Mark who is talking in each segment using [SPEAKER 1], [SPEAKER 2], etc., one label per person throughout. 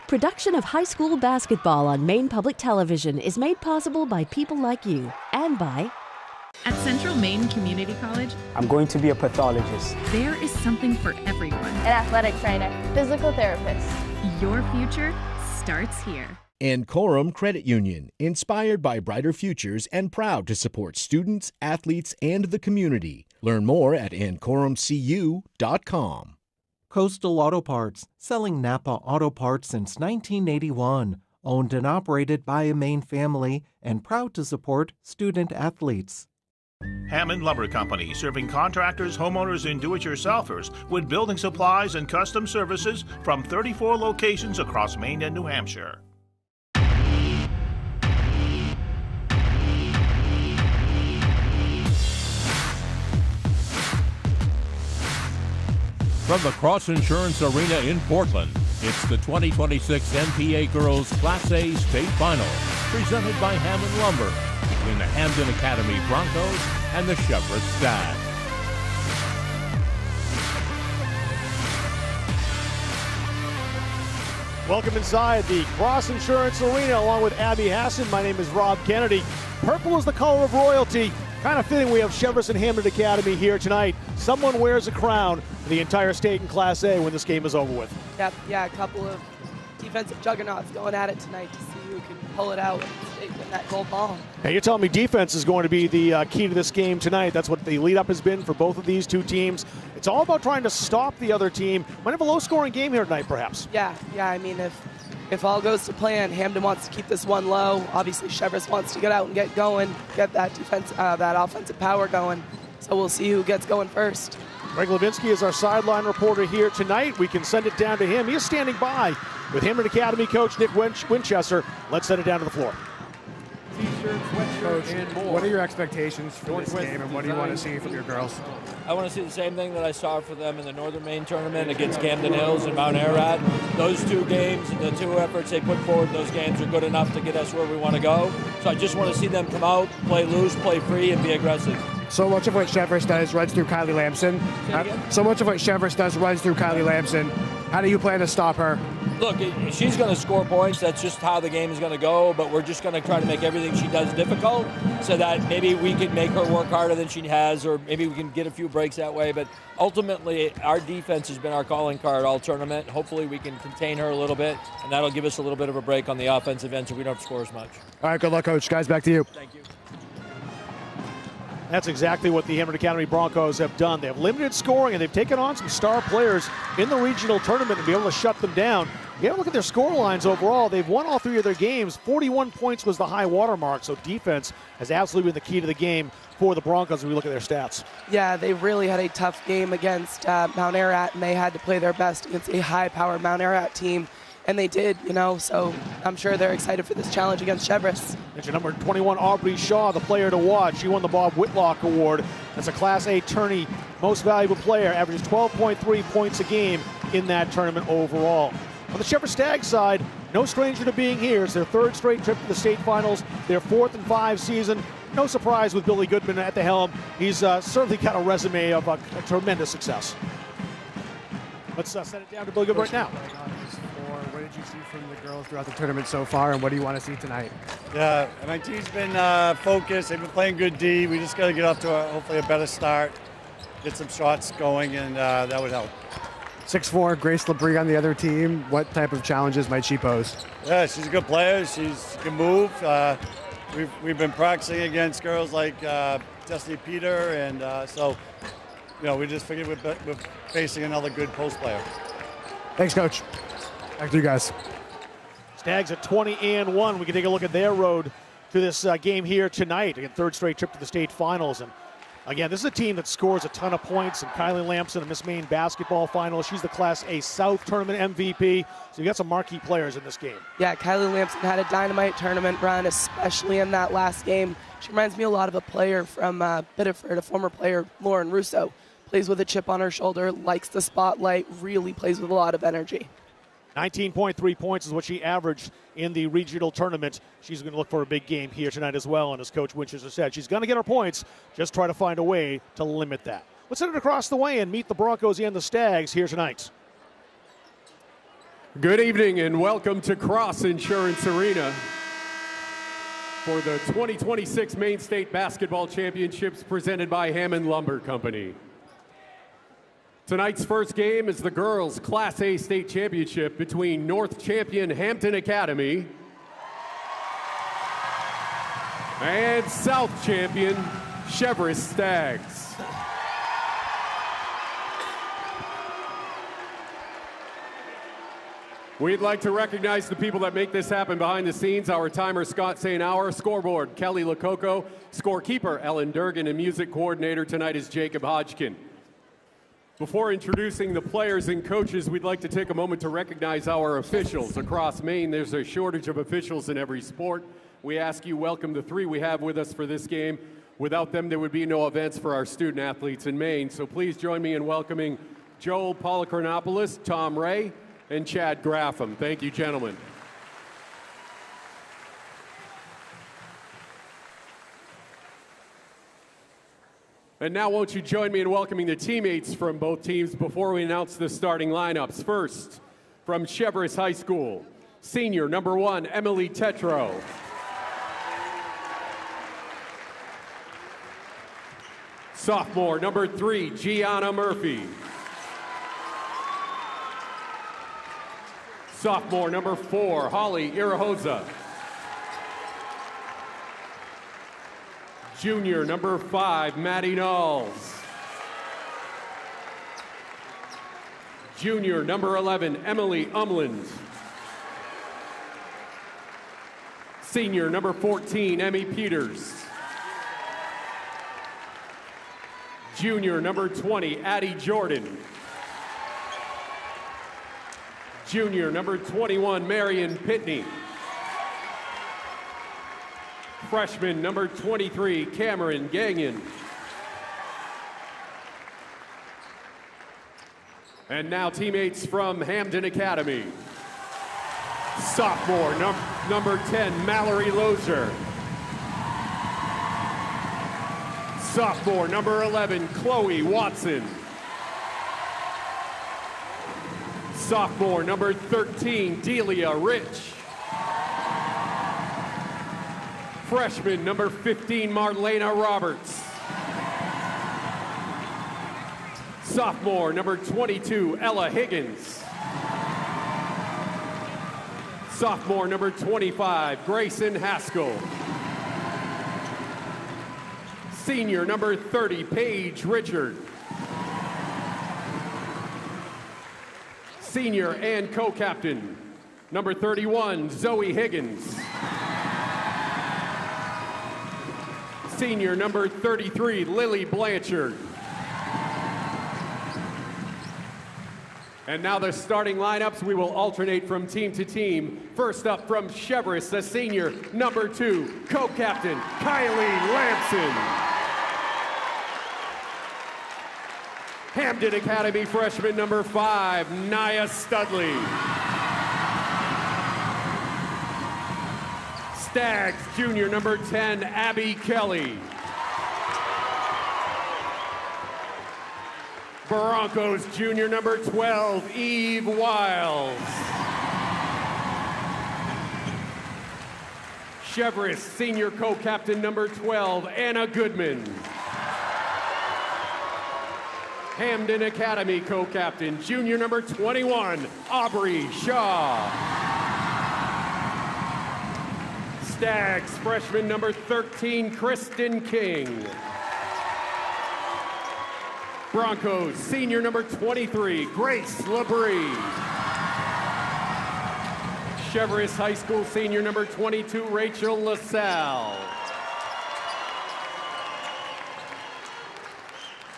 [SPEAKER 1] Production of high school basketball on Maine Public Television is made possible by people like you and by...
[SPEAKER 2] At Central Maine Community College,
[SPEAKER 3] I'm going to be a pathologist.
[SPEAKER 2] There is something for everyone.
[SPEAKER 4] An athletic trainer, physical therapist.
[SPEAKER 2] Your future starts here.
[SPEAKER 5] And Coram Credit Union, inspired by brighter futures and proud to support students, athletes, and the community. Learn more at ancoramcu.com.
[SPEAKER 6] Coastal Auto Parts, selling Napa auto parts since 1981. Owned and operated by a Maine family and proud to support student athletes.
[SPEAKER 7] Hammond Lumber Company, serving contractors, homeowners, and do-it-yourselfers with building supplies and custom services from 34 locations across Maine and New Hampshire.
[SPEAKER 8] From the Cross Insurance Arena in Portland, it's the 2026 NPA Girls Class A State Final, presented by Hammond Lumber, between the Hampden Academy Broncos and the Cheverus Stag.
[SPEAKER 9] Welcome inside the Cross Insurance Arena along with Abby Hassan. My name is Rob Kennedy. Purple is the color of royalty. Kind of fitting we have Cheverus and Hampden Academy here tonight. Someone wears a crown for the entire state in Class A when this game is over with.
[SPEAKER 10] Yep, yeah, a couple of defensive juggernauts going at it tonight to see who can pull it out and win that gold ball.
[SPEAKER 9] Hey, you're telling me defense is going to be the key to this game tonight. That's what the lead-up has been for both of these two teams. It's all about trying to stop the other team. Might have a low-scoring game here tonight, perhaps.
[SPEAKER 10] Yeah, I mean, if all goes to plan, Hampden wants to keep this one low. Obviously, Cheverus wants to get out and get going, get that defense, that offensive power going. So we'll see who gets going first.
[SPEAKER 9] Greg Levinsky is our sideline reporter here tonight. We can send it down to him. He is standing by with Hampden Academy coach Nick Winchester. Let's send it down to the floor.
[SPEAKER 11] T-shirts, sweatshirts, and more. What are your expectations for this game, and what do you want to see from your girls?
[SPEAKER 12] I want to see the same thing that I saw for them in the Northern Maine tournament against Camden Hills and Mount Ararat. Those two games and the two efforts they put forward in those games are good enough to get us where we want to go. So I just want to see them come out, play loose, play free, and be aggressive.
[SPEAKER 11] So much of what Cheverus does runs through Kylie Lamson. So much of what Cheverus does runs through Kylie Lamson. How do you plan to stop her?
[SPEAKER 12] Look, she's going to score points. That's just how the game is going to go. But we're just going to try to make everything she does difficult so that maybe we can make her work harder than she has, or maybe we can get a few breaks that way. But ultimately, our defense has been our calling card all tournament. Hopefully we can contain her a little bit, and that'll give us a little bit of a break on the offensive end so we don't have to score as much.
[SPEAKER 11] All right, good luck, Coach. Guys, back to you.
[SPEAKER 12] Thank you.
[SPEAKER 9] That's exactly what the Hampden Academy Broncos have done. They have limited scoring, and they've taken on some star players in the regional tournament to be able to shut them down. You have to look at their score lines overall. They've won all three of their games. 41 points was the high water mark, so defense has absolutely been the key to the game for the Broncos when we look at their stats.
[SPEAKER 10] Yeah, they really had a tough game against Mount Ararat, and they had to play their best against a high-powered Mount Ararat team. And they did, so I'm sure they're excited for this challenge against Cheverus.
[SPEAKER 9] Mention number 21, Aubrey Shaw, the player to watch. She won the Bob Whitlock Award. That's a Class A tourney most valuable player, averages 12.3 points a game in that tournament overall. On the Cheverus Stag side, no stranger to being here. It's their third straight trip to the state finals, their 4th and 5 season. No surprise with Billy Goodman at the helm. He's certainly got a resume of a tremendous success. Let's send it down to Billy Goodman right now.
[SPEAKER 11] What did you see from the girls throughout the tournament so far, and what do you want to see tonight?
[SPEAKER 13] Yeah, my team's been focused. They've been playing good D. We just got to get off to hopefully a better start, get some shots going, and that would help.
[SPEAKER 11] 6'4", Grace LeBrie on the other team. What type of challenges might she pose?
[SPEAKER 13] Yeah, she's a good player. She can move. We've been practicing against girls like Destiny Peter, and so we just figured we're facing another good post player.
[SPEAKER 11] Thanks, Coach. Back to you guys.
[SPEAKER 9] Stags at 20-1. We can take a look at their road to this game here tonight. Again, third straight trip to the state finals. And again, this is a team that scores a ton of points. And Kylie Lamson, a Miss Maine basketball final. She's the Class A South tournament MVP. So you got some marquee players in this game.
[SPEAKER 10] Yeah, Kylie Lamson had a dynamite tournament run, especially in that last game. She reminds me a lot of a player from Biddeford, a former player, Lauren Russo. Plays with a chip on her shoulder, likes the spotlight, really plays with a lot of energy.
[SPEAKER 9] 19.3 points is what she averaged in the regional tournament. She's going to look for a big game here tonight as well. And as Coach Winchester said, she's going to get her points, just try to find a way to limit that. Let's send it across the way and meet the Broncos and the Stags here tonight.
[SPEAKER 14] Good evening and welcome to Cross Insurance Arena for the 2026 Maine State Basketball Championships presented by Hampden Lumber Company. Tonight's first game is the girls' Class A state championship between North champion Hampden Academy and South champion Cheverus Stags. We'd like to recognize the people that make this happen behind the scenes. Our timer, Scott St. Hour, scoreboard, Kelly Lococo, scorekeeper, Ellen Durgan, and music coordinator tonight is Jacob Hodgkin. Before introducing the players and coaches, we'd like to take a moment to recognize our officials. Across Maine, there's a shortage of officials in every sport. We ask you welcome the three we have with us for this game. Without them, there would be no events for our student athletes in Maine. So please join me in welcoming Joel Polychronopoulos, Tom Ray, and Chad Graffam. Thank you, gentlemen. And now won't you join me in welcoming the teammates from both teams before we announce the starting lineups. First, from Cheverus High School, senior number 1, Emily Tetro. Sophomore number 3, Gianna Murphy. Sophomore number 4, Holly Irahosa. Junior number 5, Maddie Knowles. Junior number 11, Emily Umland. Senior number 14, Emmy Peters. Junior number 20, Addie Jordan. Junior number 21, Marion Pitney. Freshman number 23, Cameron Gagnon. And now teammates from Hampden Academy. Sophomore number 10, Mallory Lozier. Sophomore number 11, Chloe Watson. Sophomore number 13, Delia Rich. Freshman number 15, Marlena Roberts. Sophomore number 22, Ella Higgins. Sophomore number 25, Grayson Haskell. Senior number 30, Paige Richard. Senior and co-captain, number 31, Zoe Higgins. Senior number 33, Lily Blanchard. And now the starting lineups, we will alternate from team to team. First up from Cheverus, the senior, number 2, co-captain, Kylie Lamson. Hampden Academy freshman number 5, Nia Studley. Stags junior number 10, Abby Kelly. Broncos junior number 12, Eve Wiles. Cheverus senior co-captain number 12, Anna Goodman. Hampden Academy co-captain, junior number 21, Aubrey Shaw. Stags freshman number 13, Kristen King. Broncos senior number 23, Grace Labrie. Cheverus High School senior number 22, Rachel LaSalle.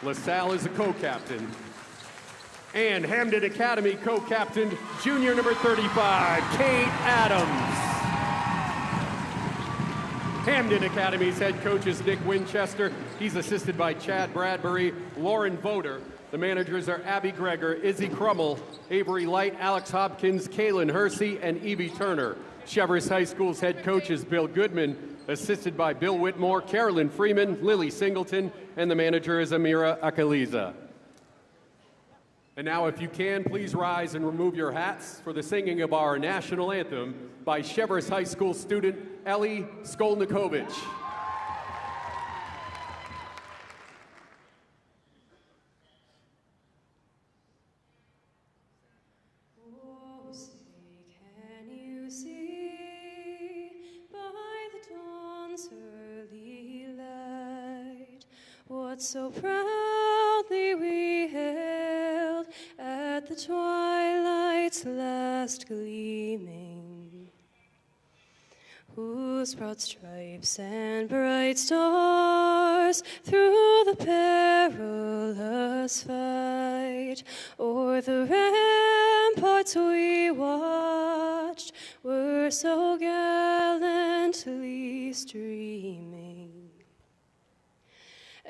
[SPEAKER 14] LaSalle is a co-captain. And Hampden Academy co-captain, junior number 35, Kate Adams. Hampden Academy's head coach is Nick Winchester. He's assisted by Chad Bradbury, Lauren Voder. The managers are Abby Greger, Izzy Crummel, Avery Light, Alex Hopkins, Kaylin Hersey, and Evie Turner. Cheverus High School's head coach is Bill Goodman, assisted by Bill Whitmore, Carolyn Freeman, Lily Singleton, and the manager is Amira Akaliza. And now, if you can, please rise and remove your hats for the singing of our national anthem by Cheverus High School student Ellie Skolnikovich.
[SPEAKER 15] What so proudly we hailed at the twilight's last gleaming, whose broad stripes and bright stars through the perilous fight o'er the ramparts we watched were so gallantly streaming.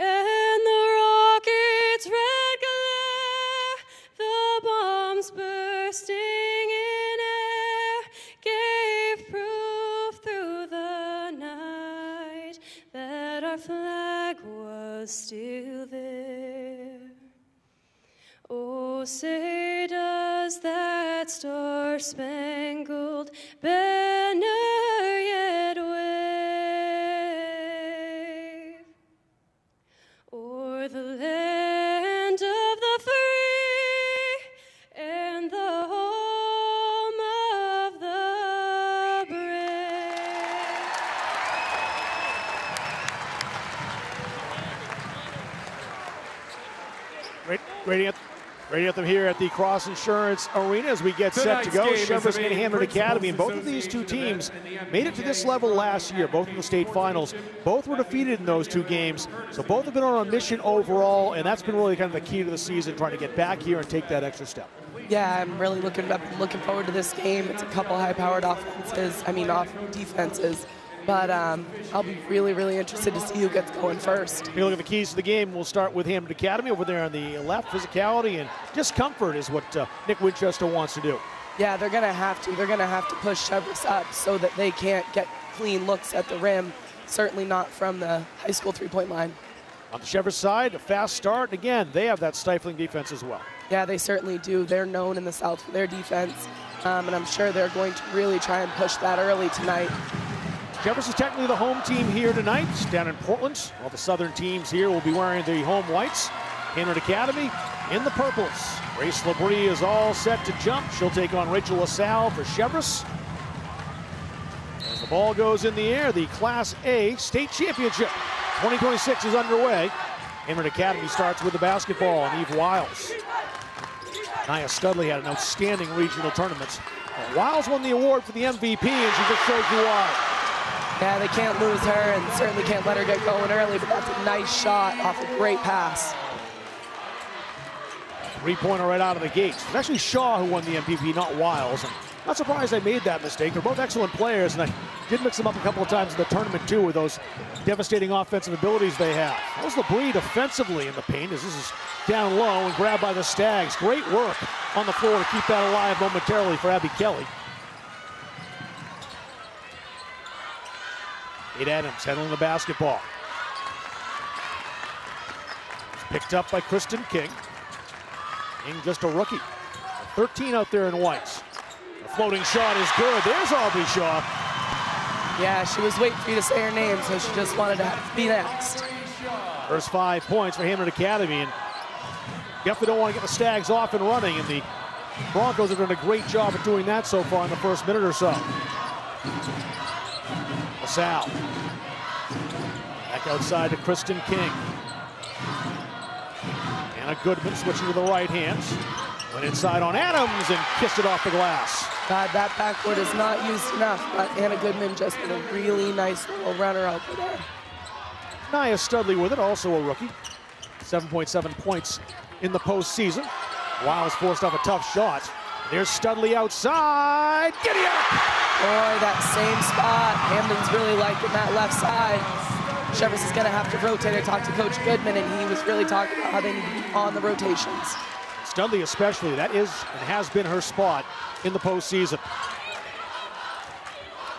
[SPEAKER 15] And the rocket's red glare, the bombs bursting in air, gave proof through the night that our flag was still there. Oh, say does that star-spangled banner yet wave o'er the land of the free and the home of the brave?
[SPEAKER 9] Great anthem here at the Cross Insurance Arena as we get set to go. Cheverus and Hampden Academy, and both of these two teams made it to this level last year, both in the state finals. Both were defeated in those two games, so both have been on a mission overall, and that's been really kind of the key to the season, trying to get back here and take that extra step.
[SPEAKER 10] Yeah, I'm really looking forward to this game. It's a couple high-powered defenses. But I'll be really, really interested to see who gets going first.
[SPEAKER 9] If you look at the keys to the game, we'll start with Hampden Academy over there on the left. Physicality and just comfort is what Nick Winchester wants to do.
[SPEAKER 10] Yeah, they're going to have to. They're going to have to push Cheverus up so that they can't get clean looks at the rim, certainly not from the high school three-point line.
[SPEAKER 9] On the Cheverus side, a fast start. Again, they have that stifling defense as well.
[SPEAKER 10] Yeah, they certainly do. They're known in the South for their defense, and I'm sure they're going to really try and push that early tonight.
[SPEAKER 9] Cheverus is technically the home team here tonight, down in Portland. All the southern teams here will be wearing the home whites. Hampden Academy in the purples. Grace Labrie is all set to jump. She'll take on Rachel LaSalle for Cheverus. As the ball goes in the air, the Class A State Championship 2026 is underway. Hampden Academy starts with the basketball, and Eve Wiles. Nia Studley had an outstanding regional tournament. Wiles won the award for the MVP, and she just showed you why.
[SPEAKER 10] Yeah, they can't lose her and certainly can't let her get going early, but that's a nice shot off a great pass.
[SPEAKER 9] Three-pointer right out of the gates. It was actually Shaw who won the MVP, not Wiles. And not surprised they made that mistake. They're both excellent players, and I did mix them up a couple of times in the tournament, too, with those devastating offensive abilities they have. That was Labrie defensively in the paint, as this is down low and grabbed by the Stags. Great work on the floor to keep that alive momentarily for Abby Kelly. Kate Adams handling the basketball. It's picked up by Kristen King. King just a rookie. 13 out there in whites. The floating shot is good. There's Aubrey Shaw.
[SPEAKER 10] Yeah, she was waiting for you to say her name, so she just wanted to be next.
[SPEAKER 9] First 5 points for Hampden Academy, and definitely don't want to get the Stags off and running, and the Broncos have done a great job of doing that so far in the first minute or so. LaSalle. Back outside to Kristen King. Anna Goodman switching to the right hand. Went inside on Adams and kissed it off the glass.
[SPEAKER 10] God, that backboard is not used enough, but Anna Goodman just did a really nice little runner over there.
[SPEAKER 9] Nia Studley with it, also a rookie. 7.7 points in the postseason. Wiles forced off a tough shot. There's Studley outside. Giddy up!
[SPEAKER 10] Boy, that same spot. Hampden's really liking that left side. Cheverus is going to have to rotate. I talked to Coach Goodman, and he was really talking about how they need to be on the rotations.
[SPEAKER 9] Studley especially, that is and has been her spot in the postseason.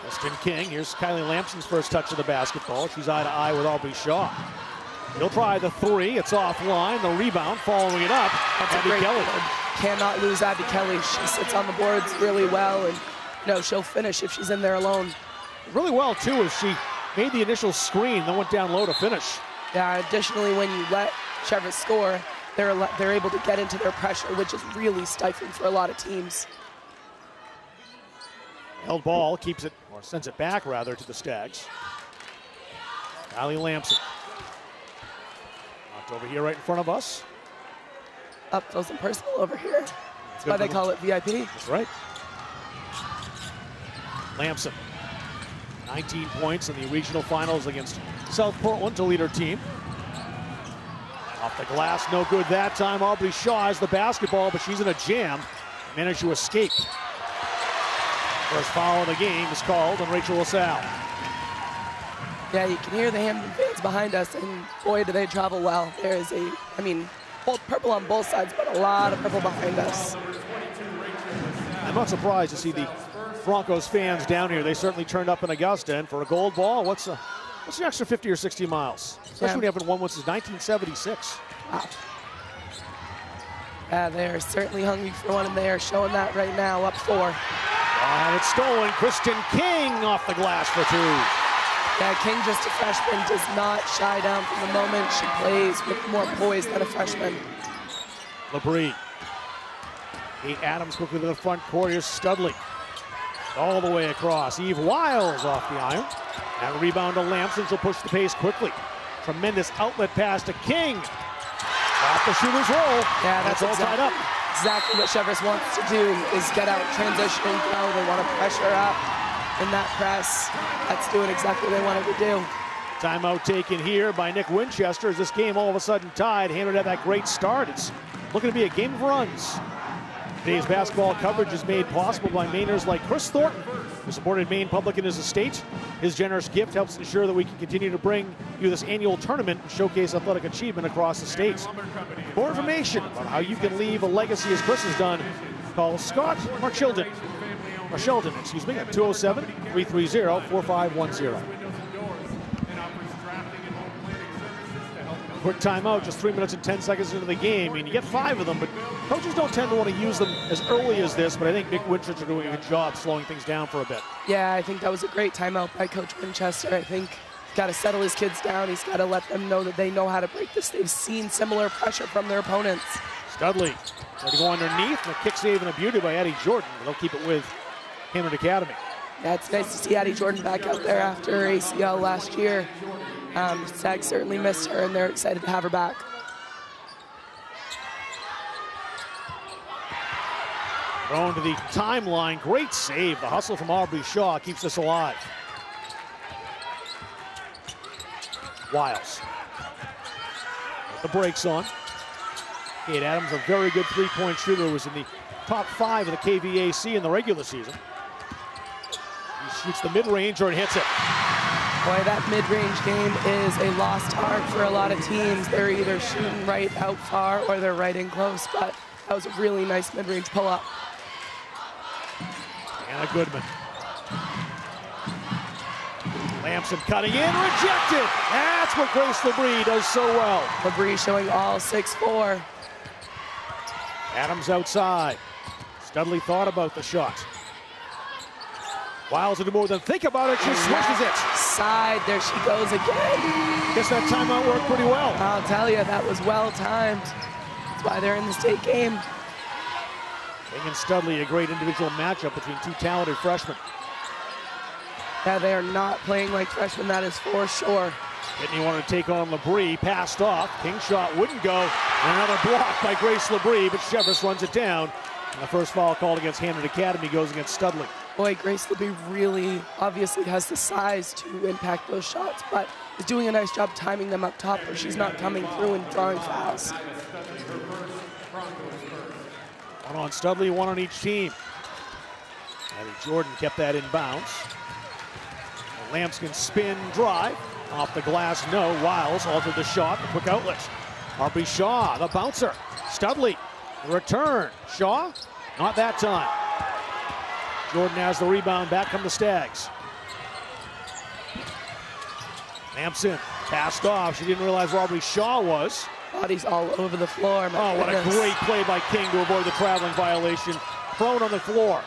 [SPEAKER 9] Kristen King, here's Kylie Lampson's first touch of the basketball. She's eye to eye with Aubrey Shaw. He'll try the three. It's offline. The rebound, following it up.
[SPEAKER 10] That's
[SPEAKER 9] Abby
[SPEAKER 10] a great
[SPEAKER 9] Kelly.
[SPEAKER 10] board. Cannot lose Abby Kelly. She sits on the boards really well, and she'll finish if she's in there alone.
[SPEAKER 9] Really well, too, as she made the initial screen, then went down low to finish.
[SPEAKER 10] Yeah, additionally, when you let Cheverus score, they're able to get into their pressure, which is really stifling for a lot of teams.
[SPEAKER 9] Held ball, keeps it, or sends it back, rather, to the Stags. Kylie Lamson. Knocked over here right in front of us.
[SPEAKER 10] Up close and personal over here. That's why they call it VIP.
[SPEAKER 9] That's right. Lamson, 19 points in the regional finals against South Portland to lead her team. Off the glass, no good that time. Aubrey Shaw has the basketball, but she's in a jam. Managed to escape. First foul of the game is called on Rachel LaSalle.
[SPEAKER 10] Yeah, you can hear the Hampden fans behind us, and boy, do they travel well. There is purple on both sides, but a lot of purple behind us.
[SPEAKER 9] I'm not surprised to see the Broncos fans down here. They certainly turned up in Augusta, and for a gold ball, what's the extra 50 or 60 miles? Especially when you haven't won one since 1976.
[SPEAKER 10] Wow. Yeah, they're certainly hungry for one, and they are showing that right now, up 4.
[SPEAKER 9] And it's stolen. Kristen King off the glass for 2.
[SPEAKER 10] Yeah, King, just a freshman, does not shy down from the moment she plays with more poise than a freshman.
[SPEAKER 9] LeBrie. Kate Adams quickly to the front court. Here's Studley. All the way across. Eve Wiles off the iron. And rebound to Lamson. She'll push the pace quickly. Tremendous outlet pass to King. Off the shooter's roll.
[SPEAKER 10] Yeah, that's
[SPEAKER 9] all tied up.
[SPEAKER 10] Exactly what Cheverus wants to do is get out, transitioning, go. They want to pressure up in that press. That's doing exactly what they wanted to do.
[SPEAKER 9] Timeout taken here by Nick Winchester as this game all of a sudden tied. Hampden had that great start. It's looking to be a game of runs. Today's basketball coverage is made possible by Mainers like Chris Thornton, who supported Maine Public in his estate. His generous gift helps ensure that we can continue to bring you this annual tournament and showcase athletic achievement across the state. For more information about how you can leave a legacy as Chris has done, call Scott Sheldon, at 207-330-4510. Quick timeout, just 3 minutes and 10 seconds into the game. I mean, you get 5 of them, but coaches don't tend to want to use them as early as this, but I think Nick Winchester doing a good job slowing things down for a bit.
[SPEAKER 10] Yeah, I think that was a great timeout by Coach Winchester. I think he's got to settle his kids down. He's got to let them know that they know how to break this. They've seen similar pressure from their opponents.
[SPEAKER 9] Studley trying to go underneath, and a kick save and a beauty by Addie Jordan, but they'll keep it with Hampden Academy.
[SPEAKER 10] Yeah, it's nice to see Addie Jordan back out there after her ACL last year. Sag certainly missed her, and they're excited to have her back.
[SPEAKER 9] Thrown to the timeline. Great save. The hustle from Aubrey Shaw keeps us alive. Wiles. With the brakes on. Kate Adams, a very good three-point shooter, was in the top 5 of the KVAC in the regular season. He shoots the mid-range and hits it.
[SPEAKER 10] Boy, that mid-range game is a lost art for a lot of teams. They're either shooting right out far or they're right in close, but that was a really nice mid-range pull-up.
[SPEAKER 9] Anna Goodman. Lamson cutting in, rejected. That's what Grace LeBrie does so well.
[SPEAKER 10] LeBrie showing all 6'4".
[SPEAKER 9] Adams outside. Studley thought about the shot. Wiles will do more than think about it. She swishes it.
[SPEAKER 10] Side, there she goes again.
[SPEAKER 9] Guess that timeout worked pretty well.
[SPEAKER 10] I'll tell you, that was well timed. That's why they're in the state game.
[SPEAKER 9] King and Studley, a great individual matchup between two talented freshmen.
[SPEAKER 10] Yeah, they are not playing like freshmen, that is for sure.
[SPEAKER 9] Whitney wanted to take on LeBrie, passed off. King's shot wouldn't go. And another block by Grace LeBrie, but Cheverus runs it down. And the first foul called against Hampden Academy goes against Studley.
[SPEAKER 10] Boy, Grace LeBrie really obviously has the size to impact those shots, but is doing a nice job timing them up top where she's not coming through and drawing fouls.
[SPEAKER 9] One on Studley, one on each team. Addie Jordan kept that in bounds. Lamson spin drive. Off the glass, no. Wiles altered the shot, the quick outlet. Aubrey Shaw, the bouncer. Studley, the return. Shaw, not that time. Jordan has the rebound, back come the Stags. Lamson Passed off. She didn't realize where Aubrey Shaw was.
[SPEAKER 10] Bodies all over the floor.
[SPEAKER 9] Oh, what a great play by King to avoid the traveling violation. Prone on the floor.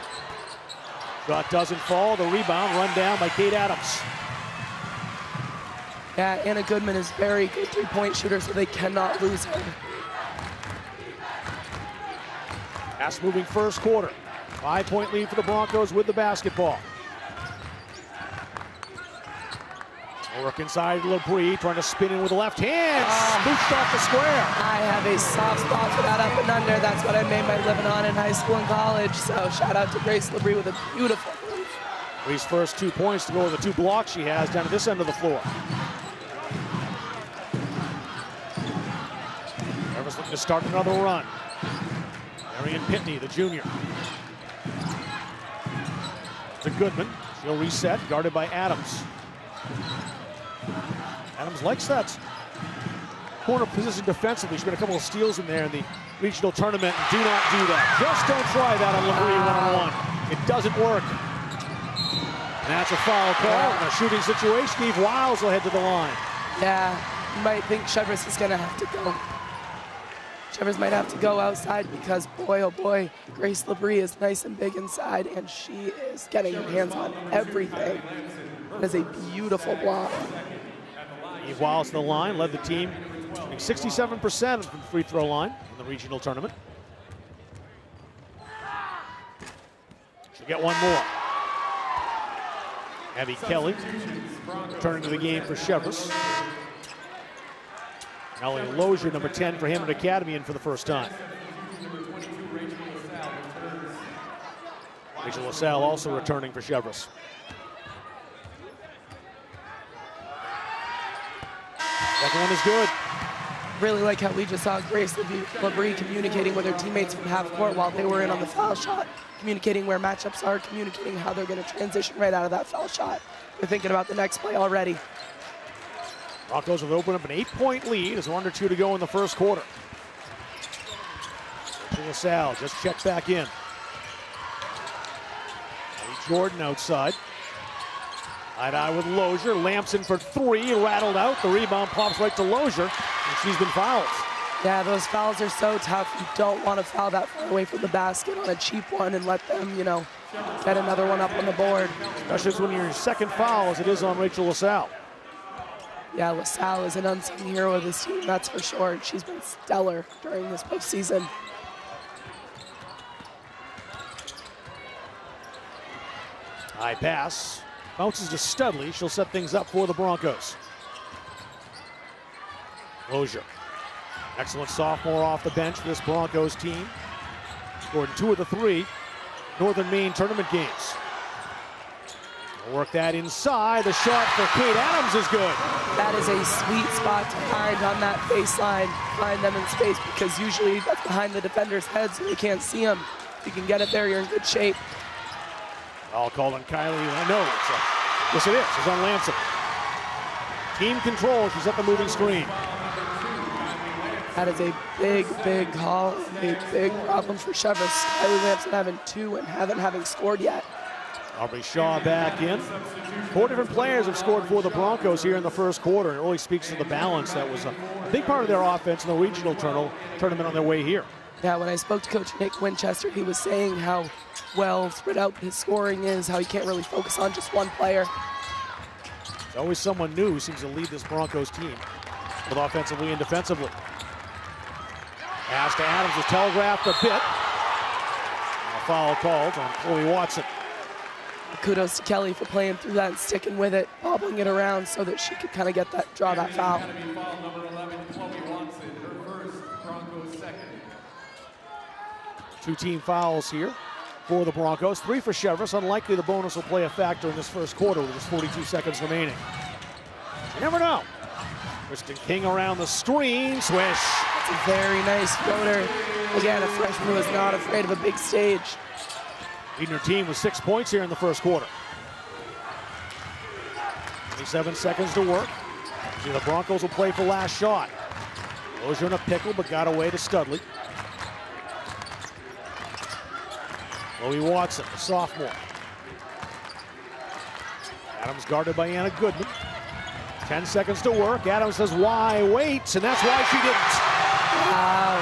[SPEAKER 9] Shot doesn't fall. The rebound run down by Kate Adams.
[SPEAKER 10] Yeah, Anna Goodman is very good three-point shooter, so they cannot lose her.
[SPEAKER 9] Fast-moving first quarter. 5-point lead for the Broncos with the basketball. Work inside LeBrie, trying to spin in with the left hand. Smooched off the square.
[SPEAKER 10] I have a soft spot for that up and under. That's what I made my living on in high school and college. So shout out to Grace LeBrie with a beautiful move.
[SPEAKER 9] Bree's first 2 points to go with the 2 blocks she has down to this end of the floor. Cheverus looking to start another run. Marion Pitney, the junior. To Goodman. She'll reset, guarded by Adams. Adams likes that corner position defensively. She's got a couple of steals in there in the regional tournament. Do not do that. Just don't try that on LeBrie one-on-one. It doesn't work. And that's a foul call in a shooting situation. Eve Wiles will head to the line.
[SPEAKER 10] Yeah, you might think Cheverus is going to have to go. Cheverus might have to go outside because, boy, oh boy, Grace LeBrie is nice and big inside, and she is getting her hands on everything. That is a beautiful block.
[SPEAKER 9] Eve Wiles to the line, led the team 67% from the free throw line in the regional tournament. She'll get one more. Abby Kelly returning to the game for Cheverus. Ellie Lozier, number 10 for Hampden Academy, in for the first time. Rachel LaSalle also returning for Cheverus. Second one is good.
[SPEAKER 10] Really like how we just saw Grace LeBrie communicating with her teammates from half court while they were in on the foul shot, communicating where matchups are, communicating how they're going to transition right out of that foul shot. They're thinking about the next play already.
[SPEAKER 9] Broncos have opened up an 8-point lead. There's 1 or 2 to go in the first quarter. LaSalle just checked back in. Eddie Jordan outside. Eye-to-eye with Lozier. Lamson for 3, rattled out. The rebound pops right to Lozier, and she's been fouled.
[SPEAKER 10] Yeah, those fouls are so tough. You don't want to foul that far away from the basket on a cheap one and let them, you know, get another one up on the board.
[SPEAKER 9] Especially when your second foul, as it is on Rachel LaSalle.
[SPEAKER 10] Yeah, LaSalle is an unsung hero of this team, that's for sure. She's been stellar during this postseason.
[SPEAKER 9] High pass. Bounces to Studley. She'll set things up for the Broncos. Lozier. Excellent sophomore off the bench for this Broncos team. Scored 2 of the 3 Northern Maine tournament games. We'll work that inside. The shot for Kate Adams is good.
[SPEAKER 10] That is a sweet spot to find on that baseline. Find them in space because usually that's behind the defender's head so they can't see them. If you can get it there, you're in good shape.
[SPEAKER 9] All called on Kylie. No, yes it is. It's on Lamson. Team control. She's at the moving screen.
[SPEAKER 10] That is a big, big call. A big problem for Cheverus. Kylie Lamson having 2 and having scored yet.
[SPEAKER 9] Aubrey Shaw back in. 4 different players have scored for the Broncos here in the first quarter. It really speaks to the balance that was a big part of their offense in the regional tournament on their way here.
[SPEAKER 10] Yeah, when I spoke to Coach Nick Winchester, he was saying how well spread out his scoring is, how he can't really focus on just one player.
[SPEAKER 9] There's always someone new who seems to lead this Broncos team, both offensively and defensively. Pass to Adams was telegraphed a bit. A foul called on Chloe Watson.
[SPEAKER 10] Kudos to Kelly for playing through that and sticking with it, bobbling it around so that she could kind of get that, draw that foul.
[SPEAKER 9] Two team fouls here for the Broncos. 3 for Cheverus. Unlikely the bonus will play a factor in this first quarter with just 42 seconds remaining. You never know. Kristen King around the screen. Swish.
[SPEAKER 10] That's a very nice floater. Again, a freshman who is not afraid of a big stage.
[SPEAKER 9] Leading her team with 6 points here in the first quarter. 27 seconds to work. See, the Broncos will play for last shot. Lozier in a pickle, but got away to Studley. Chloe Watson, the sophomore. Adams guarded by Anna Goodman. 10 seconds to work. Adams says, why wait? And that's why she didn't.
[SPEAKER 10] Wow.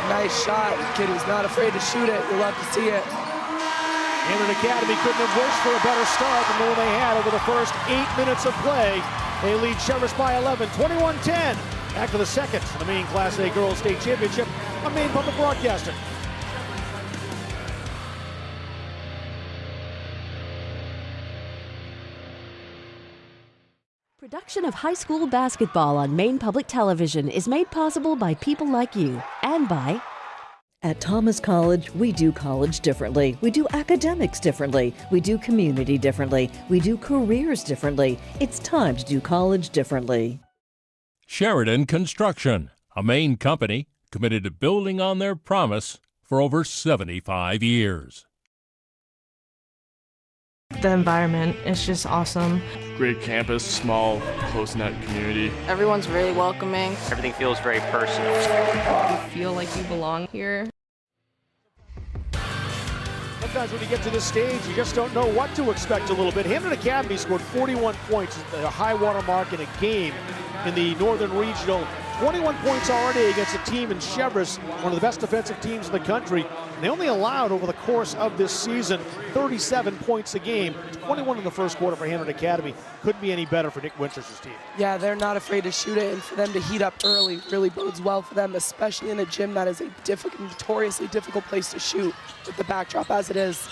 [SPEAKER 10] Nice shot. Kid who's not afraid to shoot it. You'll love to see it.
[SPEAKER 9] Hampden Academy couldn't have wished for a better start than the one they had over the first 8 minutes of play. They lead Cheverus by 11, 21-10. Back to the second of the Maine Class A Girls State Championship on Maine Public Broadcasting.
[SPEAKER 1] Production of high school basketball on Maine Public Television is made possible by people like you and by...
[SPEAKER 16] At Thomas College, we do college differently. We do academics differently. We do community differently. We do careers differently. It's time to do college differently.
[SPEAKER 8] Sheridan Construction, a Maine company committed to building on their promise for over 75 years.
[SPEAKER 17] The environment is just awesome.
[SPEAKER 18] Great campus, small, close-knit community.
[SPEAKER 4] Everyone's really welcoming.
[SPEAKER 19] Everything feels very personal.
[SPEAKER 4] You feel like you belong here.
[SPEAKER 9] Sometimes when you get to this stage, you just don't know what to expect a little bit. Hampden Academy scored 41 points, a high water mark in a game in the Northern Regional. 21 points already against a team in Cheverus, one of the best defensive teams in the country. And they only allowed over the course of this season 37 points a game, 21 in the first quarter for Hampden Academy. Couldn't be any better for Nick Winchester's team.
[SPEAKER 10] Yeah, they're not afraid to shoot it, and for them to heat up early really bodes well for them, especially in a gym that is a notoriously difficult place to shoot with the backdrop as it is.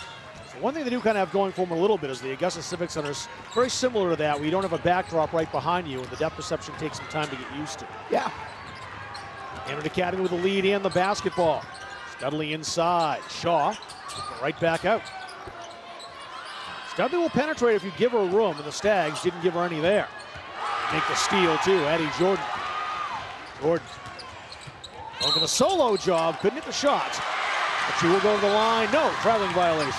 [SPEAKER 9] So one thing they do kind of have going for them a little bit is the Augusta Civic Center is very similar to that, where you don't have a backdrop right behind you, and the depth perception takes some time to get used to.
[SPEAKER 10] Yeah.
[SPEAKER 9] Hampden Academy with the lead and the basketball. Studley inside. Shaw right back out. Studley will penetrate if you give her room, and the Stags didn't give her any there. Make the steal too, Addie Jordan. Jordan going for the solo job, couldn't hit the shot. But she will go to the line. No, traveling violation.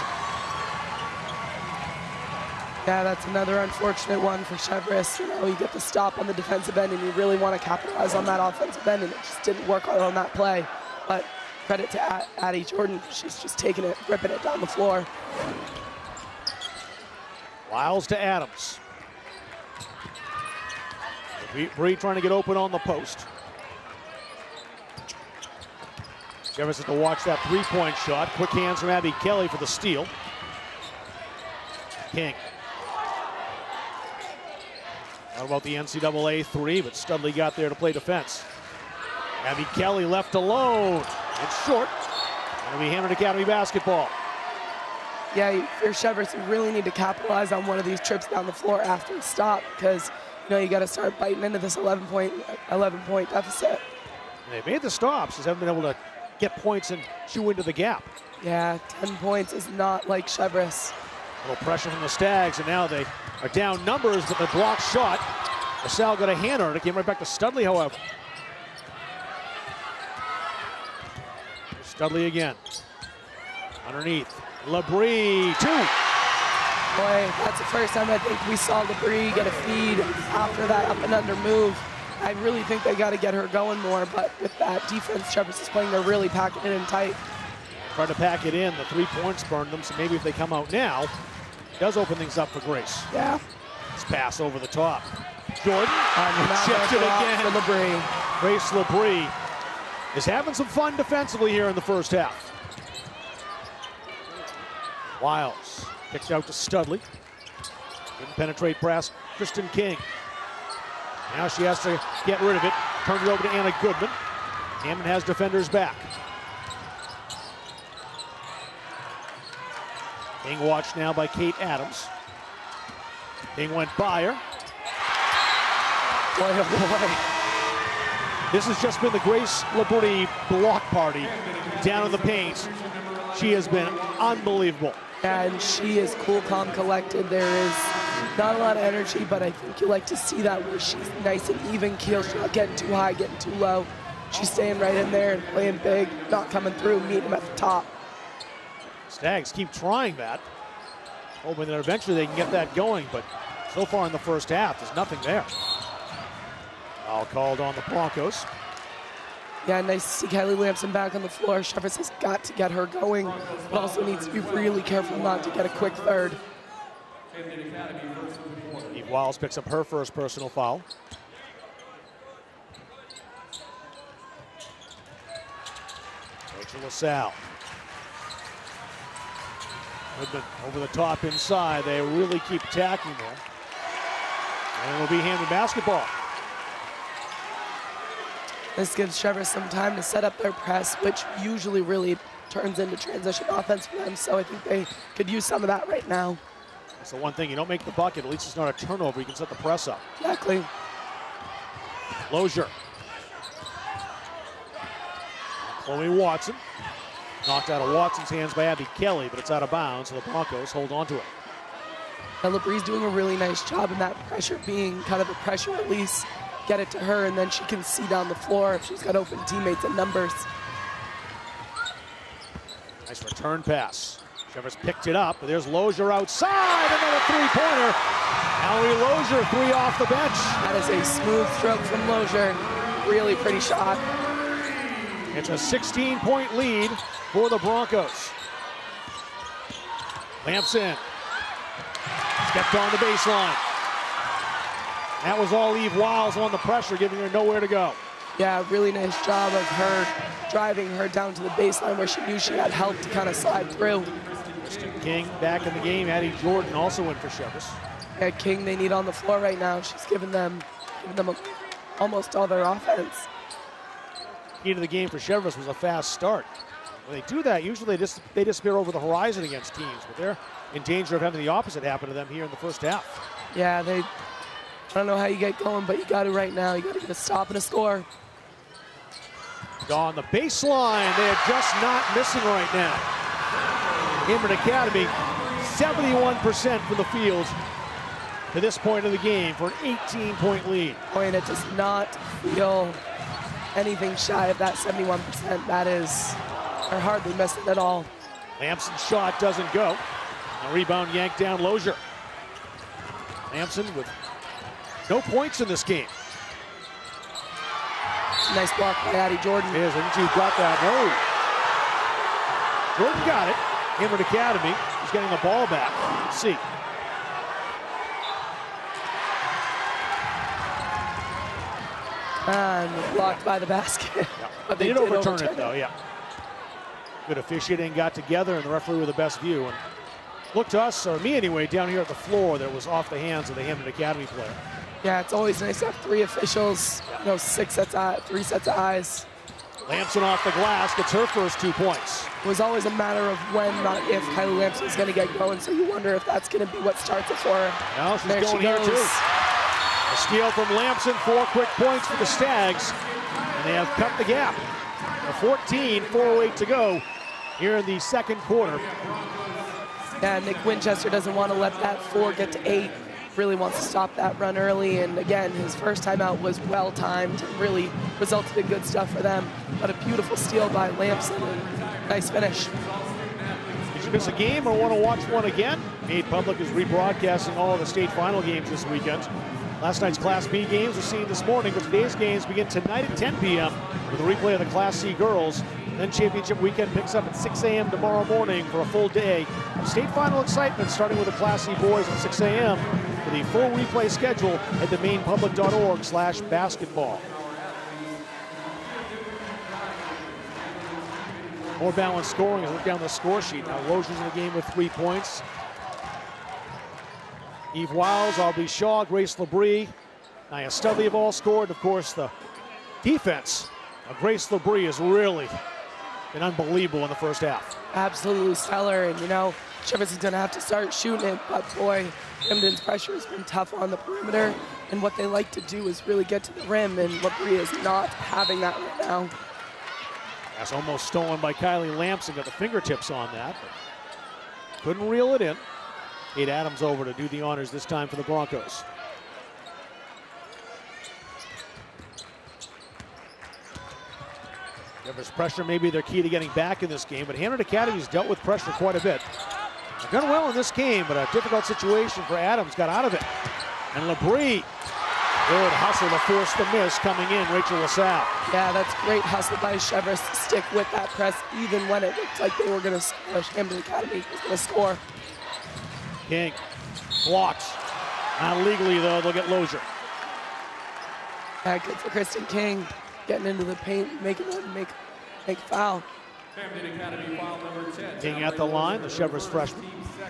[SPEAKER 10] Yeah, that's another unfortunate one for Cheverus. You know, you get the stop on the defensive end, and you really want to capitalize on that offensive end, and it just didn't work out on that play. But credit to Addie Jordan. She's just taking it, ripping it down the floor.
[SPEAKER 9] Wiles to Adams. Bree trying to get open on the post. Cheverus has to watch that three-point shot. Quick hands from Abby Kelly for the steal. King. Not about the NCAA three, but Studley got there to play defense. Abby Kelly left alone. It's short. It'll be Hampden Academy basketball.
[SPEAKER 10] Yeah, if you're Cheverus, you really need to capitalize on one of these trips down the floor after the stop, because you know you got to start biting into this 11-point deficit.
[SPEAKER 9] They made the stops, just haven't been able to get points and chew into the gap.
[SPEAKER 10] Yeah, 10 points is not like Cheverus.
[SPEAKER 9] A little pressure from the Stags, and now they are down numbers, but the block shot. LaSalle got a hand on it. It came right back to Studley, however. Studley again. Underneath. LeBrie, two.
[SPEAKER 10] Boy, that's the first time I think we saw LeBrie get a feed after that up and under move. I really think they got to get her going more, but with that defense Cheverus is playing, they're really packing it in tight.
[SPEAKER 9] Trying to pack it in. The 3 points burned them, so maybe if they come out now, it does open things up for Grace.
[SPEAKER 10] Yeah.
[SPEAKER 9] This pass over the top. Jordan
[SPEAKER 10] chipped it again. For LeBrie.
[SPEAKER 9] Grace LeBrie is having some fun defensively here in the first half. Wiles kicked out to Studley. Didn't penetrate brass. Kristen King. Now she has to get rid of it. Turns it over to Anna Goodman. Hampden has defenders back. King watched now by Kate Adams. King went by her. Boy, oh boy. This has just been the Grace LeBrie block party down in the paint. She has been unbelievable.
[SPEAKER 10] And she is cool, calm, collected. There is not a lot of energy, but I think you like to see that where she's nice and even keel. She's not getting too high, getting too low. She's staying right in there and playing big, not coming through, meeting them at the top.
[SPEAKER 9] Stags keep trying that, hoping that eventually they can get that going, but so far in the first half, there's nothing there. Foul called on the Broncos.
[SPEAKER 10] Yeah, nice to see Kylie Lamson back on the floor. Cheverus has got to get her going, but also needs to be really careful not to get a quick third.
[SPEAKER 9] Eve Wiles picks up her first personal foul. Rachel LaSalle. Goodman over the top inside. They really keep attacking there. And it'll be Hampden basketball.
[SPEAKER 10] This gives Cheverus some time to set up their press, which usually really turns into transition offense for them. So I think they could use some of that right now.
[SPEAKER 9] That's the one thing. You don't make the bucket, at least it's not a turnover. You can set the press up.
[SPEAKER 10] Exactly.
[SPEAKER 9] Lozier. Chloe Watson. Knocked out of Watson's hands by Abby Kelly, but it's out of bounds, so the Broncos hold on to it.
[SPEAKER 10] LeBree's doing a really nice job in that pressure being kind of a pressure release. Get it to her, and then she can see down the floor if she's got open teammates and numbers.
[SPEAKER 9] Nice return pass. Cheverus picked it up, but there's Lozier outside. Another three-pointer. Mallory Lozier, three off the bench.
[SPEAKER 10] That is a smooth stroke from Lozier. Really pretty shot.
[SPEAKER 9] It's a 16-point lead for the Broncos. Lampson stepped on the baseline. That was all Eve Wiles on the pressure, giving her nowhere to go.
[SPEAKER 10] Yeah, really nice job of her driving her down to the baseline where she knew she had help to kind of slide through.
[SPEAKER 9] King back in the game. Addie Jordan also in for Cheverus.
[SPEAKER 10] Yeah, King they need on the floor right now. She's giving them almost all their offense.
[SPEAKER 9] Key to the game for Cheverus was a fast start. When they do that, usually they disappear over the horizon against teams, but they're in danger of having the opposite happen to them here in the first half.
[SPEAKER 10] Yeah, I don't know how you get going, but you got to right now. You got to get a stop and a score.
[SPEAKER 9] On the baseline, they are just not missing right now. Hampden Academy, 71% from the field to this point of the game for an 18-point lead.
[SPEAKER 10] Boy, and it does not feel anything shy of that 71%. That is, they're hardly missing at all.
[SPEAKER 9] Lampson's shot doesn't go. A rebound yanked down Lozier. Lampson with no points in this game.
[SPEAKER 10] Nice block by Addie Jordan.
[SPEAKER 9] It is, I think you got that. No. Jordan got it. Hampden Academy is getting the ball back. Let's see.
[SPEAKER 10] And blocked by the basket.
[SPEAKER 9] Yeah. But they did overturn it, though, yeah. Good officiating, got together, and the referee with the best view. And looked to us, or me anyway, down here at the floor that was off the hands of the Hampden Academy player.
[SPEAKER 10] Yeah, it's always nice to have three officials, you know, three sets of eyes.
[SPEAKER 9] Lampson off the glass, gets her first 2 points.
[SPEAKER 10] It was always a matter of when, not if, Kylie Lampson is going to get going, so you wonder if that's going to be what starts it for her.
[SPEAKER 9] No, she's going here too. A steal from Lampson, 4 quick points for the Stags, and they have cut the gap. 14, 4:08 to go here in the second quarter.
[SPEAKER 10] Yeah, Nick Winchester doesn't want to let that 4 get to 8. Really wants to stop that run early, and again, his first timeout was well-timed, really resulted in good stuff for them. But a beautiful steal by Lampson, and nice finish.
[SPEAKER 9] Did you miss a game or want to watch one again? Made Public is rebroadcasting all of the state final games this weekend. Last night's Class B games were seen this morning, but today's games begin tonight at 10 p.m. with a replay of the Class C girls. Then championship weekend picks up at 6 a.m. tomorrow morning for a full day of state final excitement, starting with the Class C boys at 6 a.m. For the full replay schedule, head to mainpublic.org/basketball. More balanced scoring as we look down the score sheet. Now Lozier's in the game with 3 points. Eve Wiles, Aubrey Shaw, Grace LeBrie, Nia Studley have all scored. Of course, the defense of Grace LeBrie has really been unbelievable in the first half.
[SPEAKER 10] Absolutely stellar, and you know, Cheverus is going to have to start shooting it, but boy, Hampden's pressure has been tough on the perimeter, and what they like to do is really get to the rim, and LeBrie is not having that right now.
[SPEAKER 9] That's almost stolen by Kylie Lampson, got the fingertips on that, but couldn't reel it in. Kate Adams over to do the honors this time for the Broncos. Cheverus pressure may be their key to getting back in this game, but Hampden Academy's dealt with pressure quite a bit. They've done well in this game, but a difficult situation for Adams, got out of it. And LeBrie, good hustle to force the miss coming in, Rachel LaSalle.
[SPEAKER 10] Yeah, that's great hustle by Cheverus to stick with that press, even when it looked like they were going to, Hampden Academy was going to score.
[SPEAKER 9] King Blocked. Not legally, though. They'll get Lozier.
[SPEAKER 10] Yeah, good for Kristen King. Getting into the paint, making them make a foul.
[SPEAKER 9] King at the line, the Cheverus freshman.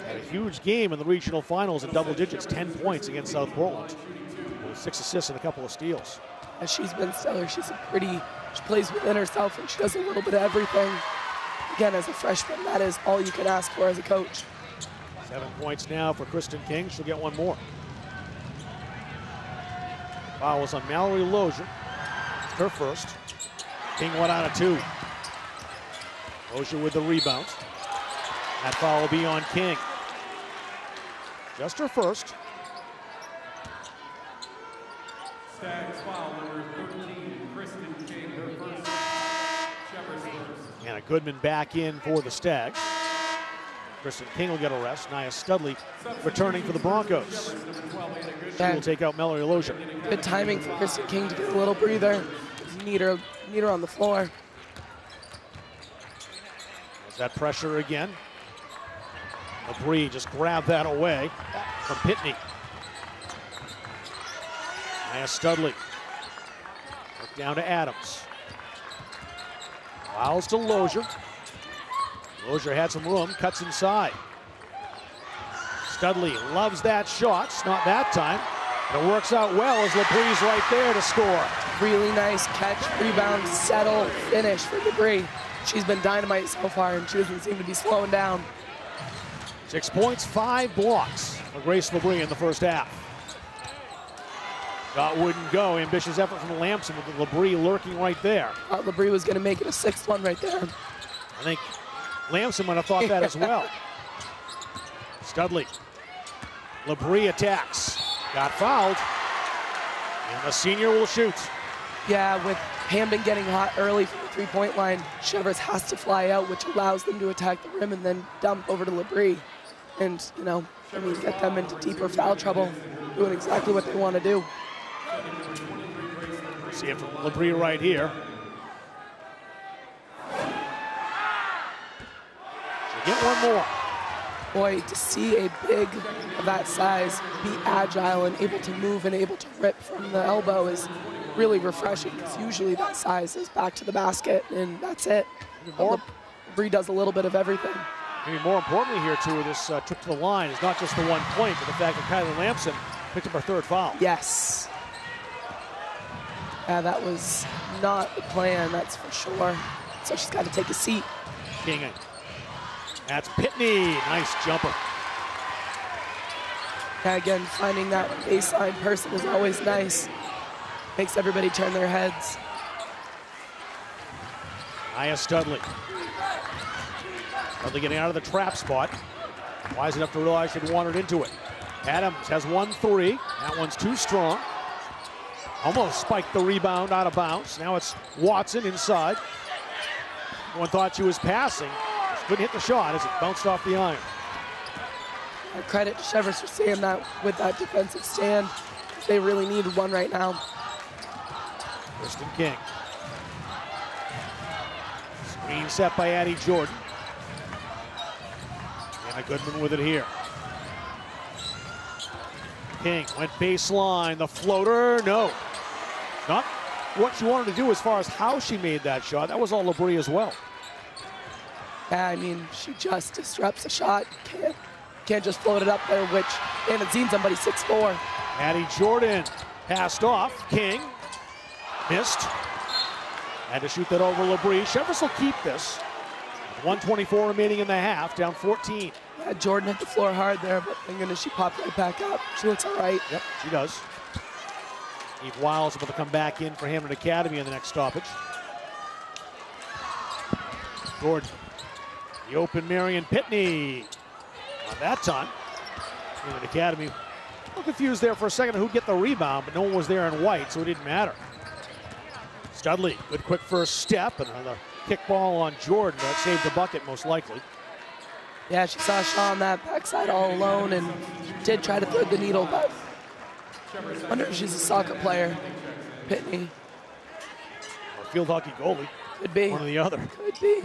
[SPEAKER 9] Had a huge game in the regional finals in double digits, 10 points against South Portland. With 6 assists and a couple of steals.
[SPEAKER 10] And she's been stellar. She plays within herself and she does a little bit of everything. Again, as a freshman, that is all you can ask for as a coach.
[SPEAKER 9] 7 points now for Kristen King. She'll get one more. Foul on Mallory Lozier. Her first. King 1 out of 2. Lozier with the rebound. That foul will be on King. Just her first.
[SPEAKER 14] Stags foul number 13, Kristen King, her first. Cheverus first.
[SPEAKER 9] And a Goodman back in for the Stags. Kristen King will get a rest. Nia Studley returning for the Broncos. She will take out Mallory Lozier.
[SPEAKER 10] Good timing for Kristen King to get a little breather. You need her on the floor.
[SPEAKER 9] There's that pressure again. LeBrie just grabbed that away from Pitney. Nia Studley. Look down to Adams. Fouls to Lozier. Lozier had some room, cuts inside. Studley loves that shot. It's not that time. It works out well as LeBrie's right there to score.
[SPEAKER 10] Really nice catch, rebound, settle, finish for LeBrie. She's been dynamite so far and she doesn't seem to be slowing down.
[SPEAKER 9] 6 points, 5 blocks for Grace LeBrie in the first half. Shot wouldn't go. Ambitious effort from Lamson with LeBrie lurking right there.
[SPEAKER 10] Thought LeBrie was going to make it a 6th one right there.
[SPEAKER 9] I think Lamson might have thought that as well. Studley. LeBrie attacks. Got fouled. And the senior will shoot.
[SPEAKER 10] Yeah, with Hampden getting hot early from the three-point line, Cheverus has to fly out, which allows them to attack the rim and then dump over to LeBrie. And, you know, I mean, get them into deeper foul trouble, doing exactly what they want to do.
[SPEAKER 9] See it from LeBrie right here. She'll get one more.
[SPEAKER 10] Boy, to see a big of that size be agile and able to move and able to rip from the elbow is really refreshing, because usually that size is back to the basket and that's it. LeBrie does a little bit of everything.
[SPEAKER 9] Maybe more importantly here, too, this trip to the line is not just the 1 point, but the fact that Kylie Lamson picked up her 3rd foul.
[SPEAKER 10] Yes. Yeah, that was not the plan, that's for sure. So she's got to take a seat.
[SPEAKER 9] King. That's Pitney. Nice jumper.
[SPEAKER 10] Yeah, again, finding that baseline person is always nice. Makes everybody turn their heads.
[SPEAKER 9] Nia Studley. Studley getting out of the trap spot. Wise enough to realize she'd wandered into it. Adams has 1-3. That one's too strong. Almost spiked the rebound out of bounds. Now it's Watson inside. Everyone thought she was passing. She couldn't hit the shot as it bounced off the iron.
[SPEAKER 10] Credit to Cheverus for seeing that with that defensive stand. They really needed one right now.
[SPEAKER 9] Kristen King. Screen set by Addie Jordan. And a Goodman with it here. King went baseline, the floater, no. Not what she wanted to do as far as how she made that shot. That was all LeBrie as well.
[SPEAKER 10] Yeah, I mean, she just disrupts a shot. Can't just float it up there, which, and it's seen somebody 6'4".
[SPEAKER 9] Addie Jordan passed off. King missed. Had to shoot that over LeBrie. Cheverus will keep this. 1:24 remaining in the half, down 14.
[SPEAKER 10] Yeah, Jordan hit the floor hard there, but thank goodness she popped right back up. She looks all right.
[SPEAKER 9] Yep, she does. Eve Wiles able to come back in for Hampden Academy in the next stoppage. Jordan. The open Marion Pitney. Not that time. Hampden Academy. A little confused there for a second who'd get the rebound, but no one was there in white, so it didn't matter. Studley, good quick first step, and the kick ball on Jordan. That saved the bucket most likely.
[SPEAKER 10] Yeah, she saw Shaw on that backside all alone and did try to thread the needle, but I wonder if she's a soccer player. Pitney.
[SPEAKER 9] Or field hockey goalie.
[SPEAKER 10] Could be.
[SPEAKER 9] One or the other.
[SPEAKER 10] Could be.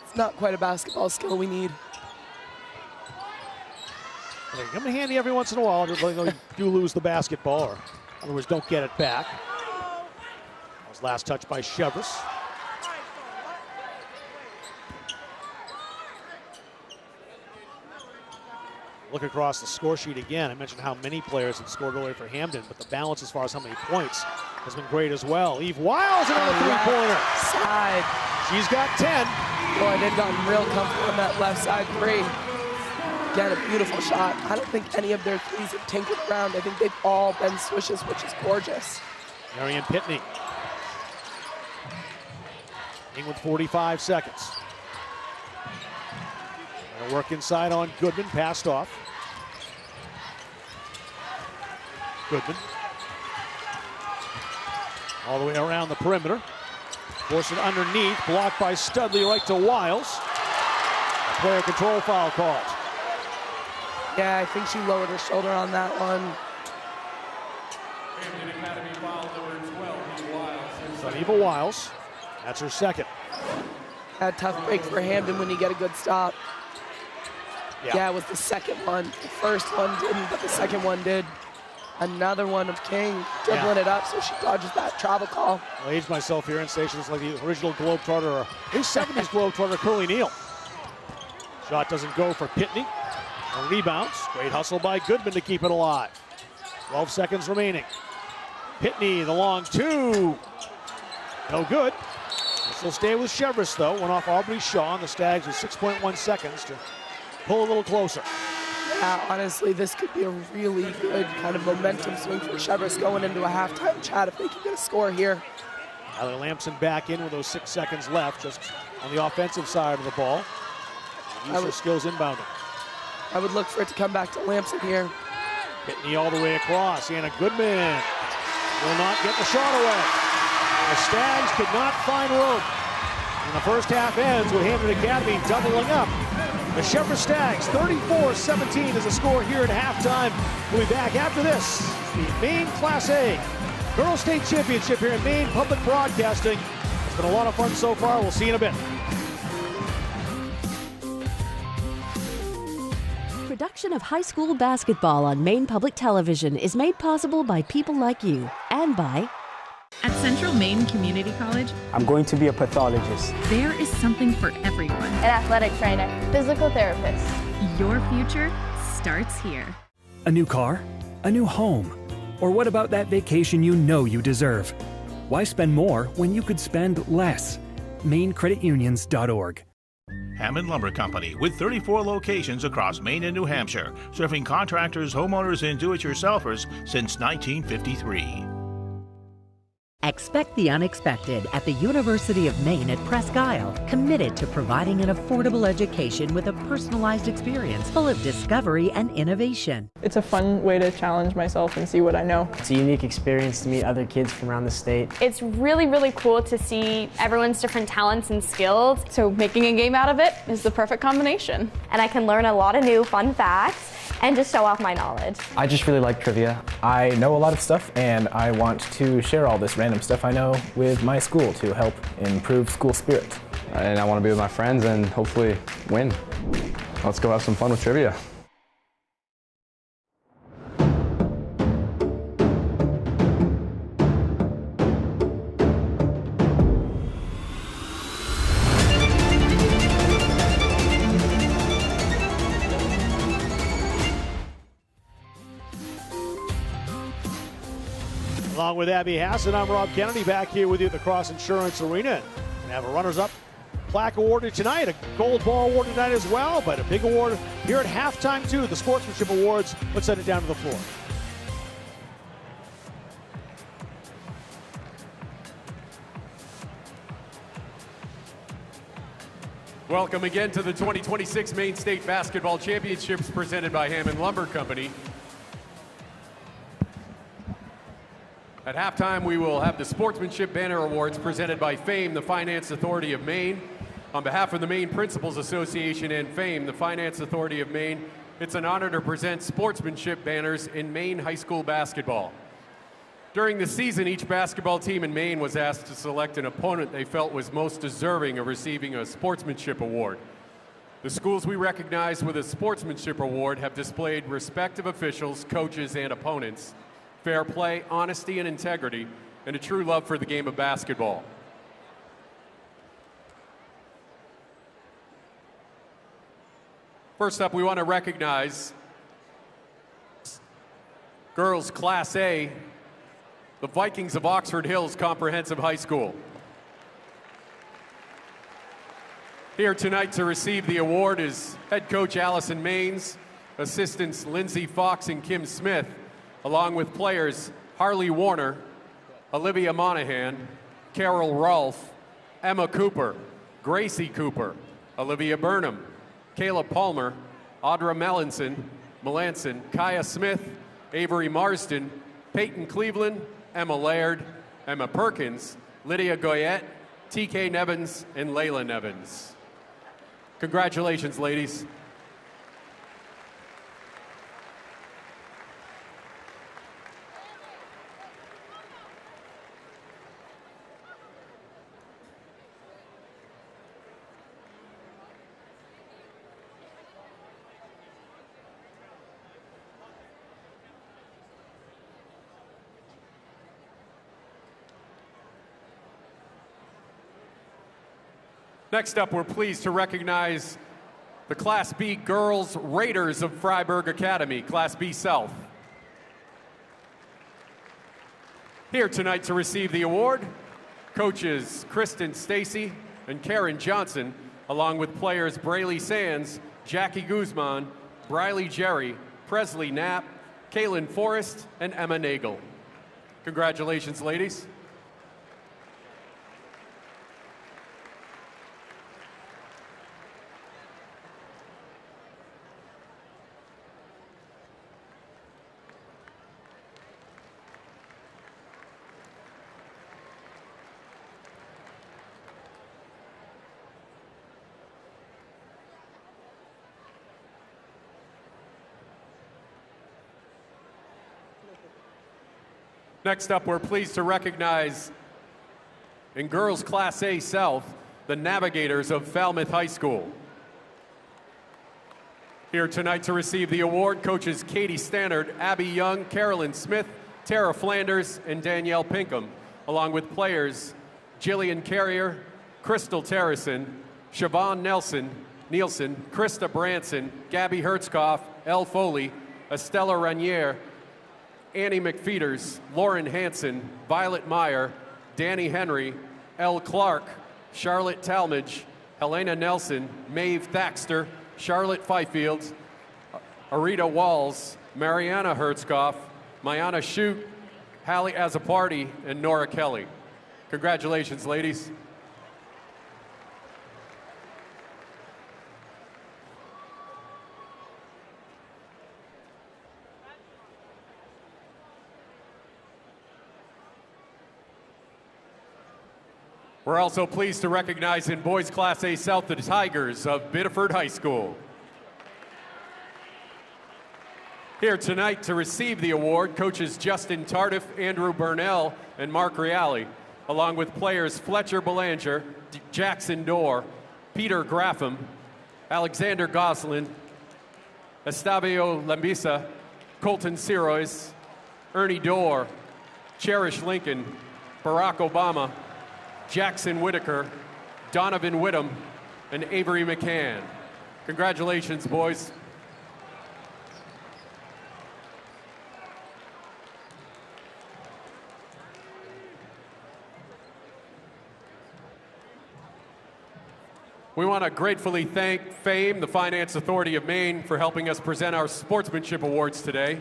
[SPEAKER 10] It's not quite a basketball skill we need.
[SPEAKER 9] They come in handy every once in a while. You do lose the basketball, or in other words, don't get it back. That was last touch by Cheverus. Look across the score sheet again. I mentioned how many players had scored earlier for Hampden, but the balance as far as how many points has been great as well. Eve Wiles, another three-pointer.
[SPEAKER 10] Side.
[SPEAKER 9] She's got 10.
[SPEAKER 10] Boy, they've gotten real comfortable on that left side three. Again, a beautiful shot. I don't think any of their threes have tinkered around. I think they've all been swishes, which is gorgeous.
[SPEAKER 9] Marion Pitney. With 45 seconds. They'll work inside on Goodman, passed off. Goodman. All the way around the perimeter. Force it underneath, blocked by Studley right to Wiles. A player control foul called.
[SPEAKER 10] Yeah, I think she lowered her shoulder on that one.
[SPEAKER 9] So Eva Wiles, that's her second.
[SPEAKER 10] A tough break for Hampden when you get a good stop. Yeah, it was the second one. The first one didn't, but the second one did. Another one of King dribbling it up, so she dodges that travel call.
[SPEAKER 9] I'll age myself here in stations like the original Globetrotter, or at least 70s Globetrotter, Curly Neal. Shot doesn't go for Pitney. No rebounds. Great hustle by Goodman to keep it alive. 12 seconds remaining. Pitney, the long two. No good. This will stay with Cheverus, though. Went off Aubrey Shaw, and the Stags with 6.1 seconds to pull a little closer.
[SPEAKER 10] Yeah, honestly, this could be a really good kind of momentum swing for Cheverus going into a halftime chat if they can get a score here.
[SPEAKER 9] Tyler Lamson back in with those 6 seconds left, just on the offensive side of the ball. Use her skills inbounding.
[SPEAKER 10] I would look for it to come back to Lamson here.
[SPEAKER 9] Pitney all the way across. Anna Goodman will not get the shot away. The Stags could not find room. And the first half ends with Hampden Academy doubling up. The Cheverus Stags, 34-17 is the score here at halftime. We'll be back after this. The Maine Class A Girls State Championship here in Maine Public Broadcasting. It's been a lot of fun so far. We'll see you in a bit.
[SPEAKER 1] Production of high school basketball on Maine Public Television is made possible by people like you and by...
[SPEAKER 2] At Central Maine Community College,
[SPEAKER 3] I'm going to be a pathologist.
[SPEAKER 2] there is something for everyone.
[SPEAKER 19] An athletic trainer, physical therapist.
[SPEAKER 2] Your future starts here.
[SPEAKER 20] A new car? A new home? Or what about that vacation you know you deserve? Why spend more when you could spend less? MaineCreditUnions.org.
[SPEAKER 7] Hammond Lumber Company, with 34 locations across Maine and New Hampshire, serving contractors, homeowners, and do-it-yourselfers since 1953.
[SPEAKER 21] Expect the unexpected at the University of Maine at Presque Isle, committed to providing an affordable education with a personalized experience full of discovery and innovation.
[SPEAKER 22] It's a fun way to challenge myself and see what I know.
[SPEAKER 3] It's a unique experience to meet other kids from around the state.
[SPEAKER 19] It's really, really cool to see everyone's different talents and skills.
[SPEAKER 4] So making a game out of it is the perfect combination.
[SPEAKER 19] And I can learn a lot of new fun facts and just show off my knowledge.
[SPEAKER 23] I just really like trivia. I know a lot of stuff, and I want to share all this random stuff I know with my school to help improve school spirit.
[SPEAKER 18] And I want to be with my friends and hopefully win. Let's go have some fun with trivia.
[SPEAKER 9] Along with Abby Hassan, I'm Rob Kennedy, back here with you at the Cross Insurance Arena. We have a runners-up plaque awarded tonight, a gold ball awarded tonight as well, but a big award here at halftime too, the Sportsmanship Awards. Let's send it down to the floor.
[SPEAKER 14] Welcome again to the 2026 Maine State Basketball Championships presented by Hammond Lumber Company. At halftime, we will have the Sportsmanship Banner Awards presented by FAME, the Finance Authority of Maine. On behalf of the Maine Principals Association and FAME, the Finance Authority of Maine, it's an honor to present sportsmanship banners in Maine high school basketball. During the season, each basketball team in Maine was asked to select an opponent they felt was most deserving of receiving a sportsmanship award. The schools we recognize with a Sportsmanship Award have displayed respect of officials, coaches, and opponents, fair play, honesty, and integrity, and a true love for the game of basketball. First up, we want to recognize girls Class A, the Vikings of Oxford Hills Comprehensive High School. Here tonight to receive the award is head coach Allison Maines, assistants Lindsay Fox and Kim Smith, along with players Harley Warner, Olivia Monahan, Carol Rolfe, Emma Cooper, Gracie Cooper, Olivia Burnham, Kayla Palmer, Audra Melanson, Kaya Smith, Avery Marsden, Peyton Cleveland, Emma Laird, Emma Perkins, Lydia Goyette, TK Nevins, and Layla Nevins. Congratulations, ladies. Next up, we're pleased to recognize the Class B Girls Raiders of Freiburg Academy, Class B South. Here tonight to receive the award, coaches Kristen Stacy and Karen Johnson, along with players Braylee Sands, Jackie Guzman, Briley Jerry, Presley Knapp, Kaylin Forrest, and Emma Nagel. Congratulations, ladies. Next up, we're pleased to recognize in Girls Class A South, the Navigators of Falmouth High School. Here tonight to receive the award, coaches Katie Stannard, Abby Young, Carolyn Smith, Tara Flanders, and Danielle Pinkham, along with players Jillian Carrier, Crystal Terrison, Siobhan Nielsen, Krista Branson, Gabby Hertzkoff, Elle Foley, Estella Ranier, Annie McFeeters, Lauren Hansen, Violet Meyer, Danny Henry, Elle Clark, Charlotte Talmadge, Helena Nelson, Maeve Thaxter, Charlotte Fifield, Arita Walls, Mariana Hertzkoff, Mayana Shute, Hallie Azaparty, and Nora Kelly. Congratulations, ladies. We're also pleased to recognize in Boys Class A South the Tigers of Biddeford High School. Here tonight to receive the award, coaches Justin Tardif, Andrew Burnell, and Mark Reale, along with players Fletcher Belanger, Jackson Dorr, Peter Graffam, Alexander Goslin, Estavio Lambisa, Colton Sirois, Ernie Dorr, Cherish Lincoln, Barack Obama, Jackson Whitaker, Donovan Whittam, and Avery McCann. Congratulations, boys. We want to gratefully thank FAME, the Finance Authority of Maine, for helping us present our Sportsmanship Awards today.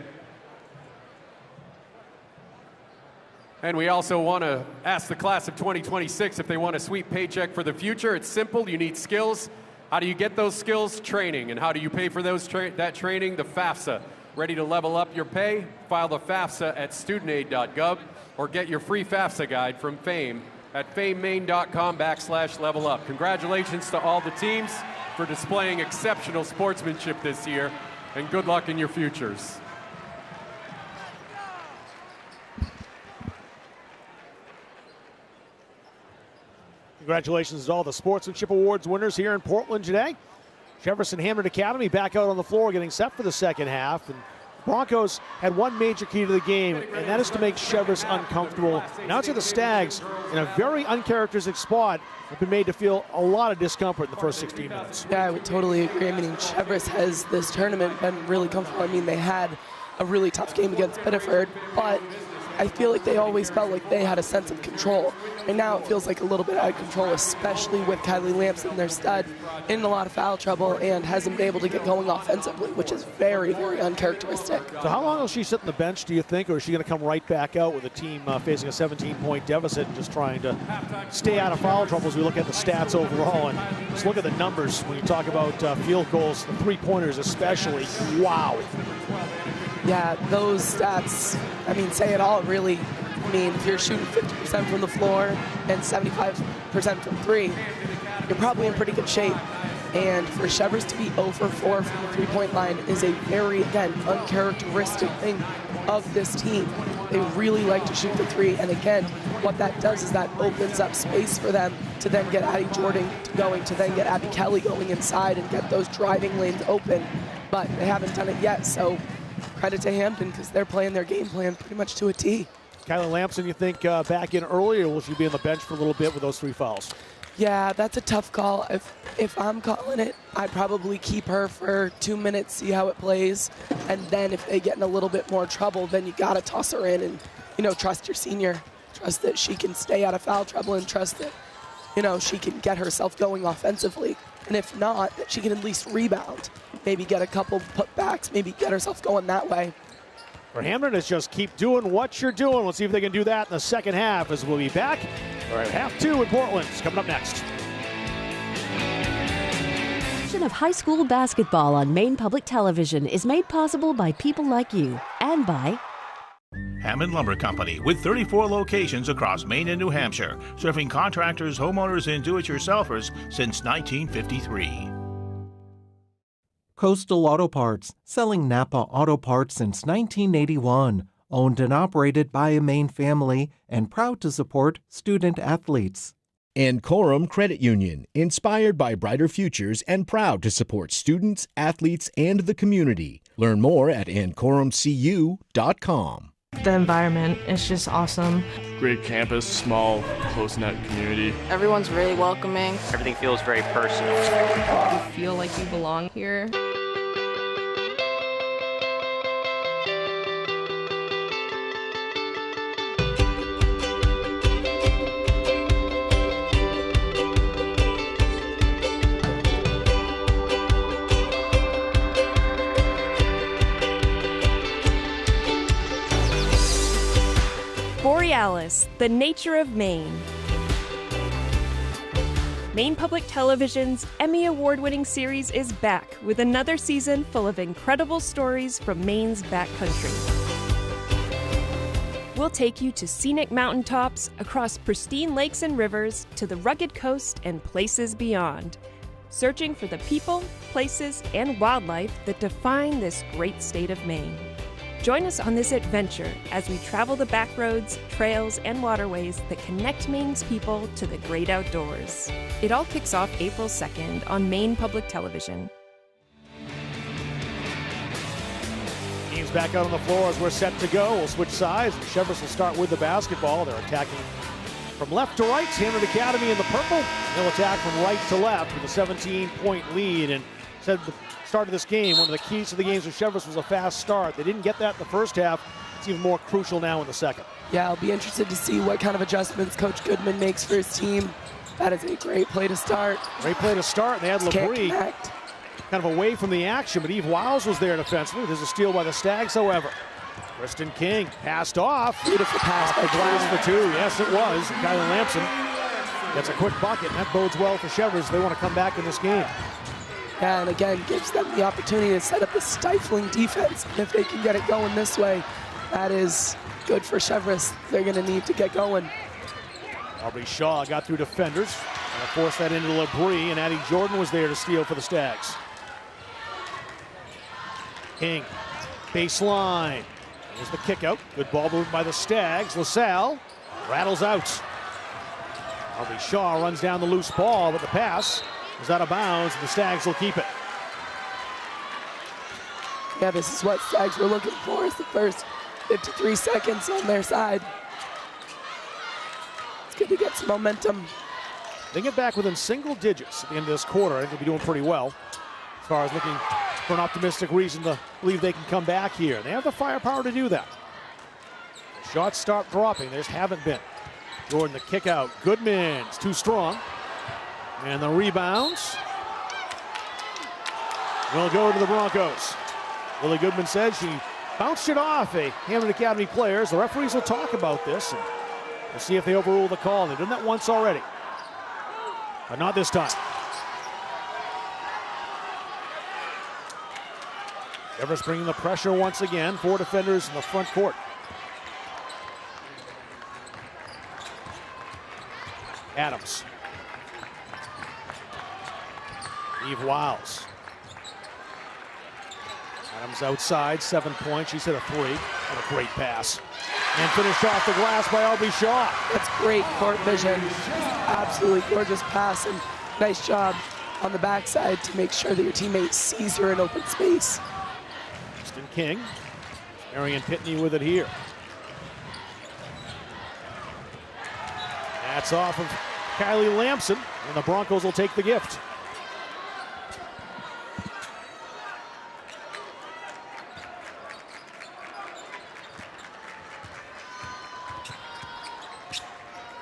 [SPEAKER 14] And we also want to ask the class of 2026 if they want a sweet paycheck for the future. It's simple. You need skills. How do you get those skills? Training. And how do you pay for that training? The FAFSA. Ready to level up your pay? File the FAFSA at studentaid.gov or get your free FAFSA guide from FAME at famemaine.com/level up. Congratulations to all the teams for displaying exceptional sportsmanship this year, and good luck in your futures.
[SPEAKER 9] Congratulations to all the Sportsmanship Awards winners here in Portland today. Cheverus and Hampden Academy back out on the floor getting set for the second half. And Broncos had one major key to the game, and that is to make Cheverus uncomfortable. Now to the Stags, in a very uncharacteristic spot, have been made to feel a lot of discomfort in the first 16 minutes.
[SPEAKER 10] Yeah, I would totally agree. I mean, Cheverus has this tournament been really comfortable. I mean, they had a really tough game against Biddeford, but I feel like they always felt like they had a sense of control. And now it feels like a little bit out of control, especially with Kylie Lamson, their stud, in a lot of foul trouble and hasn't been able to get going offensively, which is very, very uncharacteristic.
[SPEAKER 9] So how long will she sit on the bench, do you think, or is she going to come right back out with a team facing a 17-point deficit and just trying to stay out of foul trouble as we look at the stats overall? And just look at the numbers when you talk about field goals, the three-pointers especially. Wow.
[SPEAKER 10] Yeah, those stats, I mean, say it all, really. I mean, if you're shooting 50% from the floor and 75% from three, you're probably in pretty good shape. And for Cheverus to be 0 for 4 from the three-point line is a very, again, uncharacteristic thing of this team. They really like to shoot the three, and again, what that does is that opens up space for them to then get Addie Jordan going, to then get Abby Kelly going inside and get those driving lanes open, but they haven't done it yet, so credit to Hampden because they're playing their game plan pretty much to a T.
[SPEAKER 9] Kylie Lamson, you think back in early, or will she be on the bench for a little bit with those 3 fouls?
[SPEAKER 10] Yeah, that's a tough call. If I'm calling it, I'd probably keep her for 2 minutes, see how it plays, and then if they get in a little bit more trouble, then you gotta toss her in and, you know, trust your senior. Trust that she can stay out of foul trouble and trust that, you know, she can get herself going offensively. And if not, that she can at least rebound. Maybe get a couple putbacks, maybe get herself going that way.
[SPEAKER 9] For Hampden, it's just keep doing what you're doing. Let's see if they can do that in the second half as we'll be back. All right, half 2 in Portland is coming up next.
[SPEAKER 1] Of high school basketball on Maine Public Television is made possible by people like you and by
[SPEAKER 7] Hammond Lumber Company, with 34 locations across Maine and New Hampshire, serving contractors, homeowners, and do-it-yourselfers since 1953.
[SPEAKER 5] Coastal Auto Parts, selling Napa auto parts since 1981. Owned and operated by a Maine family and proud to support student athletes.
[SPEAKER 6] And Coram Credit Union, inspired by brighter futures and proud to support students, athletes, and the community. Learn more at ancoramcu.com.
[SPEAKER 17] The environment is just awesome.
[SPEAKER 12] Great campus, small, close-knit community.
[SPEAKER 4] Everyone's really welcoming.
[SPEAKER 24] Everything feels very personal.
[SPEAKER 25] You feel like you belong here.
[SPEAKER 26] Borealis, the nature of Maine. Maine Public Television's Emmy Award-winning series is back with another season full of incredible stories from Maine's backcountry. We'll take you to scenic mountaintops, across pristine lakes and rivers, to the rugged coast and places beyond, searching for the people, places, and wildlife that define this great state of Maine. Join us on this adventure as we travel the backroads, trails, and waterways that connect Maine's people to the great outdoors. It all kicks off April 2nd on Maine Public Television.
[SPEAKER 9] Teams back out on the floor as we're set to go. We'll switch sides. Cheverus will start with the basketball. They're attacking from left to right. Hampden Academy in the purple. They'll attack from right to left with a 17-point lead. And said the start of this game, one of the keys to the games with Cheverus was a fast start. They didn't get that in the first half. It's even more crucial now in the second.
[SPEAKER 10] Yeah, I'll be interested to see what kind of adjustments Coach Goodman makes for his team. That is a great play to start.
[SPEAKER 9] Great play to start. They had LeBrie kind of away from the action, but Eve Wiles was there defensively. There's a steal by the Stags, however. Kristen King passed off.
[SPEAKER 10] Beautiful pass
[SPEAKER 9] off the glass for 2. Yes, it was. Kylie Lamson gets a quick bucket, and that bodes well for Cheverus. They want to come back in this game.
[SPEAKER 10] Yeah, and again, gives them the opportunity to set up a stifling defense. And if they can get it going this way, that is good for Cheverus. They're going to need to get going.
[SPEAKER 9] Aubrey Shaw got through defenders and forced that into LeBrie, and Addie Jordan was there to steal for the Stags. King, baseline. There's the kick out. Good ball moved by the Stags. LaSalle rattles out. Aubrey Shaw runs down the loose ball, but the pass is out of bounds, and the Stags will keep it.
[SPEAKER 10] Yeah, this is what Stags were looking for, is the first 53 seconds on their side. It's good to get some momentum.
[SPEAKER 9] They get back within single digits at the end of this quarter. I think they'll be doing pretty well as far as looking for an optimistic reason to believe they can come back here. They have the firepower to do that. The shots start dropping. They just haven't been. Jordan, the kick out. Goodman, it's too strong. And the rebounds will go to the Broncos. Lily Goodman said she bounced it off a Hampden Academy players. The referees will talk about this, and we'll see if they overrule the call. They've done that once already, but not this time. Cheverus bringing the pressure once again. 4 defenders in the front court. Adams. Eve Wiles. Adams outside, 7 points. She's hit a 3. What a great pass. And finished off the glass by Aubrey Shaw.
[SPEAKER 10] That's great court vision. Absolutely gorgeous pass, and nice job on the backside to make sure that your teammate sees her in open space.
[SPEAKER 9] Kristen King. Marion Pitney with it here. That's off of Kylie Lamson, and the Broncos will take the gift.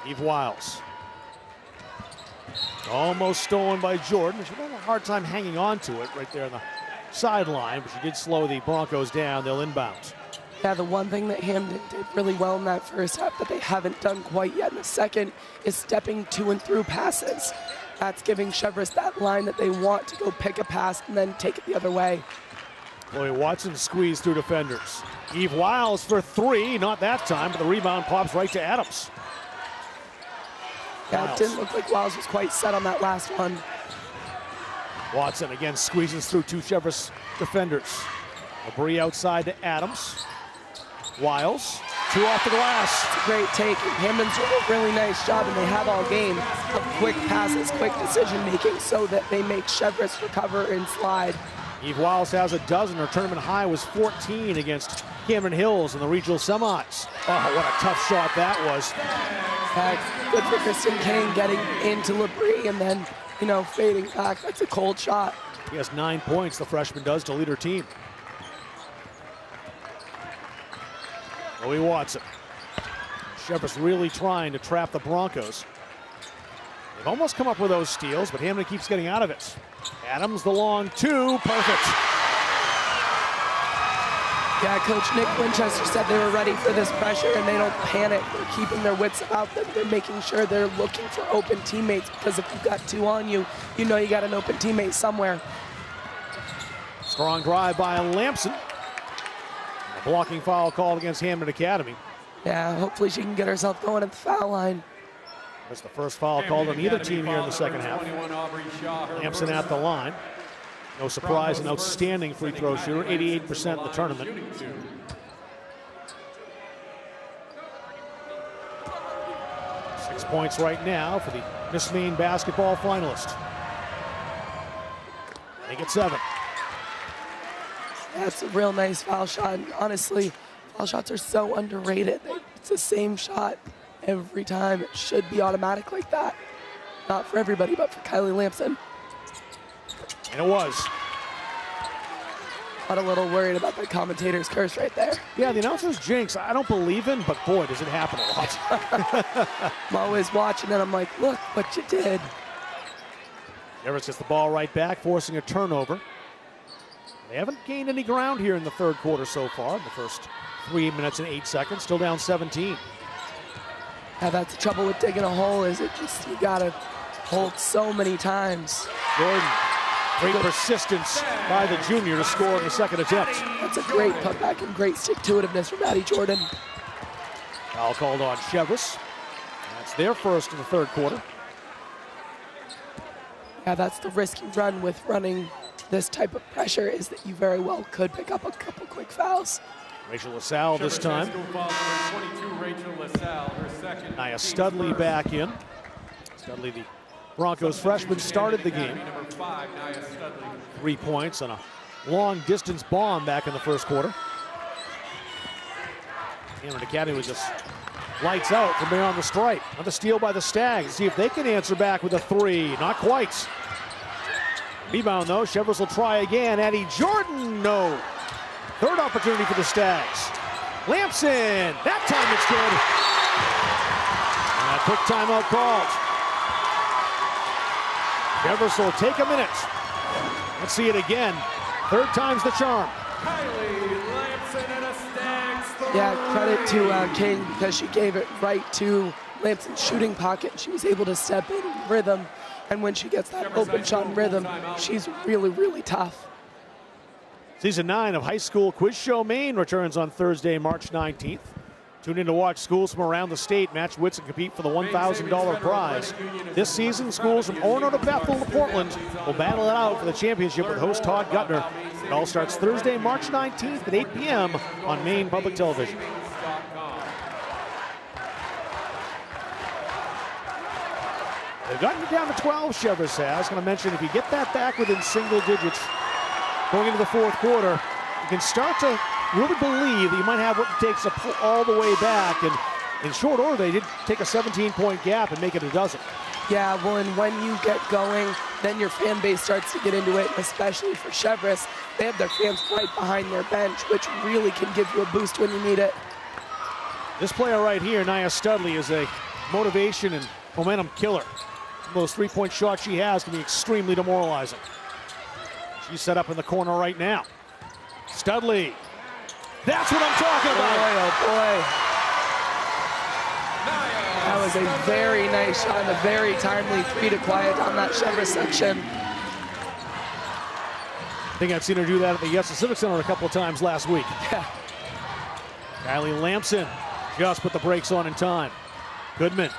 [SPEAKER 9] Eve Wiles. Almost stolen by Jordan. She had a hard time hanging on to it right there on the sideline, but she did slow the Broncos down. They'll inbound.
[SPEAKER 10] Yeah, the one thing that Hampden did really well in that first half that they haven't done quite yet in the second is stepping to and through passes. That's giving Cheverus that line that they want to go pick a pass and then take it the other way.
[SPEAKER 9] Chloe Watson squeezed through defenders. Eve Wiles for 3, not that time, but the rebound pops right to Adams.
[SPEAKER 10] Yeah, it didn't look like Wiles was quite set on that last one.
[SPEAKER 9] Watson again squeezes through 2 Cheverus defenders. Labrie outside to Adams. Wiles, 2 off the glass.
[SPEAKER 10] It's a great take. Hampden's doing a really nice job, and they have all game of quick passes, quick decision making, so that they make Cheverus recover and slide.
[SPEAKER 9] Eve Wiles has a dozen. Her tournament high was 14 against Cameron Hills in the regional semis. Oh, what a tough shot that was.
[SPEAKER 10] Good for Kristen King getting into Labrie and then, fading back. That's a cold shot.
[SPEAKER 9] He has 9 points, the freshman does, to lead her team. Chloe Watson. Cheverus really trying to trap the Broncos. They've almost come up with those steals, but Hampden keeps getting out of it. Adams, the long 2, perfect.
[SPEAKER 10] Yeah, Coach Nick Winchester said they were ready for this pressure and they don't panic. They're keeping their wits about them. They're making sure they're looking for open teammates, because if you've got 2 on you, you know you got an open teammate somewhere.
[SPEAKER 9] Strong drive by Lamson. A blocking foul called against Hampden Academy.
[SPEAKER 10] Yeah, hopefully she can get herself going at the foul line.
[SPEAKER 9] That's the first foul called on either team here in the second half. Lamson at the line. No surprise, an outstanding free throw shooter, 88% in the tournament. Six points right now for the Miss Maine basketball finalist. They get 7.
[SPEAKER 10] That's a real nice foul shot. And honestly, foul shots are so underrated. It's the same shot every time. It should be automatic like that. Not for everybody, but for Kylie Lamson.
[SPEAKER 9] And it was.
[SPEAKER 10] Not a little worried about the commentator's curse right there.
[SPEAKER 9] Yeah, the announcer's jinx, I don't believe in, but boy, does it happen a lot.
[SPEAKER 10] I'm always watching and I'm like, look what you did.
[SPEAKER 9] Cheverus gets the ball right back, forcing a turnover. They haven't gained any ground here in the third quarter so far. In the first 3 minutes and 8 seconds, still down 17.
[SPEAKER 10] Yeah, that's the trouble with digging a hole, is it just, you gotta hold so many times.
[SPEAKER 9] Jordan, great persistence by the junior to score in the second attempt.
[SPEAKER 10] That's a great putback and great stick-to-itiveness from Maddie Jordan.
[SPEAKER 9] Foul called on Cheverus. That's their first in the third quarter.
[SPEAKER 10] Yeah, that's the risk you run with running this type of pressure, is that you very well could pick up a couple quick fouls.
[SPEAKER 9] Rachel LaSalle this time. Nia Studley back in. Studley, the Broncos freshman, started the game. 3 points on a long distance bomb back in the first quarter. Hampden Academy was just lights out from beyond the stripe. Another steal by the Stags. See if they can answer back with a three. Not quite. Rebound though. Cheverus will try again. Addie Jordan, no. Third opportunity for the Stags. Lampson. That time it's good. And a quick timeout called. Cheverus will take a minute. Let's see it again. Third time's the charm.
[SPEAKER 10] Yeah, credit to King because she gave it right to Lampson's shooting pocket. She was able to step in rhythm, and when she gets that open shot in rhythm, she's really, really tough.
[SPEAKER 9] Season 9 of High School Quiz Show Maine returns on Thursday, March 19th. Tune in to watch schools from around the state match wits and compete for the $1,000 prize. This season, schools from Orono to Bethel to Portland will battle it out for the championship with host Todd Guttner. It all starts Thursday, March 19th at 8 p.m. on Maine Public Television. They've gotten it down to 12, Cheverus has. Going to mention, if you get that back within single digits going into the fourth quarter, you can start to really believe that you might have what it takes to pull all the way back. And in short order, they did take a 17-point gap and make it a dozen.
[SPEAKER 10] Yeah, well, and when you get going, then your fan base starts to get into it, especially for Cheverus. They have their fans right behind their bench, which really can give you a boost when you need it.
[SPEAKER 9] This player right here, Nia Studley, is a motivation and momentum killer. Some of those three-point shots she has can be extremely demoralizing. She's set up in the corner right now. Studley. That's what I'm talking about.
[SPEAKER 10] Boy, oh boy. That was a very nice shot and a very timely three to quiet down that Cheverus section.
[SPEAKER 9] I think I've seen her do that at the Yes Civic Center a couple of times last week.
[SPEAKER 10] Yeah.
[SPEAKER 9] Kylie Lampson just put the brakes on in time. Goodman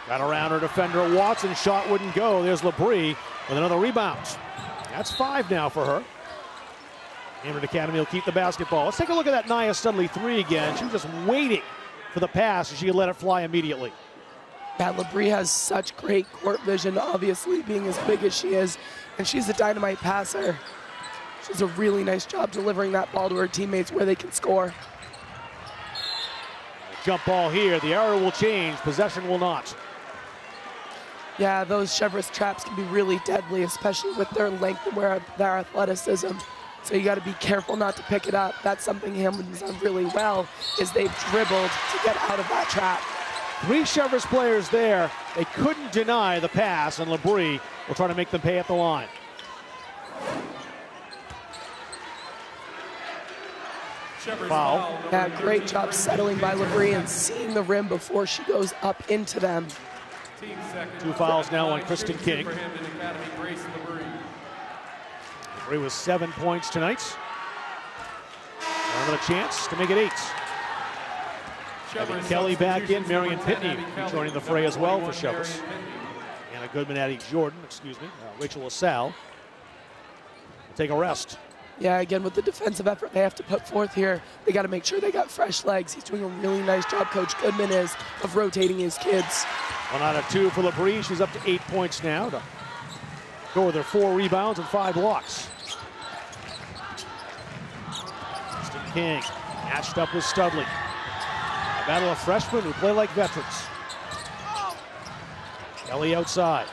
[SPEAKER 9] got around her defender. Watson shot wouldn't go. There's Labrie with another rebound. That's 5 now for her. Hampden Academy will keep the basketball. Let's take a look at that Nia Studley three again. She was just waiting for the pass and she let it fly immediately.
[SPEAKER 10] Yeah, Labrie has such great court vision, obviously being as big as she is, and she's a dynamite passer. She does a really nice job delivering that ball to her teammates where they can score.
[SPEAKER 9] Jump ball here. The arrow will change. Possession will not.
[SPEAKER 10] Yeah, those Cheverus traps can be really deadly, especially with their length and their athleticism. So you got to be careful not to pick it up. That's something Hampden's done really well, is they've dribbled to get out of that trap.
[SPEAKER 9] 3 Cheverus players there. They couldn't deny the pass, and Labrie will try to make them pay at the line. Foul.
[SPEAKER 10] Yeah, great job settling by Labrie and seeing the rim before she goes up into them.
[SPEAKER 9] 2 fouls now on Kristen King. Labrie with 7 points tonight. Another chance to make it 8. Kelly back in, Marion Pitney joining the fray as well for Cheverus. Anna Goodman, Addie Jordan, Rachel LaSalle will take a rest.
[SPEAKER 10] Yeah, again, with the defensive effort they have to put forth here, they got to make sure they got fresh legs. He's doing a really nice job, Coach Goodman is, of rotating his kids.
[SPEAKER 9] 1 out of 2 for Labrie. She's up to 8 points now to go with her 4 rebounds and 5 blocks. Kristen King matched up with Studley. A battle of freshmen who play like veterans. Kelly outside.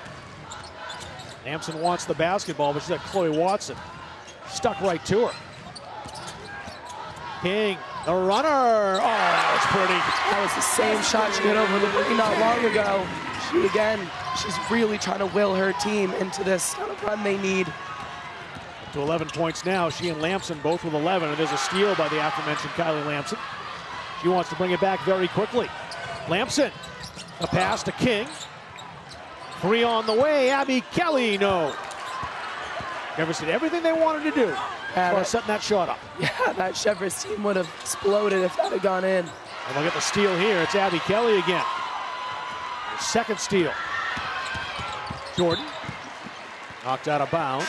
[SPEAKER 9] Lampson wants the basketball, but she's got Chloe Watson stuck right to her. King, the runner. Oh, that was pretty.
[SPEAKER 10] That was the same shot she hit over Labrie not long ago. She's really trying to will her team into this kind of run they need.
[SPEAKER 9] Up to 11 points now. She and Lampson both with 11, and there's a steal by the aforementioned Kylie Lampson. She wants to bring it back very quickly. Lampson, a pass to King. 3 on the way, Abby Kelly, no. Cheverus did everything they wanted to do for setting that shot up.
[SPEAKER 10] Yeah, that Cheverus team would have exploded if that had gone in.
[SPEAKER 9] And we'll get the steal here. It's Abby Kelly again. Her second steal. Jordan knocked out of bounds.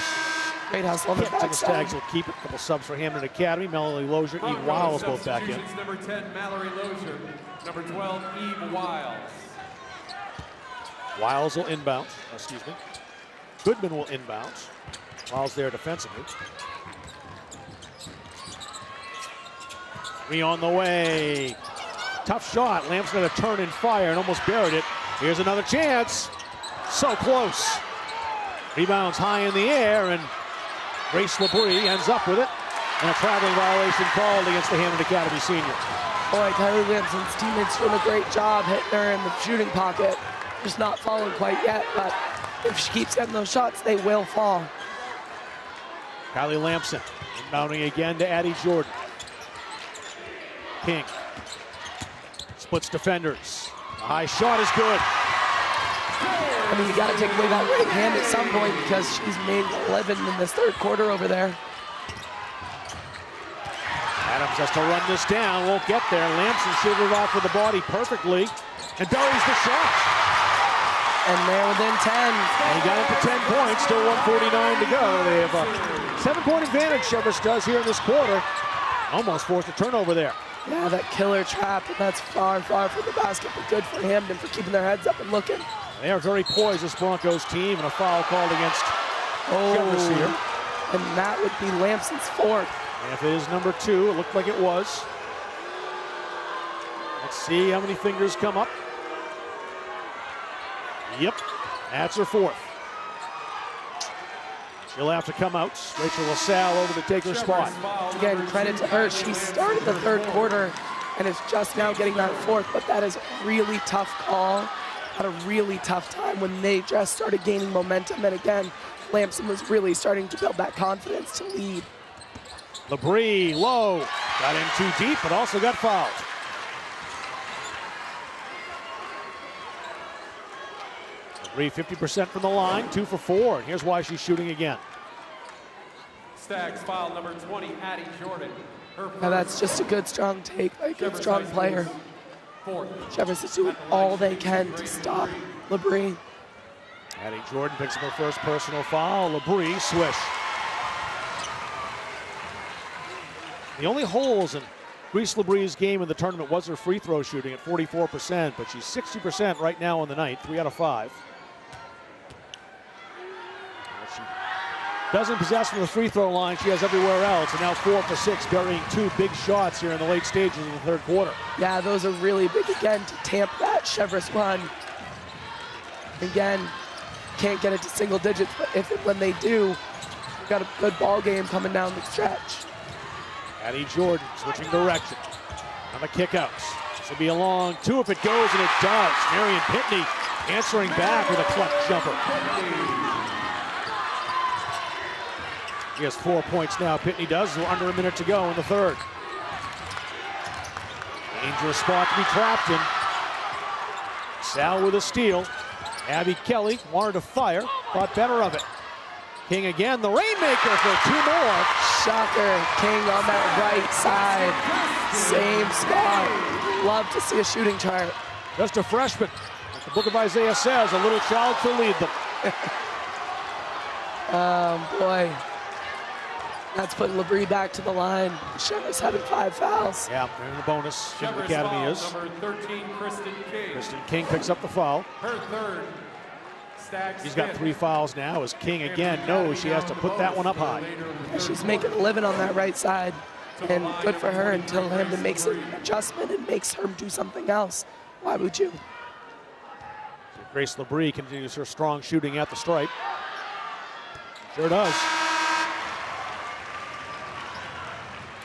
[SPEAKER 10] Great hustle on the backside.
[SPEAKER 9] The Stags will keep it. A couple subs for Hampden Academy. Melanie Lozier, Eve Wiles both back in.
[SPEAKER 14] Number 10, Mallory Lozier. Number 12, Eve Wiles.
[SPEAKER 9] Wiles will inbound. Goodman will inbound. Wiles there defensively. Three on the way. Tough shot. Lamson had a turn and fire and almost buried it. Here's another chance. So close. Rebounds high in the air, and Grace Labrie ends up with it. And a traveling violation called against the Hampden Academy senior.
[SPEAKER 10] Boy, Kylie Lamson's teammates doing a great job hitting her in the shooting pocket. Just not falling quite yet, but if she keeps getting those shots, they will fall.
[SPEAKER 9] Kylie Lamson inbounding again to Addie Jordan. King splits defenders. The high shot is good.
[SPEAKER 10] I mean, you got to take away that right hand at some point because she's made 11 in this third quarter over there.
[SPEAKER 9] Adams has to run this down, won't get there. Lamson shivered off with the body perfectly and buries the shot.
[SPEAKER 10] And they're within 10.
[SPEAKER 9] And he got up to 10 points, still 1:49 to go. They have a 7-point advantage, Cheverus does here in this quarter. Almost forced a turnover there.
[SPEAKER 10] Yeah, that killer trap, and that's far, far from the basket, but good for Hampden for keeping their heads up and looking.
[SPEAKER 9] They are very poised, this Broncos team, and a foul called against Cheverus here.
[SPEAKER 10] And that would be Lamson's fourth.
[SPEAKER 9] And if it is number 2, it looked like it was. Let's see how many fingers come up. Yep, that's her fourth. She'll have to come out. Rachel LaSalle over to take her spot.
[SPEAKER 10] Again, credit to her. She started the third quarter and is just now getting that fourth, but that is a really tough call at a really tough time when they just started gaining momentum. And again, Lamson was really starting to build that confidence to lead.
[SPEAKER 9] Labrie low, got in too deep, but also got fouled. Labrie 50% from the line, 2 for 4, and here's why she's shooting again.
[SPEAKER 14] Stags foul number 20, Addie Jordan.
[SPEAKER 10] Now that's just a good, strong take by a good, strong player. Cheverus is doing all they can to stop Labrie.
[SPEAKER 9] Addie Jordan picks up her first personal foul. Labrie swish. The only holes in Grace Labrie's game in the tournament was her free throw shooting at 44%, but she's 60% right now on the night, 3 out of 5. She doesn't possess from the free throw line, she has everywhere else, and now 4 for 6, burying 2 big shots here in the late stages of the third quarter.
[SPEAKER 10] Yeah, those are really big again to tamp that Cheverus run. Again, can't get it to single digits, but when they do, we've got a good ball game coming down the stretch.
[SPEAKER 9] Addie Jordan switching direction on the kickouts. This will be a long 2 if it goes, and it does. Marion Pitney answering back with a clutch jumper. He has 4 points now. Pitney does. We're under a minute to go in the third. Dangerous spot to be trapped in. Sal with a steal. Abby Kelly wanted to fire, thought better of it. King again, the rainmaker for 2 more.
[SPEAKER 10] Shocker, King on that right side. Same spot. Love to see a shooting chart.
[SPEAKER 9] Just a freshman. Like the book of Isaiah says, a little child to lead them.
[SPEAKER 10] Boy. That's putting Labrie back to the line. Cheverus having 5 fouls.
[SPEAKER 9] Yeah, they're in the bonus. Cheverus Academy is.
[SPEAKER 14] Number 13, Kristen King.
[SPEAKER 9] Kristen King picks up the foul.
[SPEAKER 14] Her third.
[SPEAKER 9] He's got 3 fouls now as King again knows she has to put that one up high.
[SPEAKER 10] She's making a living on that right side. And good for her until Hampden makes an adjustment and makes her do something else. Why would you?
[SPEAKER 9] Grace Labrie continues her strong shooting at the stripe. Sure does.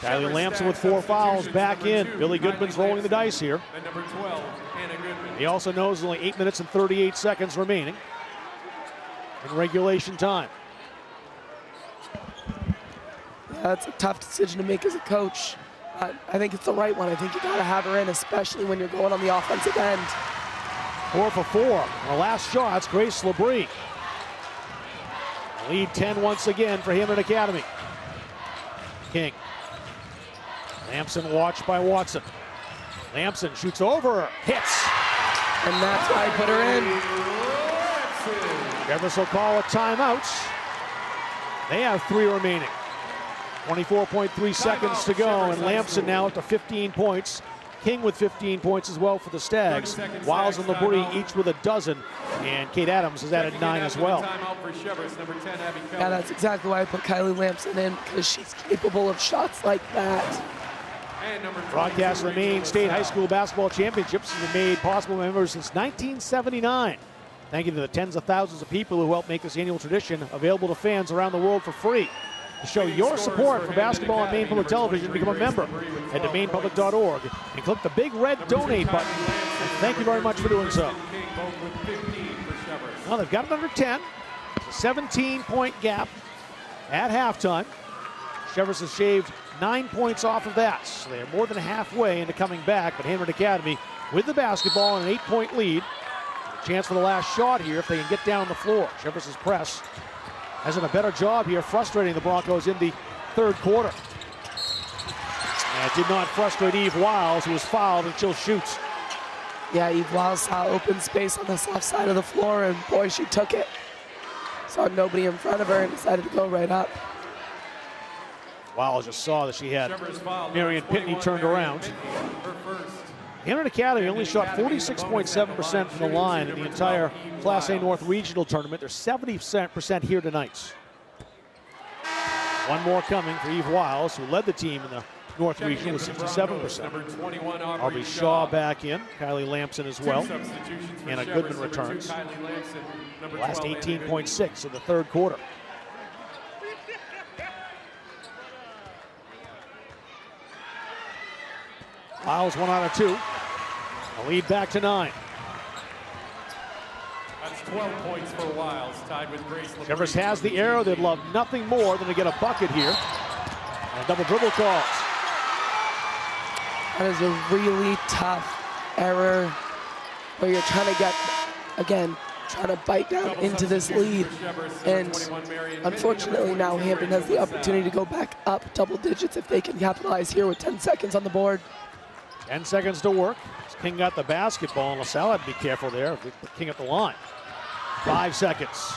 [SPEAKER 9] Kylie Lamson with 4 fouls back in. Billy Goodman's rolling the dice here.
[SPEAKER 14] And number 12, Hannah Goodman.
[SPEAKER 9] He also knows there's only 8 minutes and 38 seconds remaining in regulation time.
[SPEAKER 10] Yeah, that's a tough decision to make as a coach. I think it's the right one. I think you got to have her in, especially when you're going on the offensive end.
[SPEAKER 9] 4 for 4. Our last shot's Grace Labrie. Lead 10 once again for Hampden Academy. King. Lamson watched by Watson. Lamson shoots over her, hits.
[SPEAKER 10] And that's why I put her in.
[SPEAKER 9] Cheverus will call a timeout. They have 3 remaining. 24.3 seconds to go, and Lamson now up to 15 points. King with 15 points as well for the Stags. Wiles and Labrie each with a dozen, and Kate Adams has added 9 as well.
[SPEAKER 10] Yeah, that's exactly why I put Kylie Lamson in, because she's capable of shots like that.
[SPEAKER 9] Broadcast of the Maine State High School Basketball Championships has been made possible by members since 1979. Thank you to the tens of thousands of people who help make this annual tradition available to fans around the world for free. To show your support for basketball on Maine Public Television, become a member. Head to mainepublic.org and click the big red donate button. And thank you very much for doing so. Well, they've got it under 10. It's a 17-point gap at halftime. Cheverus has shaved 9 points off of that. So they are more than halfway into coming back, but Hampden Academy with the basketball and an 8-point lead. A chance for the last shot here if they can get down the floor. Cheverus's press has done a better job here frustrating the Broncos in the third quarter. And it did not frustrate Eve Wiles, who was fouled and she'll shoot.
[SPEAKER 10] Yeah, Eve Wiles saw open space on this left side of the floor, and boy, she took it. Saw nobody in front of her and decided to go right up.
[SPEAKER 9] Wiles just saw that she had Marion Pitney turned around. Hampden Academy only shot 46.7% from the line in the entire Class A North Regional Tournament. They're 70% here tonight. One more coming for Eve Wiles, who led the team in the North Region with 67%. Aubrey Shaw back in, Kylie Lamson as well. Anna Goodman returns. Last 18.6 in the third quarter. Wiles 1 out of 2. A lead back to 9.
[SPEAKER 14] That's 12 points for Wiles, tied with Grace.
[SPEAKER 9] Cheverus has the arrow. They'd love nothing more than to get a bucket here. And double dribble calls.
[SPEAKER 10] That is a really tough error where you're trying to get, again, trying to bite down into this lead. And unfortunately now Hampden has the opportunity to go back up double digits if they can capitalize here with 10 seconds on the board.
[SPEAKER 9] 10 seconds to work. King got the basketball, and LaSalle had to be careful there. King at the line. 5 seconds.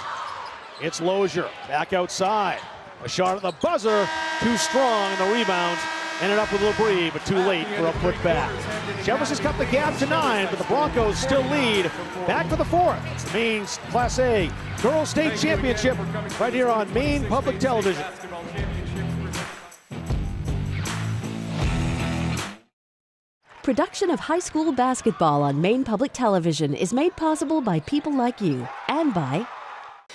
[SPEAKER 9] It's Lozier back outside. A shot at the buzzer, too strong, and the rebound ended up with Labrie, but too late for a putback. Cheverus has cut the gap to 9, but the Broncos still lead. Back for the fourth. It's the Maine Class A Girls State Championship right here on Maine Public Television.
[SPEAKER 1] Production of high school basketball on Maine Public Television is made possible by people like you and by...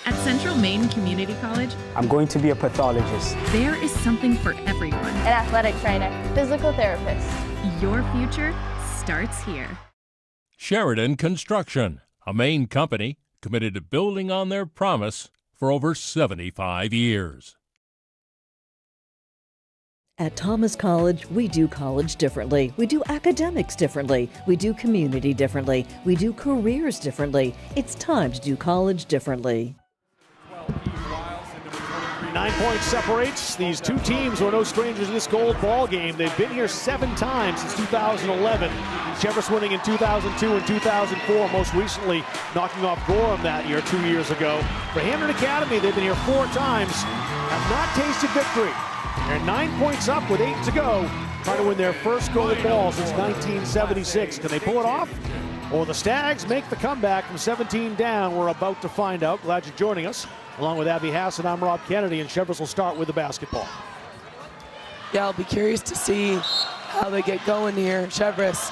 [SPEAKER 2] At Central Maine Community College,
[SPEAKER 3] I'm going to be a pathologist.
[SPEAKER 2] there is something for everyone.
[SPEAKER 4] An athletic trainer, physical therapist.
[SPEAKER 2] Your future starts here.
[SPEAKER 8] Sheridan Construction, a Maine company committed to building on their promise for over 75 years.
[SPEAKER 11] At Thomas College, we do college differently. We do academics differently. We do community differently. We do careers differently. It's time to do college differently.
[SPEAKER 9] 9 points separates. These two teams were no strangers in this gold ball game. They've been here 7 times since 2011. Cheverus winning in 2002 and 2004, most recently knocking off Gorham that year 2 years ago. For Hampden Academy, they've been here 4 times, have not tasted victory. They're 9 points up with 8 to go, trying to win their first gold ball since 1976. Can they pull it off? Or the Stags make the comeback from 17 down? We're about to find out. Glad you're joining us. Along with Abby Hassan, I'm Rob Kennedy, and Cheverus will start with the basketball.
[SPEAKER 10] Yeah, I'll be curious to see how they get going here. Cheverus,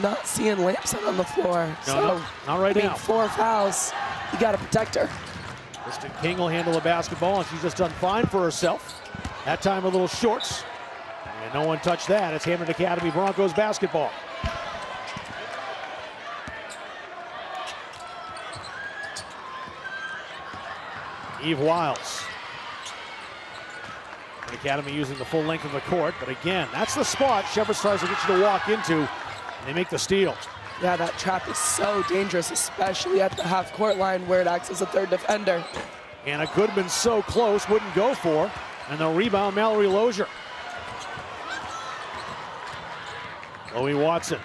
[SPEAKER 10] not seeing Lamson on the floor.
[SPEAKER 9] No, not right now.
[SPEAKER 10] 4 fouls, you got to protect her.
[SPEAKER 9] Kristen King will handle the basketball, and she's just done fine for herself. That time a little shorts, and no one touched that. It's Hampden Academy Broncos basketball. Eve Wiles. The Academy using the full length of the court, but again, that's the spot Cheverus tries to get you to walk into, and they make the steal.
[SPEAKER 10] Yeah, that trap is so dangerous, especially at the half-court line where it acts as a third defender.
[SPEAKER 9] Anna Goodman so close, wouldn't go for, and the rebound, Mallory Lozier. Chloe Watson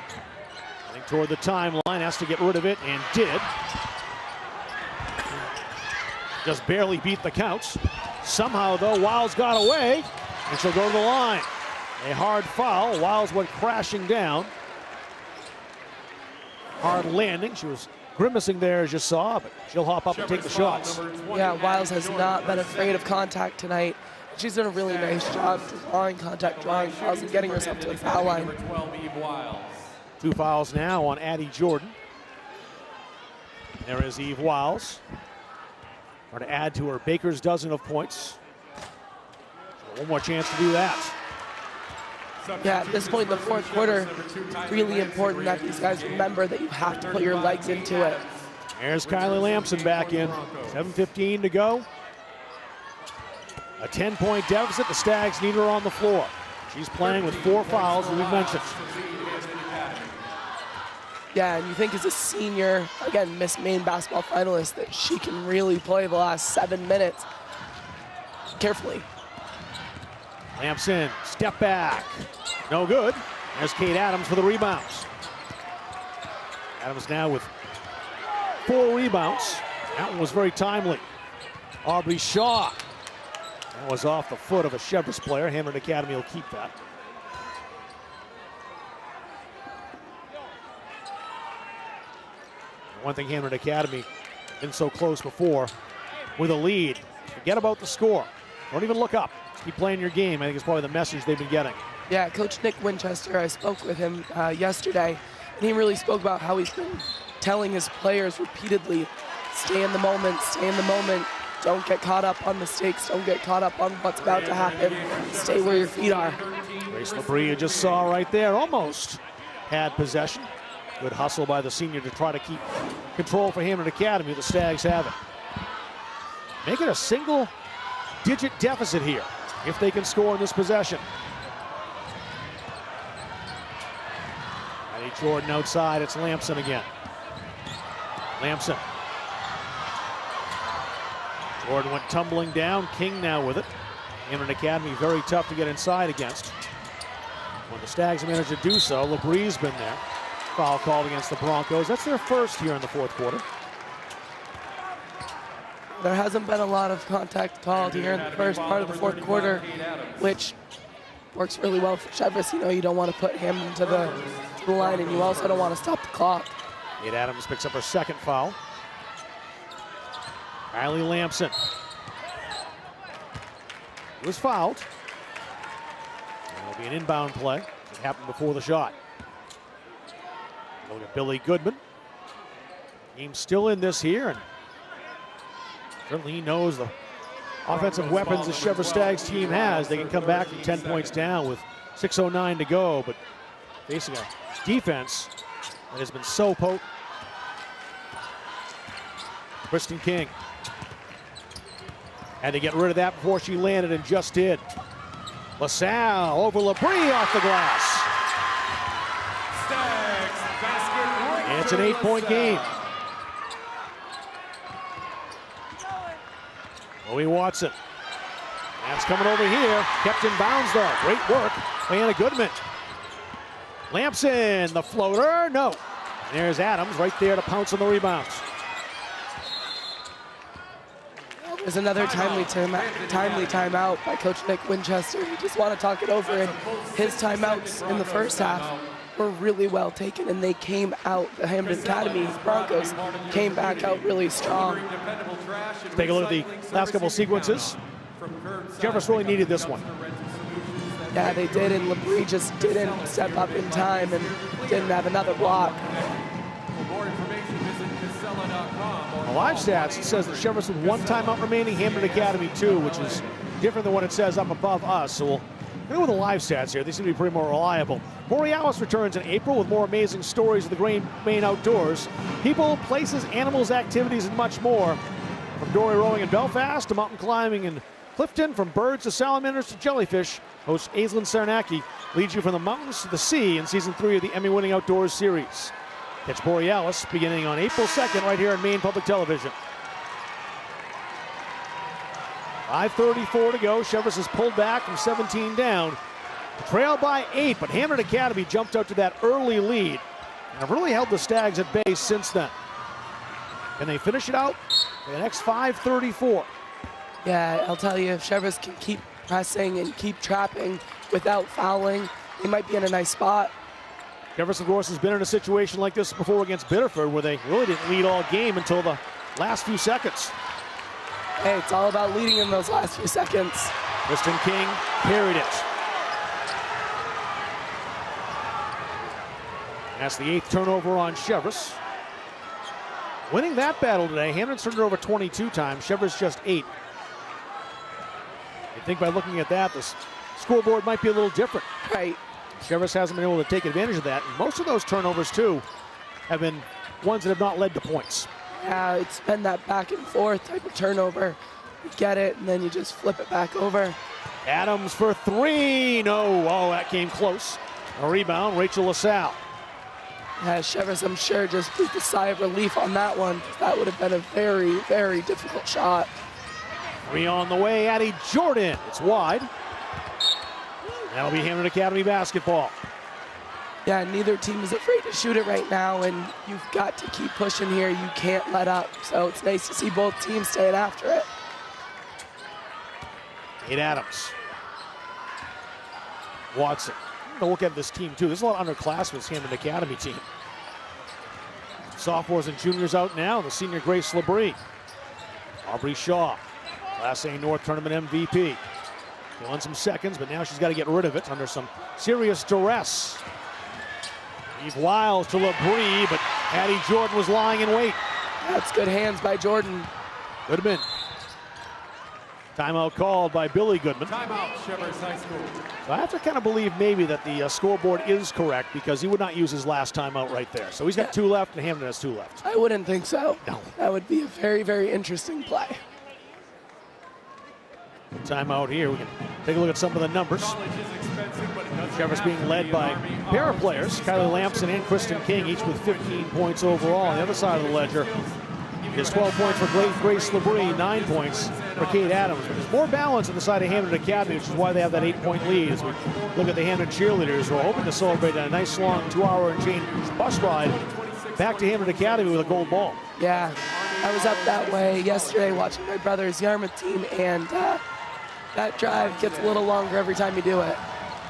[SPEAKER 9] running toward the timeline, has to get rid of it, and did. Just barely beat the counts. Somehow, though, Wiles got away, and she'll go to the line. A hard foul. Wiles went crashing down. Hard landing. She was grimacing there, as you saw, but she'll hop up and take the shots.
[SPEAKER 10] Yeah, Wiles has not been afraid of contact tonight. She's done a really nice job drawing contact, drawing fouls, and getting herself to the foul line.
[SPEAKER 9] 2 fouls now on Addie Jordan. There is Eve Wiles. Trying to add to her baker's dozen of points. So one more chance to do that.
[SPEAKER 10] Yeah, at this point in the fourth quarter, it's really important that these guys remember that you have to put your legs into it.
[SPEAKER 9] There's Kylie Lamson back in. 7:15 to go. A 10-point deficit. The Stags need her on the floor. She's playing with 4 fouls, as we mentioned.
[SPEAKER 10] Yeah, and you think as a senior, again, Miss Maine basketball finalist, that she can really play the last 7 minutes carefully.
[SPEAKER 9] Lamson, step back. No good. There's Kate Adams for the rebounds. Adams now with 4 rebounds. That one was very timely. Aubrey Shaw. That was off the foot of a Cheverus player. Hampden Academy will keep that. One thing Hampden Academy been so close before with a lead. Forget about the score. Don't even look up. Keep playing your game. I think it's probably the message they've been getting.
[SPEAKER 10] Yeah, Coach Nick Winchester, I spoke with him yesterday, and he really spoke about how he's been telling his players repeatedly, stay in the moment, stay in the moment. Don't get caught up on mistakes. Don't get caught up on what's about to happen. Stay where your feet are.
[SPEAKER 9] Grace LaBrie, you just saw right there, almost had possession. Good hustle by the senior to try to keep control for Hampden Academy. The Stags have it. Make it a single-digit deficit here if they can score in this possession. Addie Jordan outside. It's Lamson again. Lamson. Jordan went tumbling down. King now with it. Hampden Academy very tough to get inside against. When the Stags managed to do so, LaBrie's been there. Foul called against the Broncos. That's their first here in the fourth quarter.
[SPEAKER 10] There hasn't been a lot of contact called here in the first part of the fourth quarter, which works really well for Cheverus. You know, you don't want to put him to the line, and you also don't want to stop the clock.
[SPEAKER 9] Kate Adams picks up her second foul. Kylie Lamson. He was fouled. It'll be an inbound play. It happened before the shot. Look at Billy Goodman. Team's still in this here, and certainly he knows the offensive weapons the Cheverus Stags team has. They can come back from 10 points down with 6:09 to go, but facing a defense that has been so potent. Kristen King had to get rid of that before she landed, and just did. LaSalle over LaBrie off the glass. And it's an 8-point game. Chloe Watson. That's coming over here. Kept in bounds though. Great work by Anna Goodman. Lamson, the floater, no. And there's Adams right there to pounce on the rebounds.
[SPEAKER 10] There's another timely timeout by Coach Nick Winchester. You just want to talk it over, and his timeouts in the first half were really well taken, and they came out, the Hampden Academy Broncos came back out really strong.
[SPEAKER 9] Take a look at the last couple sequences. Cheverus really needed this one.
[SPEAKER 10] Yeah, they did, and LaBrie just didn't step up in time and didn't have another block.
[SPEAKER 9] The live stats, it says that Cheverus with 1 timeout remaining, Hampden Academy 2, which is different than what it says up above us. So we'll go with the live stats here. They seem to be pretty more reliable. Borealis returns in April with more amazing stories of the Maine outdoors. People, places, animals, activities, and much more. From dory rowing in Belfast to mountain climbing in Clifton, from birds to salamanders to jellyfish, host Aislinn Sarnacki leads you from the mountains to the sea in season 3 of the Emmy-winning Outdoors series. Catch Borealis beginning on April 2nd right here on Maine Public Television. 5:34 to go. Cheverus has pulled back from 17 down. Trailed by 8, but Hampden Academy jumped out to that early lead and have really held the Stags at bay since then. Can they finish it out for the next 5:34?
[SPEAKER 10] Yeah, I'll tell you, if Cheverus can keep pressing and keep trapping without fouling, they might be in a nice spot.
[SPEAKER 9] Cheverus, of course, has been in a situation like this before against Biddeford, where they really didn't lead all game until the last few seconds.
[SPEAKER 10] Hey, it's all about leading in those last few seconds.
[SPEAKER 9] Kristen King carried it. That's the 8th turnover on Cheverus. Winning that battle today, Hampden turned it over 22 times, Cheverus just 8. I think by looking at that, the scoreboard might be a little different.
[SPEAKER 10] Right.
[SPEAKER 9] Cheverus hasn't been able to take advantage of that, and most of those turnovers, too, have been ones that have not led to points.
[SPEAKER 10] Yeah, it's been that back and forth type of turnover. You get it, and then you just flip it back over.
[SPEAKER 9] Adams for 3. No. Oh, that came close. A rebound, Rachel LaSalle.
[SPEAKER 10] Yeah, Cheverus, I'm sure, just breathed a sigh of relief on that one. That would have been a very, very difficult shot.
[SPEAKER 9] 3 on the way, Addie Jordan. It's wide. That'll be Hampden Academy basketball.
[SPEAKER 10] Yeah, neither team is afraid to shoot it right now, and you've got to keep pushing here. You can't let up. So it's nice to see both teams staying after it.
[SPEAKER 9] Kate Adams. Watson. I'm gonna look at this team too. There's a lot of underclassmen, this Hampden Academy team. Sophomores and juniors out now. The senior Grace LeBrie. Aubrey Shaw, Class A North Tournament MVP. She won some seconds, but now she's got to get rid of it under some serious duress. Eve Wiles to LeBrie, but Addie Jordan was lying in wait.
[SPEAKER 10] That's good hands by Jordan.
[SPEAKER 9] Goodman. Timeout called by Billy Goodman.
[SPEAKER 14] Timeout, Cheverus High School.
[SPEAKER 9] So I have to kind of believe maybe that the scoreboard is correct because he would not use his last timeout right there. So he's got 2 left and Hampden has 2 left.
[SPEAKER 10] I wouldn't think so.
[SPEAKER 9] No.
[SPEAKER 10] That would be a very, very interesting play.
[SPEAKER 9] Timeout here. We can take a look at some of the numbers. Cheverus being led by a pair of players, Kylie Lampson and Kristen King, each with 15 points overall. On the other side of the ledger is 12 points for Grace LeBrie, 9 points for Kate Adams. But there's more balance on the side of Hampden Academy, which is why they have that 8-point lead. As we look at the Hampden cheerleaders, who are hoping to celebrate a nice long 2-hour and change bus ride back to Hampden Academy with a gold ball.
[SPEAKER 10] Yeah, I was up that way yesterday watching my brother's Yarmouth team, and that drive gets a little longer every time you do it.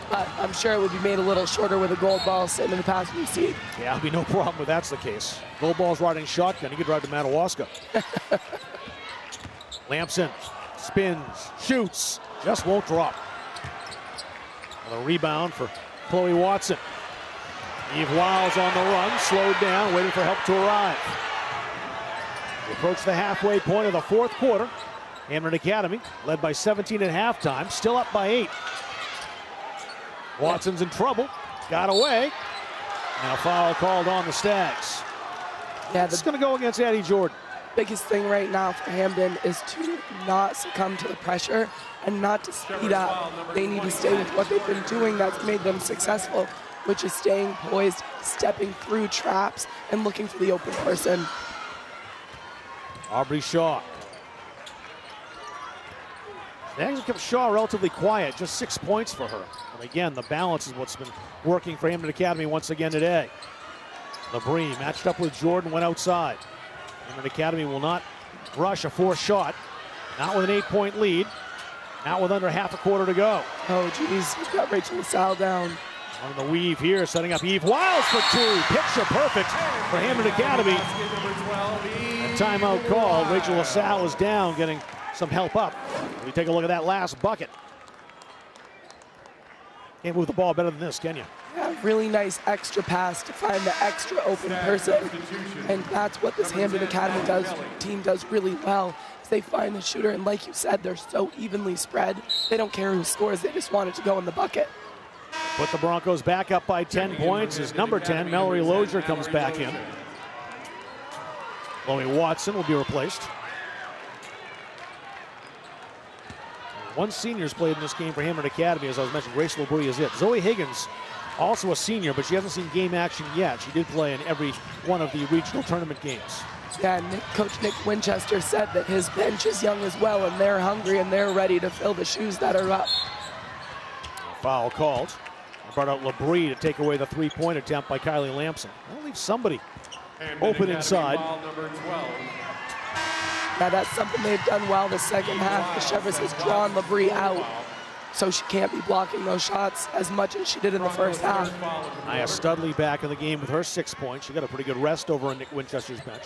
[SPEAKER 10] But I'm sure it would be made a little shorter with a gold ball sitting in the passenger seat.
[SPEAKER 9] Yeah, there'll be no problem if that's the case. Gold ball's riding shotgun. He could drive to Madawaska. Lampson spins, shoots, just won't drop. And a rebound for Chloe Watson. Eve Wiles on the run, slowed down, waiting for help to arrive. We approach the halfway point of the 4th quarter. Hampden Academy led by 17 at halftime, still up by 8. Watson's in trouble, got away, and a foul called on the Stags.
[SPEAKER 10] Yeah,
[SPEAKER 9] it's going to go against Addie Jordan.
[SPEAKER 10] Biggest thing right now for Hampden is to not succumb to the pressure and not to speed up. They need to stay with what they've been doing that's made them successful, which is staying poised, stepping through traps, and looking for the open person.
[SPEAKER 9] Aubrey Shaw. They actually kept Shaw relatively quiet, just 6 points for her. And again, the balance is what's been working for Hampden Academy once again today. LeBrie matched up with Jordan, went outside. Hampden Academy will not rush a 4th shot. Not with an 8-point lead. Not with under half a quarter to go.
[SPEAKER 10] Oh, geez, we've got Rachel LaSalle down.
[SPEAKER 9] On the weave here, setting up Eve Wiles for 2. Picture perfect for Hampden Academy. A timeout called. Rachel LaSalle is down, getting some help up. We take a look at that last bucket. Can't move the ball better than this, can you?
[SPEAKER 10] Yeah, really nice extra pass to find the extra open person. And that's what this Hampden Academy team does really well. Is they find the shooter, and like you said, they're so evenly spread. They don't care who scores, they just want it to go in the bucket.
[SPEAKER 9] Put the Broncos back up by 10 points as number 10, Mallory Lozier, comes back in. Chloe Watson will be replaced. One senior's played in this game for Hampden Academy, as I was mentioning. Grace LeBrie is it. Zoe Higgins, also a senior, but she hasn't seen game action yet. She did play in every one of the regional tournament games.
[SPEAKER 10] Yeah, Coach Nick Winchester said that his bench is young as well, and they're hungry and they're ready to fill the shoes that are up.
[SPEAKER 9] Foul called. Brought out LeBrie to take away the 3-point attempt by Kylie Lampson. That'll leave somebody open inside.
[SPEAKER 10] Yeah, that's something they've done well the second half. The Cheverus has drawn LeBrie out, so she can't be blocking those shots as much as she did in the first half.
[SPEAKER 9] Nia Studley back in the game with her 6 points. She got a pretty good rest over on Nick Winchester's bench.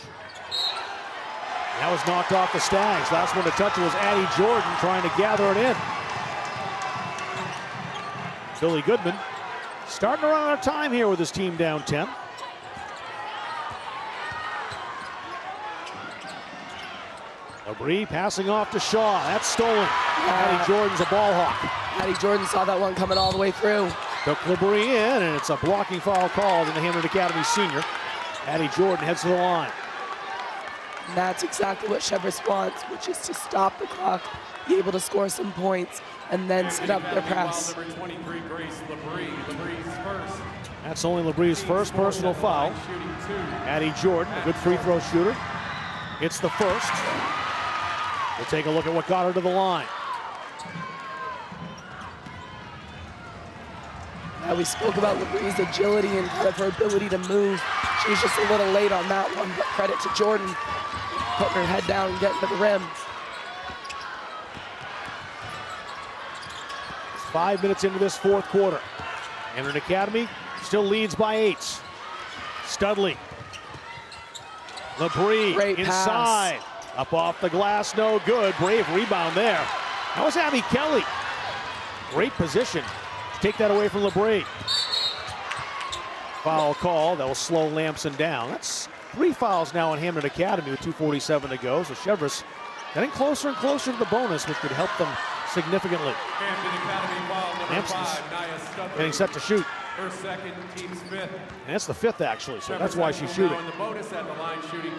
[SPEAKER 9] That was knocked off the Stags. Last one to touch it was Addie Jordan trying to gather it in. Billy Goodman starting to run out of time here with his team down 10. LeBrie passing off to Shaw. That's stolen. Addie Jordan's a ball hawk.
[SPEAKER 10] Addie Jordan saw that one coming all the way through.
[SPEAKER 9] Took LeBrie in, and it's a blocking foul called in the Hampden Academy senior. Addie Jordan heads to the line.
[SPEAKER 10] And that's exactly what Cheverus wants, which is to stop the clock, be able to score some points, and then set up their press.
[SPEAKER 9] That's only LeBrie's first personal foul. Addie Jordan, a good free throw shooter, hits the first. We'll take a look at what got her to the line.
[SPEAKER 10] We spoke about LeBrie's agility and kind of her ability to move. She was just a little late on that one, but credit to Jordan, putting her head down and getting to the rim.
[SPEAKER 9] It's 5 minutes into this fourth quarter. Hampden Academy still leads by 8. Studley. LeBrie
[SPEAKER 10] Great
[SPEAKER 9] inside.
[SPEAKER 10] pass.
[SPEAKER 9] Up off the glass, no good. Brave rebound there. That was Abby Kelly. Great position to take that away from LeBrie. Foul call. That will slow Lamson down. That's 3 fouls now in Hampden Academy with 2:47 to go. So Cheverus getting closer and closer to the bonus, which could help them significantly. Lampson's getting set to shoot.
[SPEAKER 14] Her second, team's 5th.
[SPEAKER 9] And that's the 5th, actually, so that's why she's shooting.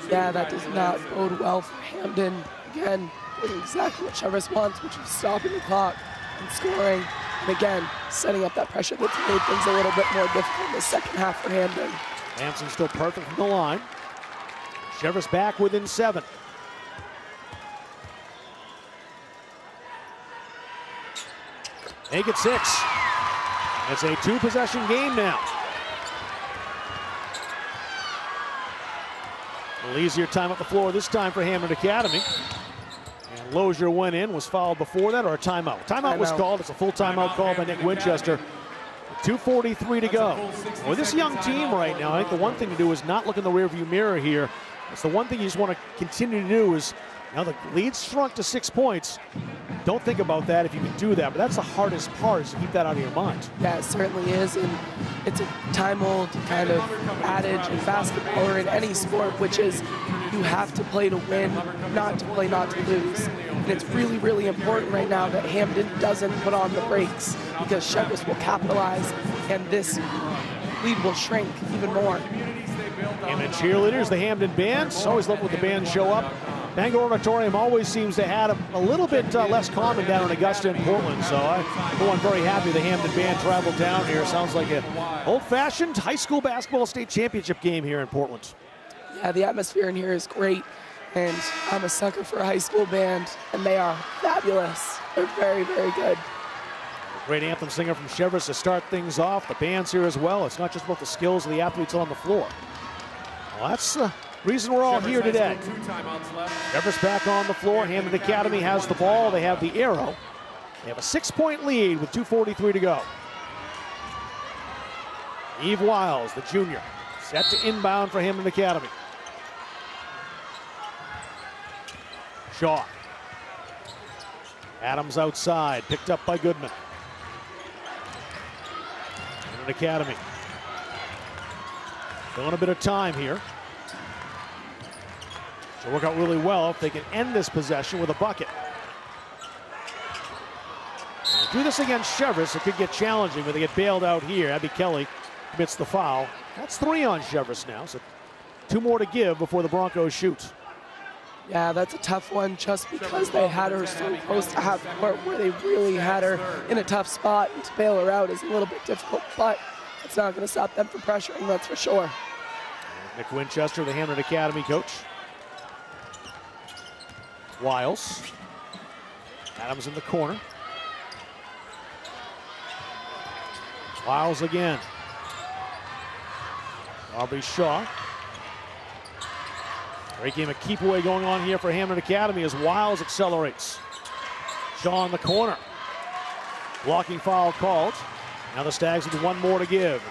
[SPEAKER 10] Yeah, that does not bode well for Hampden. Again, doing exactly what Cheverus wants, which is stopping the clock and scoring. And again, setting up that pressure that's made things a little bit more difficult in the second half for Hampden.
[SPEAKER 9] Lampson still perfect from the line. Cheverus back within 7. Make it 6. It's a 2-possession game now. A little easier time up the floor this time for Hampden Academy. And Lozier went in, was fouled before that, or a timeout? Timeout was called. It's a full timeout called by Nick Winchester. 2:43 to go. With this young team right now, I think the one thing to do is not look in the rearview mirror here. It's the one thing you just want to continue to do is, now the lead shrunk to 6 points. Don't think about that if you can do that, but that's the hardest part, is to keep that out of your mind.
[SPEAKER 10] Yeah, it certainly is, and it's a time-old kind of adage in basketball or in any sport, which is you have to play to win, not to play not to lose. And it's really, really important right now that Hampden doesn't put on the brakes, because Cheverus will capitalize, and this lead will shrink even more.
[SPEAKER 9] And the cheerleaders, the Hampden band, always love when the bands show up. Bangor Auditorium always seems to have a little bit less common down in Augusta and Portland, so I'm very happy the Hampden band traveled down here. Sounds like an old-fashioned high school basketball state championship game here in Portland.
[SPEAKER 10] Yeah, the atmosphere in here is great, and I'm a sucker for a high school band, and they are fabulous. They're very, very good.
[SPEAKER 9] Great anthem singer from Cheverus to start things off. The band's here as well. It's not just about the skills of the athletes on the floor. Well, that's the reason we're all here today. Cheverus back on the floor. Hampden Academy has the ball. They have the arrow. They have a 6-point lead with 2:43 to go. Eve Wiles, the junior, set to inbound for Hampden Academy. Shaw. Adams outside, picked up by Goodman. Hampden Academy. Still in a bit of time here. Should work out really well if they can end this possession with a bucket. And do this against Cheverus, it could get challenging, but they get bailed out here. Abby Kelly commits the foul. That's 3 on Cheverus now, so 2 more to give before the Broncos shoot.
[SPEAKER 10] Yeah, that's a tough one just because they had her so close to half court where they really had her in a tough spot, and to bail her out is a little bit difficult, but it's not going to stop them from pressuring, that's for sure.
[SPEAKER 9] Nick Winchester, the Hampden Academy coach. Wiles. Adams in the corner. Wiles again. Aubrey Shaw. Great game of keep away going on here for Hampden Academy as Wiles accelerates. Shaw in the corner. Blocking foul called. Now the Stags with 1 more to give.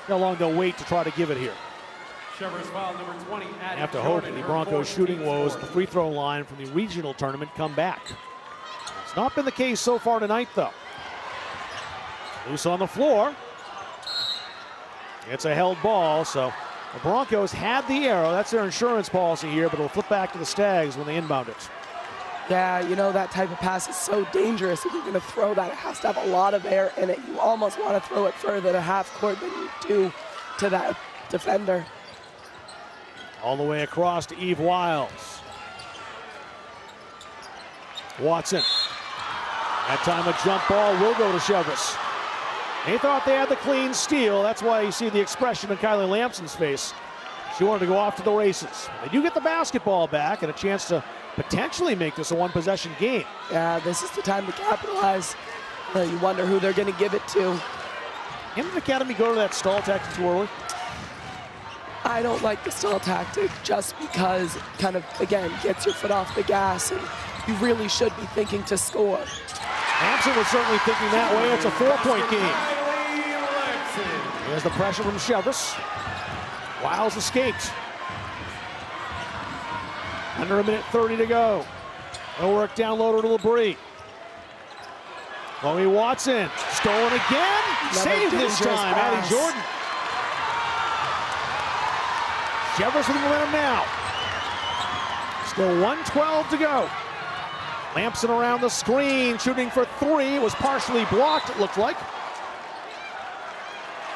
[SPEAKER 9] How long they'll wait to try to give it here.
[SPEAKER 14] Foul number 20.
[SPEAKER 9] I have to hope the Broncos shooting woes at the free throw line from the regional tournament come back. It's not been the case so far tonight, though. Loose on the floor. It's a held ball, so the Broncos had the arrow. That's their insurance policy here, but it'll flip back to the Stags when they inbound it.
[SPEAKER 10] Yeah, you know, that type of pass is so dangerous. If you're going to throw that, it has to have a lot of air in it. You almost want to throw it further to half court than you do to that defender.
[SPEAKER 9] All the way across to Eve Wiles. Watson. That time a jump ball will go to Cheverus. They thought they had the clean steal. That's why you see the expression in Kylie Lampson's face. She wanted to go off to the races. They do get the basketball back and a chance to potentially make this a one-possession game.
[SPEAKER 10] Yeah, this is the time to capitalize. You wonder who they're going to give it to.
[SPEAKER 9] Hampden Academy go to that stall tactic too early?
[SPEAKER 10] I don't like the stall tactic just because it kind of, again, gets your foot off the gas, and you really should be thinking to score.
[SPEAKER 9] Hampden was certainly thinking that way. It's a 4-point game. Here's the pressure from Cheverus. Wiles escaped. Under a minute 30 to go. No work down low to LeBrie. Chloe Watson, stolen again. Saved this time, Addie Jordan. Cheverus with the momentum now. Still 1:12 to go. Lampson around the screen, shooting for three. It was partially blocked, it looked like.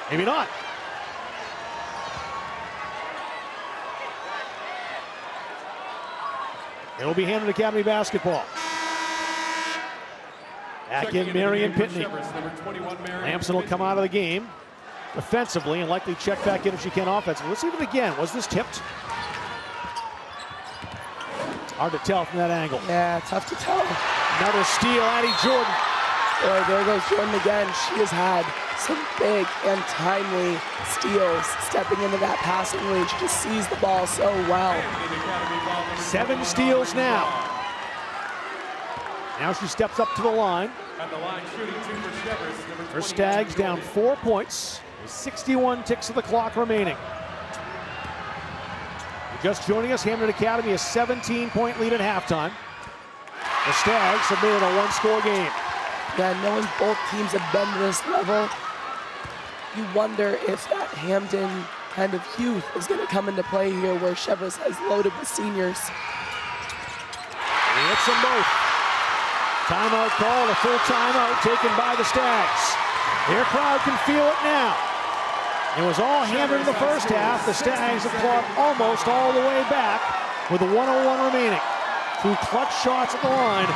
[SPEAKER 9] Maybe not. It'll be Hampden Academy basketball. Back in Marion Pitney. Lampson will come out of the game defensively and likely check back in if she can offensively. Let's see it again. Was this tipped? Hard to tell from that angle.
[SPEAKER 10] Yeah, tough to tell.
[SPEAKER 9] Another steal, Addie Jordan.
[SPEAKER 10] Boy, there goes Jordan again. She has had some big and timely steals stepping into that passing lane. She just sees the ball so well.
[SPEAKER 9] 7 steals now. Now she steps up to the line. Her Stags down 4 points. With 61 ticks of the clock remaining. Just joining us, Hampden Academy, a 17-point lead at halftime. The Stags have made it a one-score game.
[SPEAKER 10] Yeah, knowing both teams have been to this level, you wonder if that Hampden kind of youth is going to come into play here, where Cheverus has loaded the seniors.
[SPEAKER 9] He hits them both. Timeout call, a full timeout taken by the Stags. Their crowd can feel it now. It was all Hampden in the first half. The Stags have clawed almost all the way back with a 1:01 remaining. 2 clutch shots at the line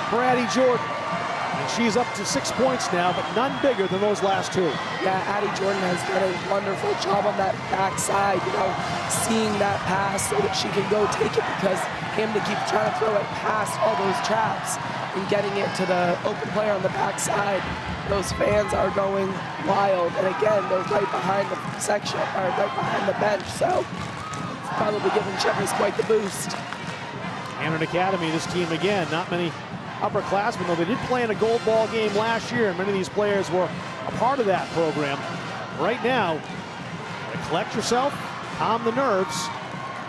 [SPEAKER 9] for Addie Jordan. And she's up to 6 points now, but none bigger than those last 2.
[SPEAKER 10] Yeah, Addie Jordan has done a wonderful job on that backside, you know, seeing that pass so that she can go take it, because Hampden keeps trying to throw it past all those traps and getting it to the open player on the backside. Those fans are going wild, and again, they're right behind the section, or right behind the bench, so it's probably giving Cheverus quite the boost.
[SPEAKER 9] Hampden Academy, this team again, not many upperclassmen, though they did play in a gold ball game last year, and many of these players were a part of that program. Right now, collect yourself, calm the nerves,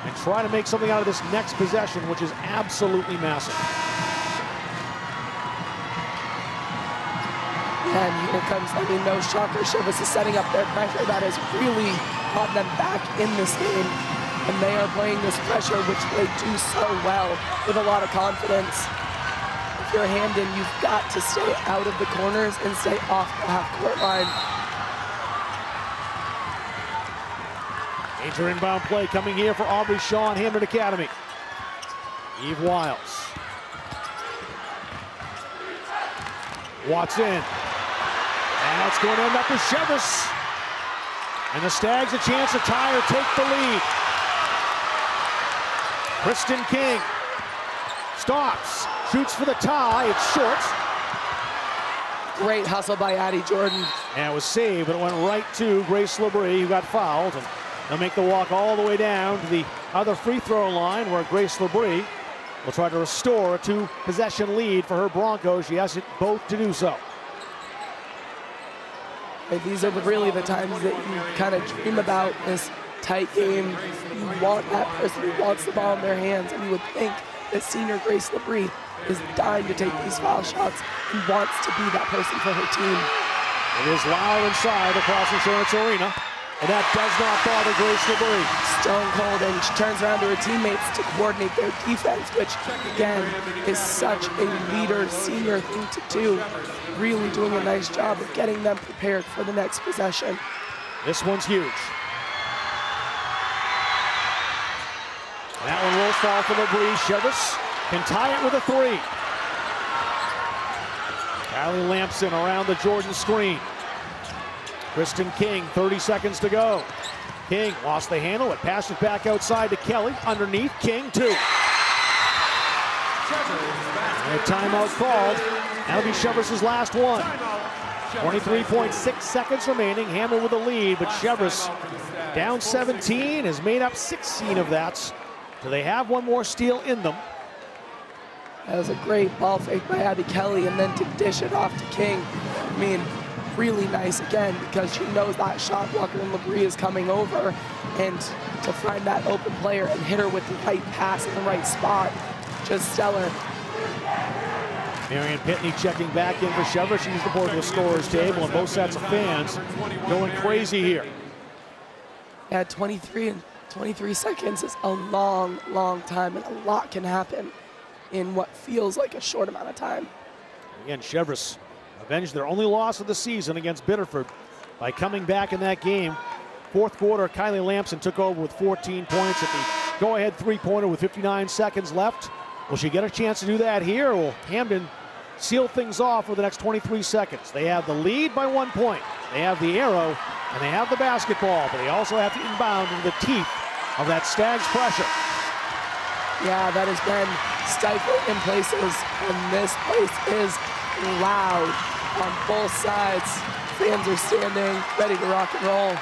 [SPEAKER 9] and try to make something out of this next possession, which is absolutely massive.
[SPEAKER 10] And here comes, I mean, no shocker, Cheverus is setting up their pressure. That has really brought them back in this game. And they are playing this pressure, which they do so well with a lot of confidence. If you're Hampden, you've got to stay out of the corners and stay off the half-court line.
[SPEAKER 9] Major inbound play coming here for Aubrey Shaw and Hampden Academy. Eve Wiles. Watson. And that's going to end up with Cheverus. And the Stags a chance to tie or take the lead. Kristen King stops, shoots for the tie, it's short.
[SPEAKER 10] Great hustle by Addie Jordan.
[SPEAKER 9] And it was saved, but it went right to Grace LeBrie, who got fouled. And they'll make the walk all the way down to the other free throw line, where Grace LeBrie will try to restore a 2-possession lead for her Broncos. She has it both to do so.
[SPEAKER 10] These are really the times that you kind of dream about this tight game. You want that person who wants the ball in their hands, and you would think that senior Grace LeBrie is dying to take these foul shots and wants to be that person for her team.
[SPEAKER 9] It is loud inside across Insurance Arena, and that does not bother Grace LeBrie.
[SPEAKER 10] Stone cold, and she turns around to her teammates to coordinate their defense, which again is such a leader, senior thing to do. Really doing a nice job of getting them prepared for the next possession.
[SPEAKER 9] This one's huge. That one rolls foul for LeBrie. Cheverus can tie it with a three. Kylie Lampson around the Jordan screen. Kristen King, 30 seconds to go. King lost the handle, it passes back outside to Kelly. Underneath, King, two. And a timeout called. That'll be Cheverus' last one. 23.6 seconds remaining. Hampden with the lead, but Cheverus down 17, has made up 16 of that. So they have one more steal in them.
[SPEAKER 10] That was a great ball fake by Abby Kelly, and then to dish it off to King. I mean, really nice again, because she knows that shot blocker and LeBrie is coming over, and to find that open player and hit her with the right pass in the right spot, just stellar.
[SPEAKER 9] Marion Pitney checking back in for Cheverus. She's the board of the scorer's table, and both sets of fans going crazy here.
[SPEAKER 10] Yeah, 23 seconds is a long, long time, and a lot can happen in what feels like a short amount of time.
[SPEAKER 9] Again, Cheverus avenged their only loss of the season against Biddeford by coming back in that game. Fourth quarter, Kylie Lampson took over with 14 points at the go-ahead three-pointer with 59 seconds left. Will she get a chance to do that here, or will Hampden seal things off for the next 23 seconds? They have the lead by 1 point. They have the arrow, and they have the basketball, but they also have to inbound into the teeth of that Stags pressure.
[SPEAKER 10] Yeah, that has been stifled in places, and this place is loud on both sides. Fans are standing, ready to rock and roll.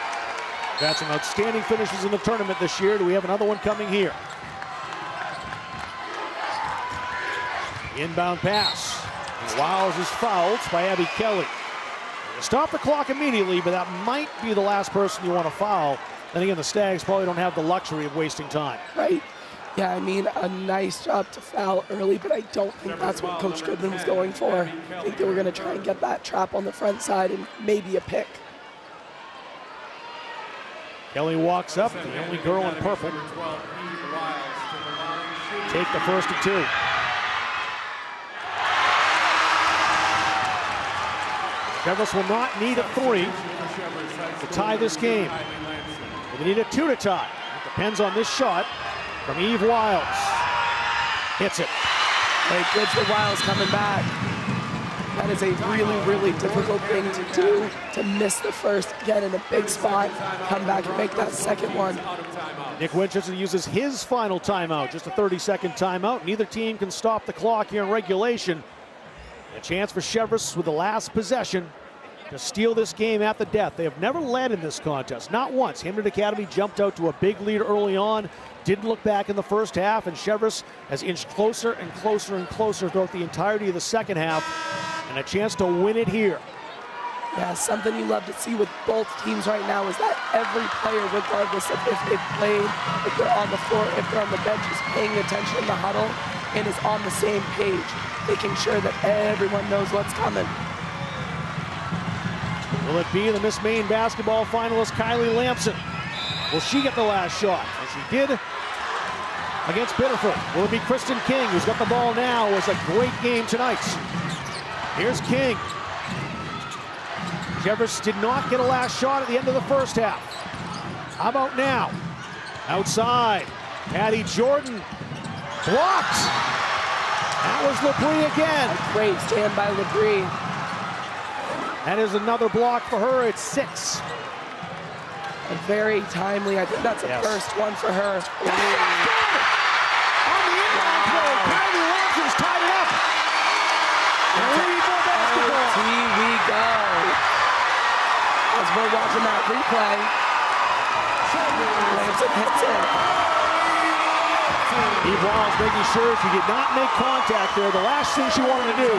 [SPEAKER 9] Got some outstanding finishes in the tournament this year. Do we have another one coming here? Inbound pass. Wiles is fouled by Abby Kelly. Stop the clock immediately, but that might be the last person you want to foul. Then again, the Stags probably don't have the luxury of wasting time.
[SPEAKER 10] Right. Yeah, I mean, a nice job to foul early, but I don't think that's what Coach Goodman was going for. I think they were going to try and get that trap on the front side and maybe a pick.
[SPEAKER 9] Kelly walks up, the only girl in purple. Take the first of two. Cheverus will not need a three to tie this game. They need a two to tie. It depends on this shot from Eve Wiles. Hits it.
[SPEAKER 10] Hey, good for Wiles coming back. That is a really, really difficult thing to do, to miss the first, get in a big spot, come back and make that second one.
[SPEAKER 9] Nick Winchester uses his final timeout, just a 30-second timeout. Neither team can stop the clock here in regulation. A chance for Cheverus with the last possession to steal this game at the death. They have never led in this contest, not once. Hampden Academy jumped out to a big lead early on, didn't look back in the first half, and Cheverus has inched closer and closer and closer throughout the entirety of the second half, and a chance to win it here.
[SPEAKER 10] Yeah, something you love to see with both teams right now is that every player, regardless of if they've played, if they're on the floor, if they're on the bench, is paying attention in the huddle and is on the same page, making sure that everyone knows what's coming.
[SPEAKER 9] Will it be the Miss Maine basketball finalist Kylie Lampson? Will she get the last shot? As she did against Biddeford. Will it be Kristen King, who's got the ball now? It was a great game tonight. Here's King. Cheverus did not get a last shot at the end of the first half. How about now? Outside, Patty Jordan blocked. That was LeBrie again.
[SPEAKER 10] A great stand by LeBrie.
[SPEAKER 9] That is another block for her. It's 6.
[SPEAKER 10] A very timely, I think that's a first one for her.
[SPEAKER 9] On the inbound play, Kylie Lampson's tied it up. And we need more basketball.
[SPEAKER 10] Here we go. As we're watching that replay, Lampson hits it.
[SPEAKER 9] Eve Wiles making sure she did not make contact there. The last thing she wanted to do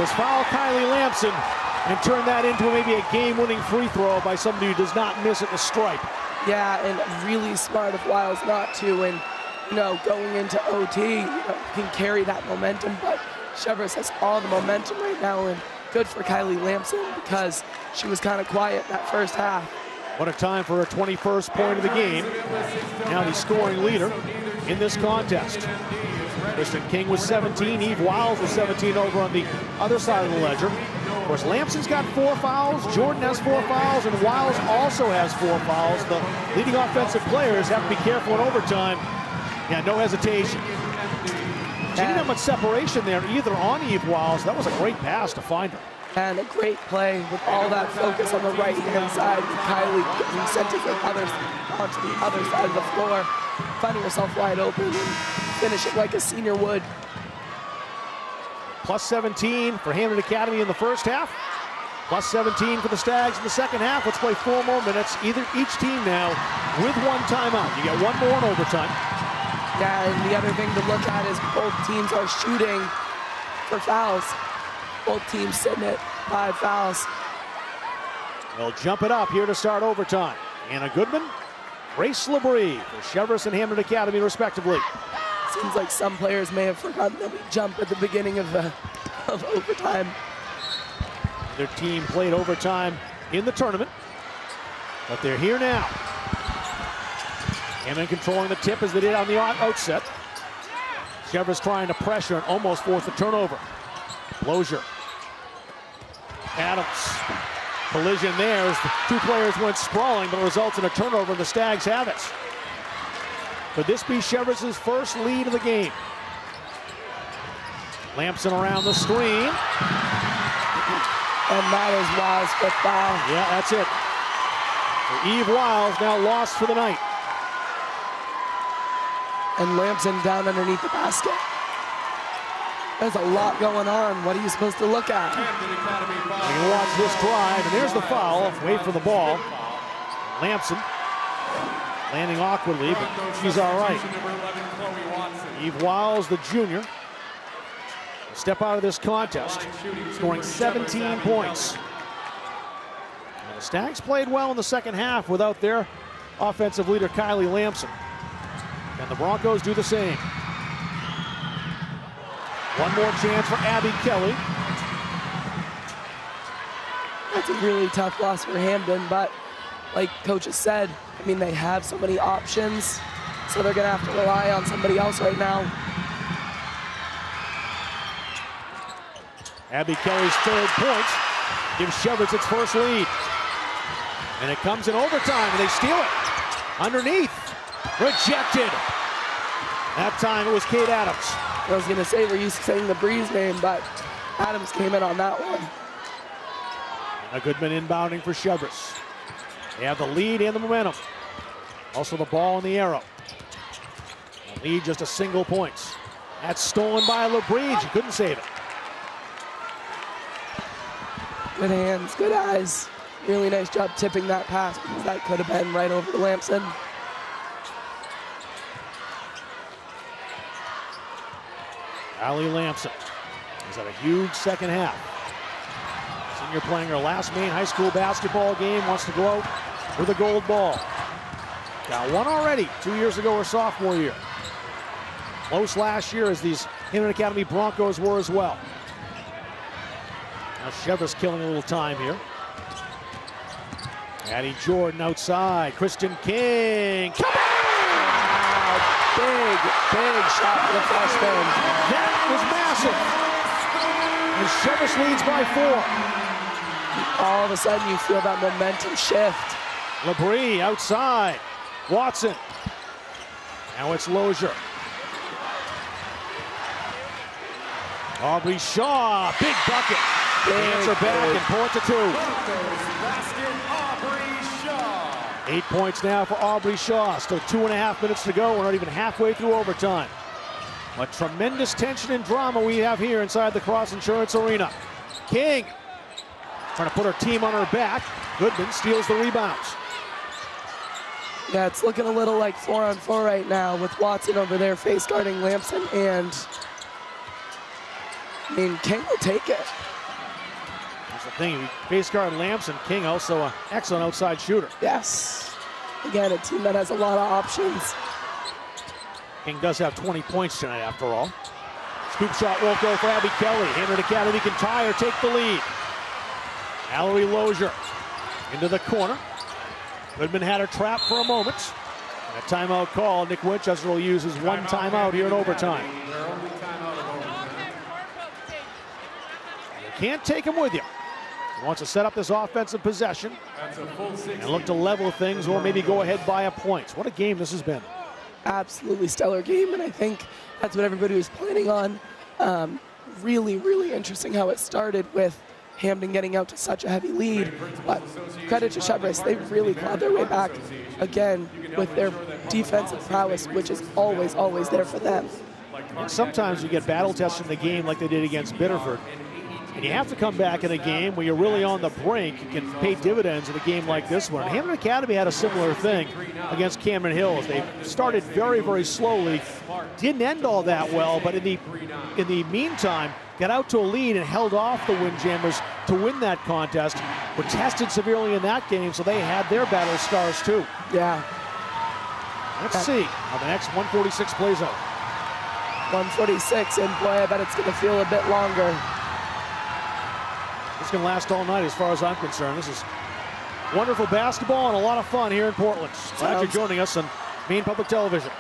[SPEAKER 9] was foul Kylie Lampson and turn that into maybe a game-winning free throw by somebody who does not miss at the stripe.
[SPEAKER 10] Yeah, and really smart of Wiles not to. And, going into OT, can carry that momentum. But Cheverus has all the momentum right now, and good for Kylie Lamson because she was kind of quiet that first half.
[SPEAKER 9] What a time for her 21st point of the game. Now the scoring leader in this contest. Kristen King was 17, Eve Wiles was 17 over on the other side of the ledger. Of course, Lamson's got 4 fouls, Jordan has 4 fouls, and Wiles also has 4 fouls. The leading offensive players have to be careful in overtime. Yeah, no hesitation. She didn't have much separation there either on Eve Wiles. That was a great pass to find her.
[SPEAKER 10] And a great play with all that focus on the right-hand side. Kylie getting sent to the onto the other side of the floor, finding herself wide open and finish it like a senior would.
[SPEAKER 9] Plus 17 for Hampden Academy in the first half. Plus 17 for the Stags in the second half. Let's play 4 more minutes. Each team now with 1 timeout. You get 1 more in overtime.
[SPEAKER 10] Yeah, and the other thing to look at is both teams are shooting for fouls. Both teams sitting at 5 fouls.
[SPEAKER 9] They'll jump it up here to start overtime. Anna Goodman, Grace Labrie for Cheverus and Hampden Academy respectively.
[SPEAKER 10] Seems like some players may have forgotten that we jump at the beginning of overtime.
[SPEAKER 9] Their team played overtime in the tournament, but they're here now. Hampden controlling the tip as they did on the outset. Cheverus trying to pressure and almost force a turnover. Lozier. Adams. Collision there as the 2 players went sprawling, but it results in a turnover, and the Stags have it. Could this be Cheverus' first lead of the game? Lamson around the screen.
[SPEAKER 10] And that is Wiles with foul.
[SPEAKER 9] Yeah, that's it. Eve Wiles now lost for the night.
[SPEAKER 10] And Lamson down underneath the basket. There's a lot going on. What are you supposed to look at?
[SPEAKER 9] We can watch this drive, and there's the foul. Wait for the ball. Lamson landing awkwardly, but she's all right. Eve Wiles, the junior, step out of this contest, scoring 17 points. And the Stags played well in the second half without their offensive leader, Kylie Lamson. And the Broncos do the same. One more chance for Abby Kelly.
[SPEAKER 10] That's a really tough loss for Hampden, but like Coach has said, I mean, they have so many options, so they're going to have to rely on somebody else right now.
[SPEAKER 9] Abby Kelly's 3rd point gives Cheverus its first lead. And it comes in overtime, and they steal it. Underneath. Rejected. That time it was Kate Adams.
[SPEAKER 10] I was going to say we're used to saying the Breeze name, but Adams came in on that one.
[SPEAKER 9] A Goodman inbounding for Cheverus. They have the lead and the momentum. Also the ball in the arrow. The lead just a single points. That's stolen by Labrie. She couldn't save it.
[SPEAKER 10] Good hands, good eyes. Really nice job tipping that pass because that could have been right over to Lamson.
[SPEAKER 9] Allie Lamson has had a huge second half. Senior playing her last Maine high school basketball game, wants to go out with a gold ball. Got one already 2 years ago, her sophomore year. Close last year as these Hampden Academy Broncos were as well. Now Cheverus killing a little time here. Addie Jordan outside. Kristen King.
[SPEAKER 10] Big shot for the freshman.
[SPEAKER 9] That was massive. And Cheverus leads by 4.
[SPEAKER 10] All of a sudden you feel that momentum shift.
[SPEAKER 9] Labrie outside. Watson. Now it's Lozier. Aubrey Shaw, big bucket. Answer back and pull it to 2. 8 points now for Aubrey Shaw. Still 2.5 minutes to go. We're not even halfway through overtime. A tremendous tension and drama we have here inside the Cross Insurance Arena. King trying to put her team on her back. Goodman steals the rebounds.
[SPEAKER 10] Yeah, it's looking a little like 4-on-4 right now with Watson over there face guarding Lamson, and I mean, King will take it.
[SPEAKER 9] That's the thing, you face guard Lamson. King also an excellent outside shooter.
[SPEAKER 10] Yes. Again, a team that has a lot of options.
[SPEAKER 9] King does have 20 points tonight after all. Scoop shot won't go for Abby Kelly. Hampden Academy can tie or take the lead. Mallory Lozier into the corner. Goodman had her trapped for a moment. And a timeout call. Nick Winchester will use his one timeout here in overtime. You can't take him with you. He wants to set up this offensive possession and look to level things or maybe go ahead by a point. What a game this has been.
[SPEAKER 10] Absolutely stellar game, and I think that's what everybody was planning on. Really, really interesting how it started with Hampden getting out to such a heavy lead, but credit to Cheverus, they really clawed their way back again with their defensive prowess, which is always, always there for them.
[SPEAKER 9] And sometimes you get battle tests in the game like they did against Biddeford, and you have to come back in a game where you're really on the brink. You can pay dividends in a game like this one. Hampden Academy had a similar thing against Cameron Hills. They started very, very slowly, didn't end all that well, but in the meantime, got out to a lead and held off the Windjammers to win that contest. Were tested severely in that game, so they had their battle scars too.
[SPEAKER 10] Yeah.
[SPEAKER 9] Let's see how the next 146 plays out.
[SPEAKER 10] 146, and boy, I bet it's going to feel a bit longer.
[SPEAKER 9] It's going to last all night as far as I'm concerned. This is wonderful basketball and a lot of fun here in Portland. Glad you're joining us on Maine Public Television.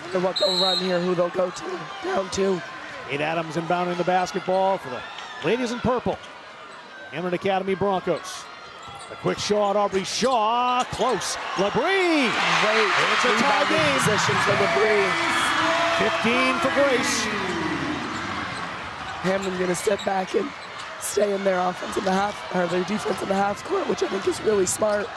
[SPEAKER 10] Wonder what they'll run here, who they'll go to, down to.
[SPEAKER 9] Kate Adams inbounding the basketball for the ladies in purple. Hampden Academy Broncos. A quick shot, Aubrey Shaw, close. Labrie!
[SPEAKER 10] Great.
[SPEAKER 9] It's a tie game.
[SPEAKER 10] Position for Labrie.
[SPEAKER 9] 15 for Grace.
[SPEAKER 10] Hampden going to step back and stay in their offense in the half, or their defense in the half court, which I think is really smart.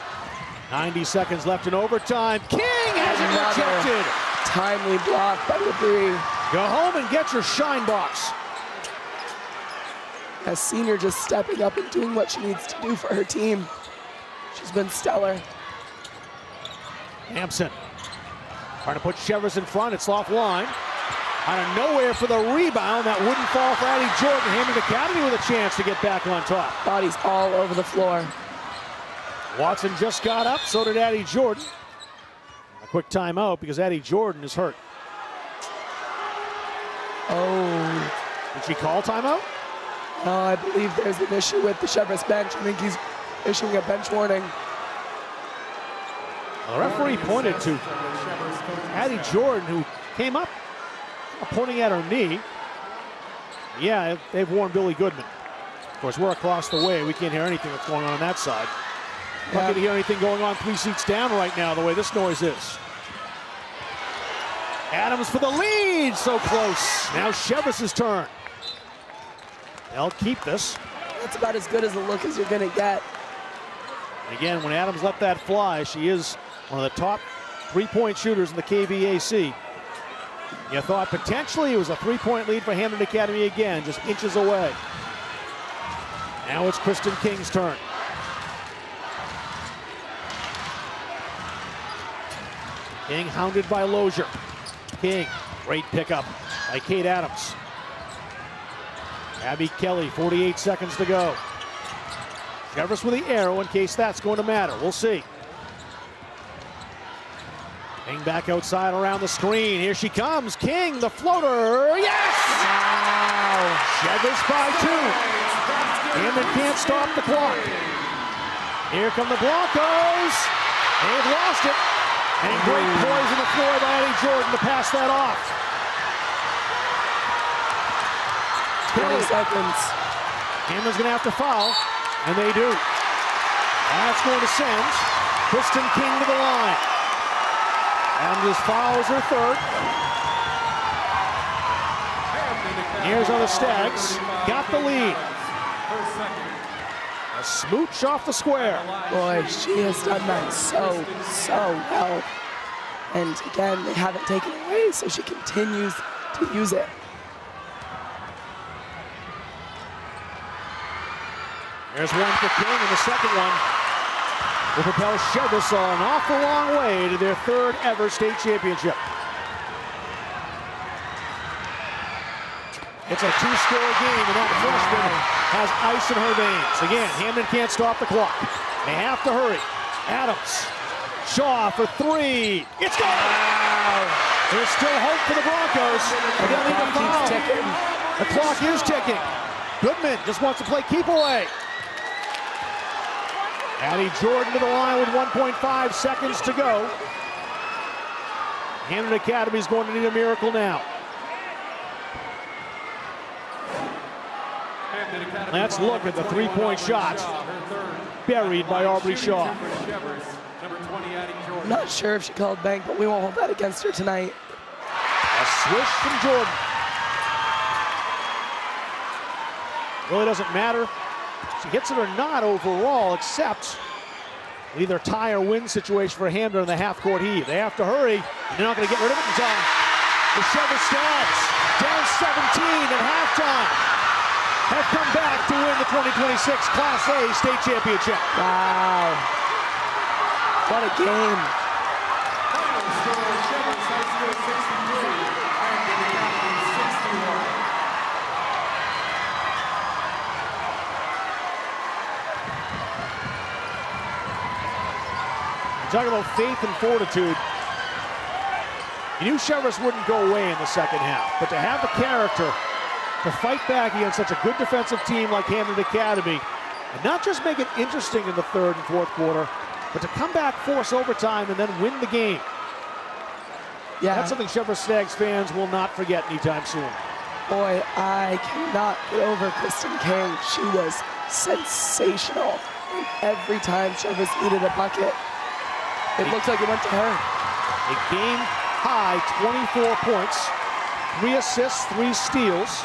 [SPEAKER 9] 90 seconds left in overtime. King has it rejected.
[SPEAKER 10] Timely block by Labrie.
[SPEAKER 9] Go home and get your shine box.
[SPEAKER 10] A senior just stepping up and doing what she needs to do for her team. She's been stellar.
[SPEAKER 9] Hampson trying to put Cheverus in front. It's offline. Out of nowhere for the rebound. That wouldn't fall for Addie Jordan. Hampden Academy with a chance to get back on top.
[SPEAKER 10] Bodies all over the floor.
[SPEAKER 9] Watson just got up. So did Addie Jordan. A quick timeout because Addie Jordan is hurt.
[SPEAKER 10] Oh.
[SPEAKER 9] Did she call timeout?
[SPEAKER 10] No, I believe there's an issue with the Cheverus bench. I think he's issuing a bench warning.
[SPEAKER 9] Well, the referee pointed to Addie Jordan, who came up pointing at her knee. Yeah, they've warned Billy Goodman. Of course, we're across the way. We can't hear anything that's going on that side. Not going to hear anything going on 3 seats down right now, the way this noise is. Adams for the lead, so close. Now Cheverus' turn. They'll keep this.
[SPEAKER 10] That's about as good as a look as you're going to get.
[SPEAKER 9] Again, when Adams let that fly, she is one of the top three-point shooters in the KVAC. You thought potentially it was a three-point lead for Hampden Academy again, just inches away. Now it's Kristen King's turn. King hounded by Lozier. King, great pickup by Kate Adams. Abby Kelly, 48 seconds to go. Cheverus with the arrow in case that's going to matter. We'll see. King back outside around the screen. Here she comes. King, the floater. Yes! Wow. Cheverus by 2. Hampden can't stop the clock. Here come the Broncos. They've lost it. And great poise on the floor by Addie Jordan to pass that off.
[SPEAKER 10] 20 seconds.
[SPEAKER 9] Hampden's going to have to foul, and they do. That's going to send Kristen King to the line. Adams fouls her third. Here's on the Stags. Got the lead. A smooch off the square.
[SPEAKER 10] Boy, she has done that so well. And again, they haven't taken it away, so she continues to use it.
[SPEAKER 9] There's one for King, and the second one will propel Cheverus an awful long way to their third ever state championship. It's a two-score game, and that freshman has ice in her veins. Again, Hampden can't stop the clock. They have to hurry. Adams, Shaw for 3. It's gone! Wow. There's still hope for the Broncos. They'll need a foul. The clock is ticking. Goodman just wants to play keep away. Addie Jordan to the line with 1.5 seconds to go. Hampden Academy's going to need a miracle now. Let's look at the three-point shots buried by Aubrey Shaw.
[SPEAKER 10] I'm not sure if she called bank, but we won't hold that against her tonight.
[SPEAKER 9] A swish from Jordan. Really doesn't matter if she hits it or not overall, except either tie or win situation for Hampden in the half-court heave. They have to hurry. They're not going to get rid of it in time. The Cheverus Stags, down 17 at halftime, have come back to win the 2026 Class A state championship.
[SPEAKER 10] Wow. What a game.
[SPEAKER 9] Talk about faith and fortitude. You knew Cheverus wouldn't go away in the second half, but to have the character to fight back against such a good defensive team like Hampden Academy, and not just make it interesting in the third and fourth quarter, but to come back, force overtime, and then win the game.
[SPEAKER 10] Yeah.
[SPEAKER 9] That's something Cheverus Stags fans will not forget anytime soon.
[SPEAKER 10] Boy, I cannot get over Kristen King. She was sensational. And every time Cheverus needed a bucket, it looked like it went to her.
[SPEAKER 9] A game-high 24 points, 3 assists, 3 steals,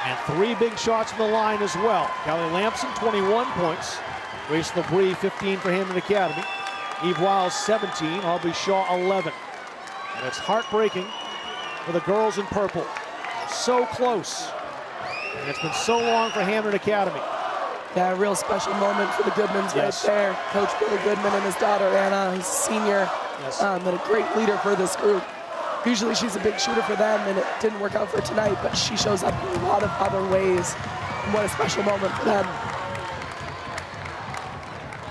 [SPEAKER 9] and 3 big shots from the line as well. Callie Lampson, 21 points. Grace LeBrie, 15 for Hampden Academy. Eve Wiles, 17. Aubrey Shaw, 11. And it's heartbreaking for the girls in purple. So close. And it's been so long for Hampden Academy.
[SPEAKER 10] Yeah, a real special moment for the Goodmans right there. Coach Billy Goodman and his daughter Anna, who's a senior, and a great leader for this group. Usually she's a big shooter for them, and it didn't work out for her tonight, but she shows up in a lot of other ways. And what a special moment for them.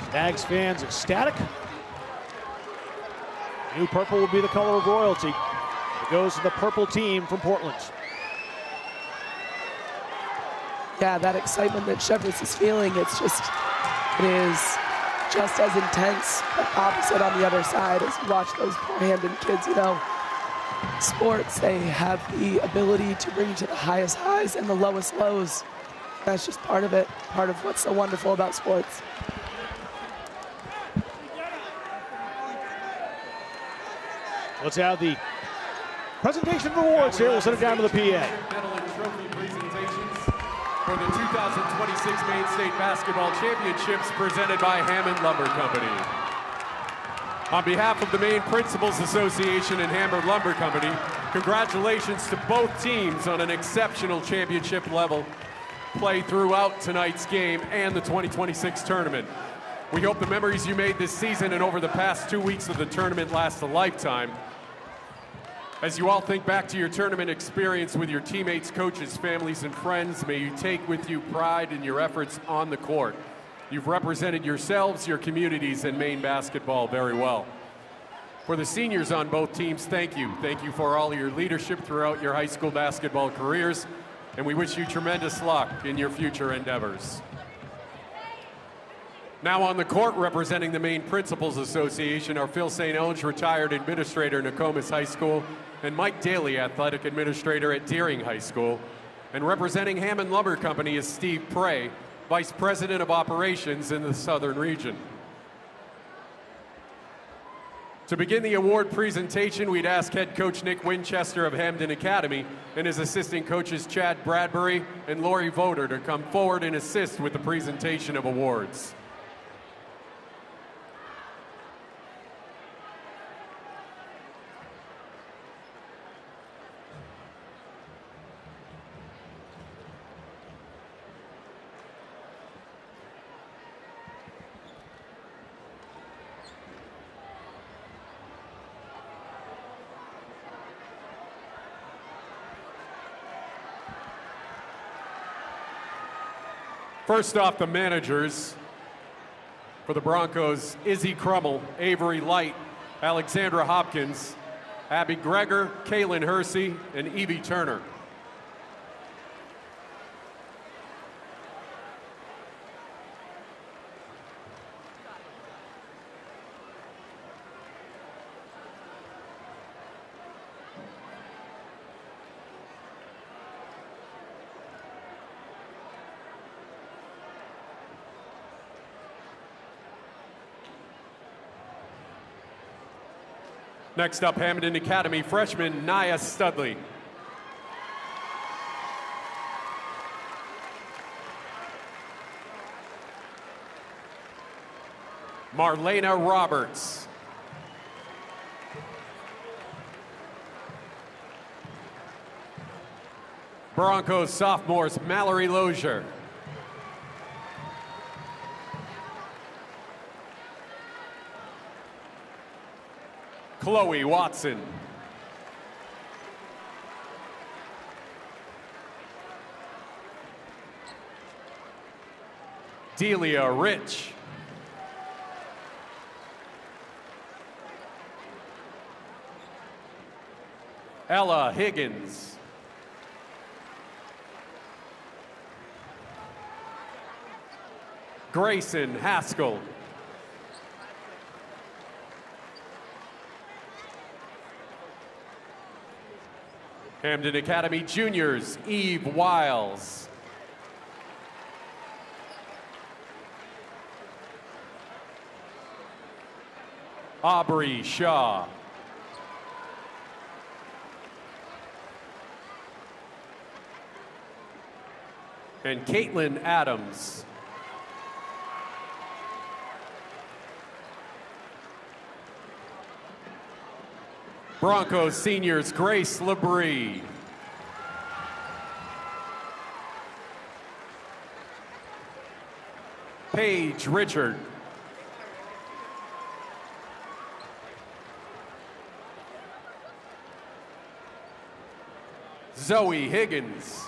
[SPEAKER 9] Stags fans ecstatic. New purple will be the color of royalty. It goes to the purple team from Portland.
[SPEAKER 10] Yeah, that excitement that Cheverus is feeling, it is just as intense, but opposite on the other side as you watch those poor Hampden kids, you know. Sports, they have the ability to bring you to the highest highs and the lowest lows. That's just part of it, part of what's so wonderful about sports.
[SPEAKER 9] Let's have the presentation of awards here. We'll send it down to the PA.
[SPEAKER 14] Medal and trophy presentations for the 2026 Maine State Basketball Championships presented by Hammond Lumber Company. On behalf of the Maine Principals Association and Hammond Lumber Company, congratulations to both teams on an exceptional championship level play throughout tonight's game and the 2026 tournament. We hope the memories you made this season and over the past 2 weeks of the tournament last a lifetime. As you all think back to your tournament experience with your teammates, coaches, families, and friends, may you take with you pride in your efforts on the court. You've represented yourselves, your communities, and Maine basketball very well. For the seniors on both teams, thank you. Thank you for all your leadership throughout your high school basketball careers, and we wish you tremendous luck in your future endeavors. Now on the court, representing the Maine Principals Association are Phil St. Onge, retired administrator, Nokomis High School, and Mike Daly, athletic administrator at Deering High School. And representing Hammond Lumber Company is Steve Prey, vice president of operations in the southern region. To begin the award presentation, we'd ask head coach Nick Winchester of Hampden Academy and his assistant coaches Chad Bradbury and Lori Voder to come forward and assist with the presentation of awards. First off, the managers for the Broncos: Izzy Crummel, Avery Light, Alexandra Hopkins, Abby Greger, Kaylin Hersey, and Evie Turner. Next up, Hampden Academy freshman Nia Studley. Marlena Roberts. Broncos sophomores Mallory Lozier. Chloe Watson. Delia Rich. Ella Higgins. Grayson Haskell. Hampden Academy juniors, Eve Wiles. Aubrey Shaw. And Caitlin Adams. Broncos seniors, Grace Labrie. Paige Richard. Zoe Higgins.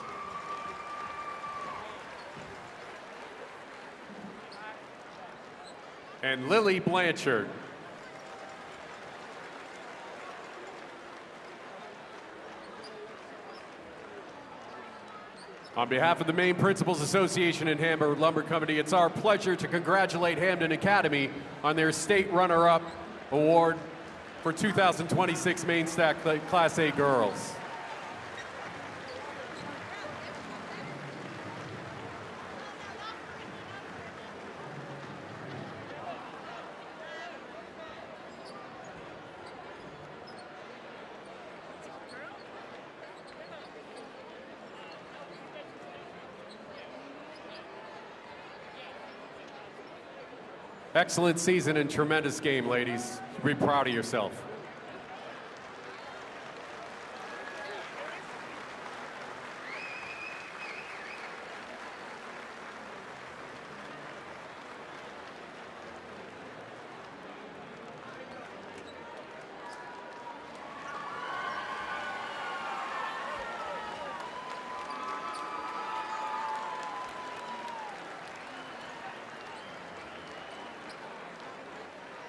[SPEAKER 14] And Lily Blanchard. On behalf of the Maine Principals Association and Hamburg Lumber Company, it's our pleasure to congratulate Hampden Academy on their state runner-up award for 2026 Maine Stack Class A girls. Excellent season and tremendous game, ladies. Be proud of yourself.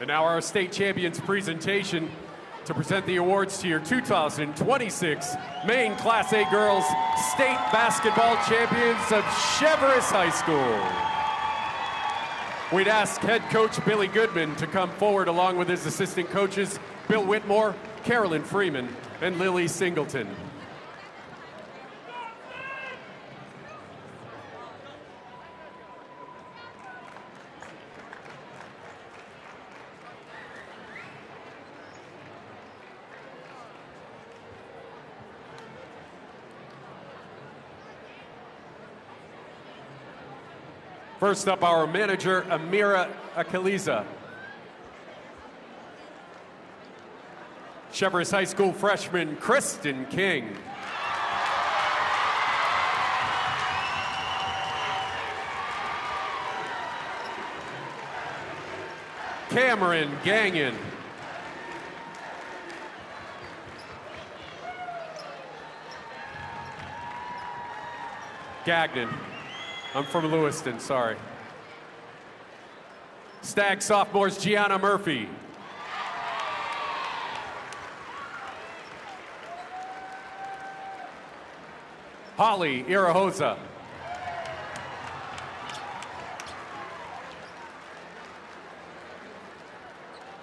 [SPEAKER 14] And now our state champions presentation to present the awards to your 2026 Maine Class A Girls State Basketball Champions of Cheverus High School. We'd ask head coach Billy Goodman to come forward along with his assistant coaches Bill Whitmore, Carolyn Freeman, and Lily Singleton. First up, our manager, Amira Akaliza. Cheverus High School freshman, Kristen King. Cameron Gagnon. Gagnon. I'm from Lewiston, sorry. Stag sophomores, Gianna Murphy. Holly Irahosa.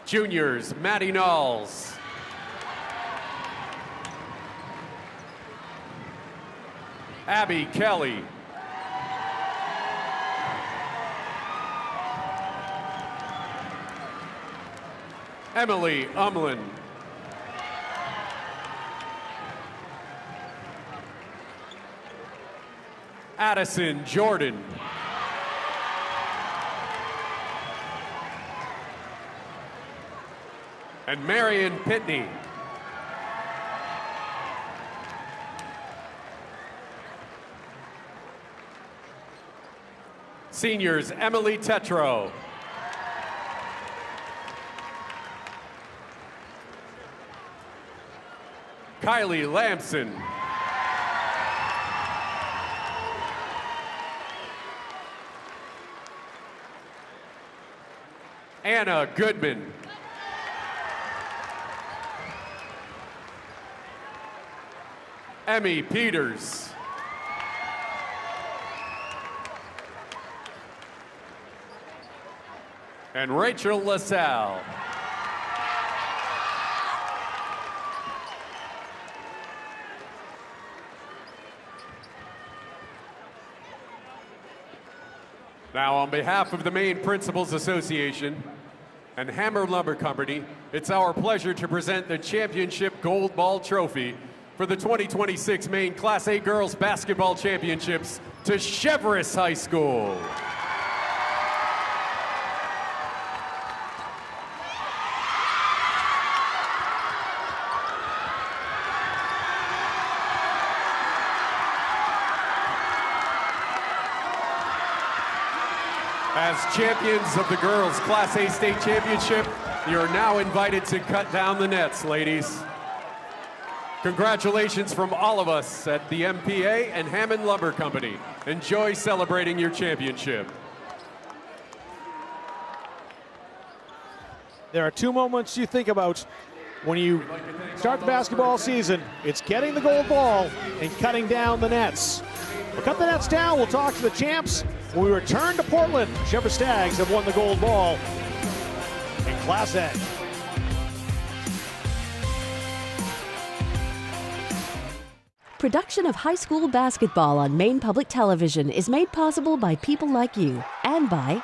[SPEAKER 14] Juniors, Maddie Knowles. Abby Kelly. Emily Umlin. Addison Jordan. And Marion Pitney. Seniors, Emily Tetro. Kylie Lamson. Anna Goodman. Emmy Peters. And Rachel LaSalle. Now, on behalf of the Maine Principals Association and Hampden Lumber Company, it's our pleasure to present the Championship Gold Ball Trophy for the 2026 Maine Class A Girls Basketball Championships to Cheverus High School. As champions of the Girls Class A State Championship, you're now invited to cut down the nets, ladies. Congratulations from all of us at the MPA and Hampden Lumber Company. Enjoy celebrating your championship.
[SPEAKER 9] There are two moments you think about when you start the basketball season. It's getting the gold ball and cutting down the nets. We'll cut the nets down. We'll talk to the champs. When we return to Portland, Cheverus Stags have won the gold ball in Class A.
[SPEAKER 1] Production of high school basketball on Maine Public Television is made possible by people like you and by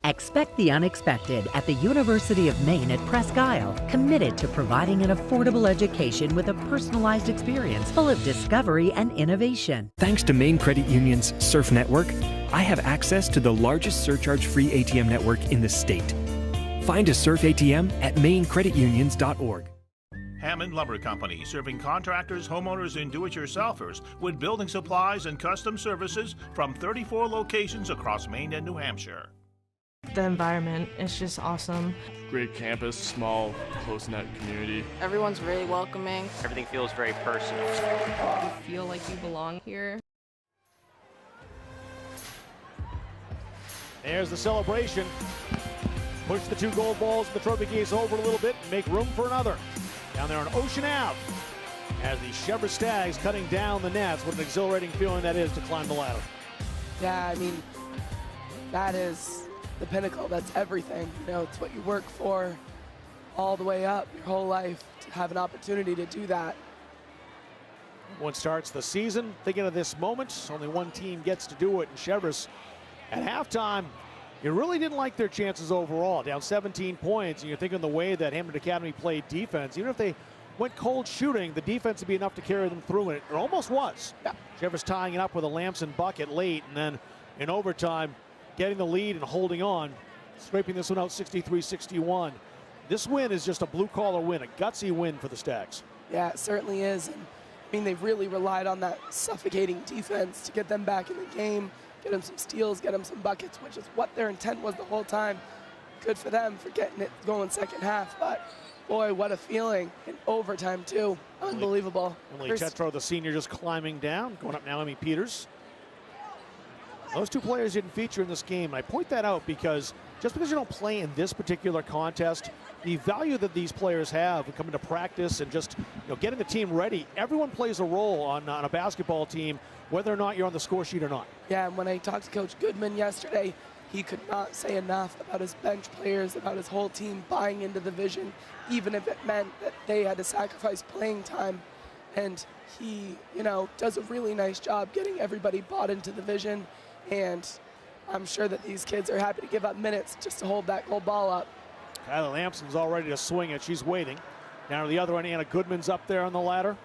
[SPEAKER 13] Expect the unexpected at the University of Maine at Presque Isle, committed to providing an affordable education with a personalized experience full of discovery and innovation.
[SPEAKER 15] Thanks to Maine Credit Union's Surf Network, I have access to the largest surcharge-free ATM network in the state. Find a Surf ATM at mainecreditunions.org.
[SPEAKER 7] Hampden Lumber Company, serving contractors, homeowners, and do-it-yourselfers with building supplies and custom services from 34 locations across Maine and New Hampshire.
[SPEAKER 17] The environment is just awesome.
[SPEAKER 12] Great campus, small, close-knit community.
[SPEAKER 4] Everyone's really welcoming.
[SPEAKER 16] Everything feels very personal.
[SPEAKER 25] You feel like you belong here.
[SPEAKER 9] There's the celebration. Push the two gold balls in the trophy case over a little bit and make room for another. Down there on Ocean Ave, as the Cheverus Stags cutting down the nets. What an exhilarating feeling that is to climb the ladder.
[SPEAKER 10] Yeah, I mean, that is the pinnacle. That's everything. You know, it's what you work for all the way up your whole life, to have an opportunity to do that.
[SPEAKER 9] One starts the season thinking of this moment. Only one team gets to do it, and Cheverus at halftime, you really didn't like their chances overall. Down 17 points, and you're thinking the way that Hampden Academy played defense, even if they went cold shooting, the defense would be enough to carry them through, and it almost was. Yeah. Cheverus tying it up with a Lamson bucket late, and then in overtime, getting the lead and holding on, scraping this one out 63-61. This win is just a blue-collar win, a gutsy win for the Stags.
[SPEAKER 10] Yeah, it certainly is. And, I mean, they've really relied on that suffocating defense to get them back in the game, get them some steals, get them some buckets, which is what their intent was the whole time. Good for them for getting it going second half, but boy, what a feeling in overtime too. Unbelievable.
[SPEAKER 9] Emily Tetro, the senior, just climbing down. Going up now, Emmy Peters. Those two players didn't feature in this game. I point that out because just because you don't play in this particular contest, the value that these players have coming to practice and just getting the team ready, everyone plays a role on a basketball team, whether or not you're on the score sheet or not.
[SPEAKER 10] Yeah, and when I talked to Coach Goodman yesterday, he could not say enough about his bench players, about his whole team buying into the vision, even if it meant that they had to sacrifice playing time. And he, does a really nice job getting everybody bought into the vision. And I'm sure that these kids are happy to give up minutes just to hold that gold ball up.
[SPEAKER 9] Kylie Lamson's all ready to swing it. She's waiting. Down to the other end, Anna Goodman's up there on the ladder.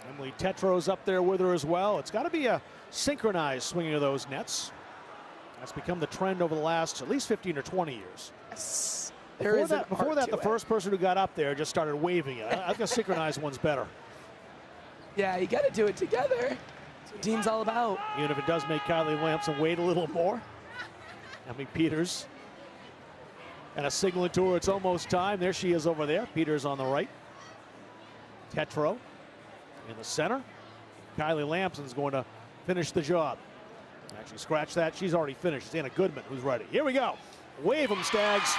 [SPEAKER 9] Emily Tetro's up there with her as well. It's got to be a synchronized swinging of those nets. That's become the trend over the last at least 15 or 20 years.
[SPEAKER 10] Yes.
[SPEAKER 9] Before that, the first person who got up there just started waving it. I think a synchronized one's better.
[SPEAKER 10] Yeah, you got to do it together. That's what team's all about.
[SPEAKER 9] Even if it does make Kylie Lamson wait a little more. Emily Peters. And a signaling to her, it's almost time. There she is over there. Peters on the right. Tetro in the center. Kylie Lamson's going to finish the job. Actually, scratch that. She's already finished. It's Anna Goodman who's ready. Here we go. Wave them, Stags.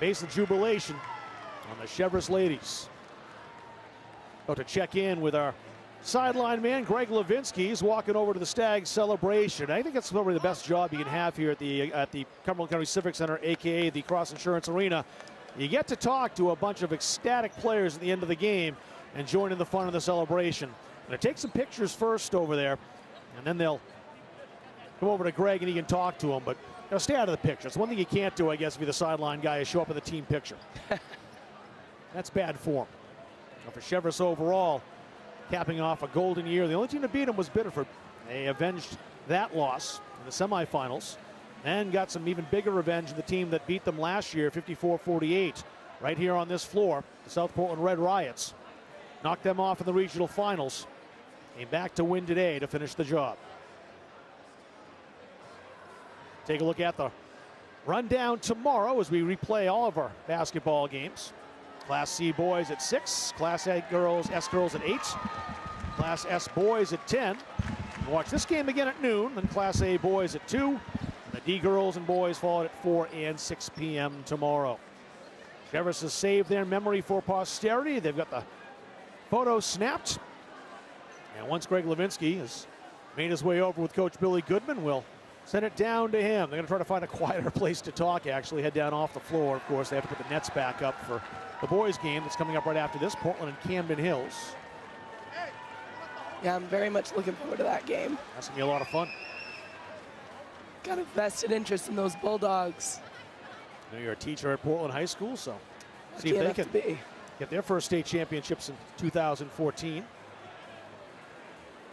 [SPEAKER 9] Face of jubilation on the Cheverus ladies. About to check in with our sideline man, Greg Levinsky. He's walking over to the Stags celebration. I think that's probably the best job you can have here at the Cumberland County Civic Center, a.k.a. the Cross Insurance Arena. You get to talk to a bunch of ecstatic players at the end of the game and join in the fun of the celebration. They'll take some pictures first over there, and then they'll come over to Greg and he can talk to them. But stay out of the picture. It's one thing you can't do, I guess, if you're the sideline guy, is show up in the team picture. That's bad form. Now for Cheverus overall, capping off a golden year. The only team to beat them was Biddeford. They avenged that loss in the semifinals and got some even bigger revenge in the team that beat them last year, 54-48, right here on this floor. The South Portland Red Riots knocked them off in the regional finals. Came back to win today to finish the job. Take a look at the rundown tomorrow as we replay all of our basketball games. Class C boys at 6, Class A girls, S girls at 8, Class S boys at 10. Watch this game again at noon, then Class A boys at 2. And the D girls and boys follow at 4 and 6 p.m. tomorrow. Cheverus has saved their memory for posterity. They've got the photo snapped. And once Greg Levinsky has made his way over with Coach Billy Goodman, we'll send it down to him. They're going to try to find a quieter place to talk, actually. Head down off the floor. Of course, they have to put the nets back up for the boys' game that's coming up right after this, Portland and Camden Hills.
[SPEAKER 10] Yeah, I'm very much looking forward to that game.
[SPEAKER 9] That's going to be a lot of fun.
[SPEAKER 10] Got a vested interest in those Bulldogs.
[SPEAKER 9] You know, you're a teacher at Portland High School, so see if they can get their first state championships in 2014.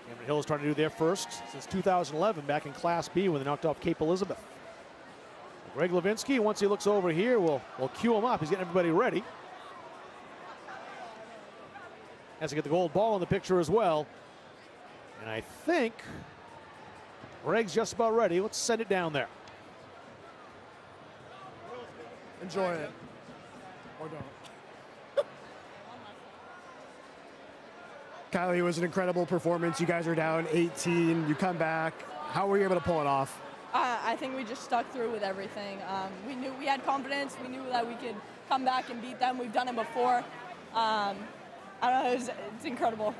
[SPEAKER 9] Camden Hills trying to do their first since 2011 back in Class B when they knocked off Cape Elizabeth. Greg Levinsky, once he looks over here, we'll cue him up. He's getting everybody ready. Has to get the gold ball in the picture as well. And I think Greg's just about ready. Let's send it down there.
[SPEAKER 16] Enjoy it. Or don't. Kylie, it was an incredible performance. You guys are down 18. You come back. How were you able to pull it off?
[SPEAKER 19] I think we just stuck through with everything. We knew we had confidence. We knew that we could come back and beat them. We've done it before. I don't know. It's incredible.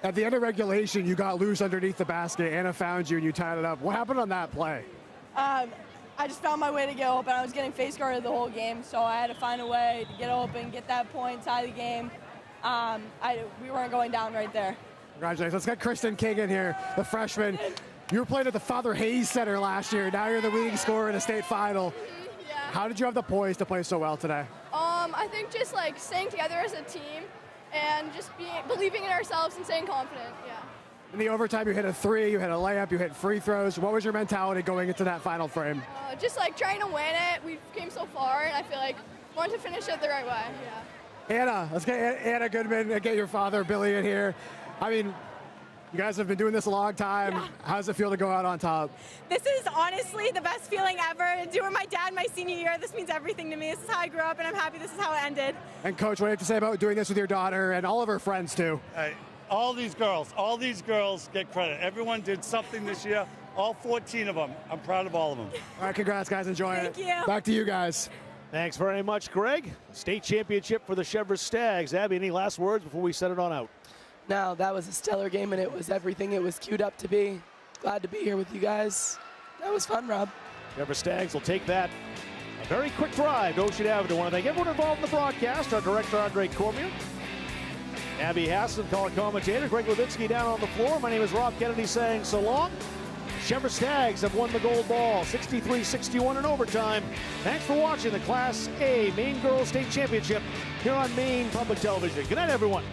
[SPEAKER 16] At the end of regulation, you got loose underneath the basket. Anna found you and you tied it up. What happened on that play?
[SPEAKER 19] I just found my way to get open. I was getting face guarded the whole game, so I had to find a way to get open, get that point, tie the game. We weren't going down right there.
[SPEAKER 16] Congratulations. Let's get Kristen King in here, the freshman. You were playing at the Father Hayes Center last year. Now you're the leading scorer in a state final.
[SPEAKER 19] Yeah.
[SPEAKER 16] How did you have the poise to play so well today?
[SPEAKER 19] I think just like staying together as a team and just believing in ourselves and staying confident. Yeah.
[SPEAKER 16] In the overtime, you hit a 3, you hit a layup, you hit free throws. What was your mentality going into that final frame?
[SPEAKER 19] Just like trying to win it. We came so far, and I feel like we wanted to finish it the right way. Yeah.
[SPEAKER 16] Anna, let's get Anna Goodman and get your father, Billy, in here. I mean, you guys have been doing this a long time. Yeah. How does it feel to go out on top?
[SPEAKER 20] This is honestly the best feeling ever. To do it with my dad my senior year, this means everything to me. This is how I grew up, and I'm happy this is how it ended.
[SPEAKER 16] And Coach, what do you have to say about doing this with your daughter and all of her friends, too?
[SPEAKER 21] All these girls get credit. Everyone did something this year. All 14 of them. I'm proud of all of them.
[SPEAKER 16] All right, congrats, guys. Enjoy it.
[SPEAKER 20] Thank you.
[SPEAKER 16] Back to you guys.
[SPEAKER 9] Thanks very much, Greg. State championship for the Cheverus Stags. Abby, any last words before we set it on out?
[SPEAKER 10] No, that was a stellar game, and it was everything it was queued up to be. Glad to be here with you guys. That was fun, Rob.
[SPEAKER 9] Cheverus Stags will take that. A very quick drive to Ocean Avenue. I want to thank everyone involved in the broadcast. Our director, Andre Cormier. Abby Hassan, color commentator. Greg Levinsky down on the floor. My name is Rob Kennedy saying so long. Cheverus Stags have won the gold ball, 63-61 in overtime. Thanks for watching the Class A Maine Girls State Championship here on Maine Public Television. Good night, everyone.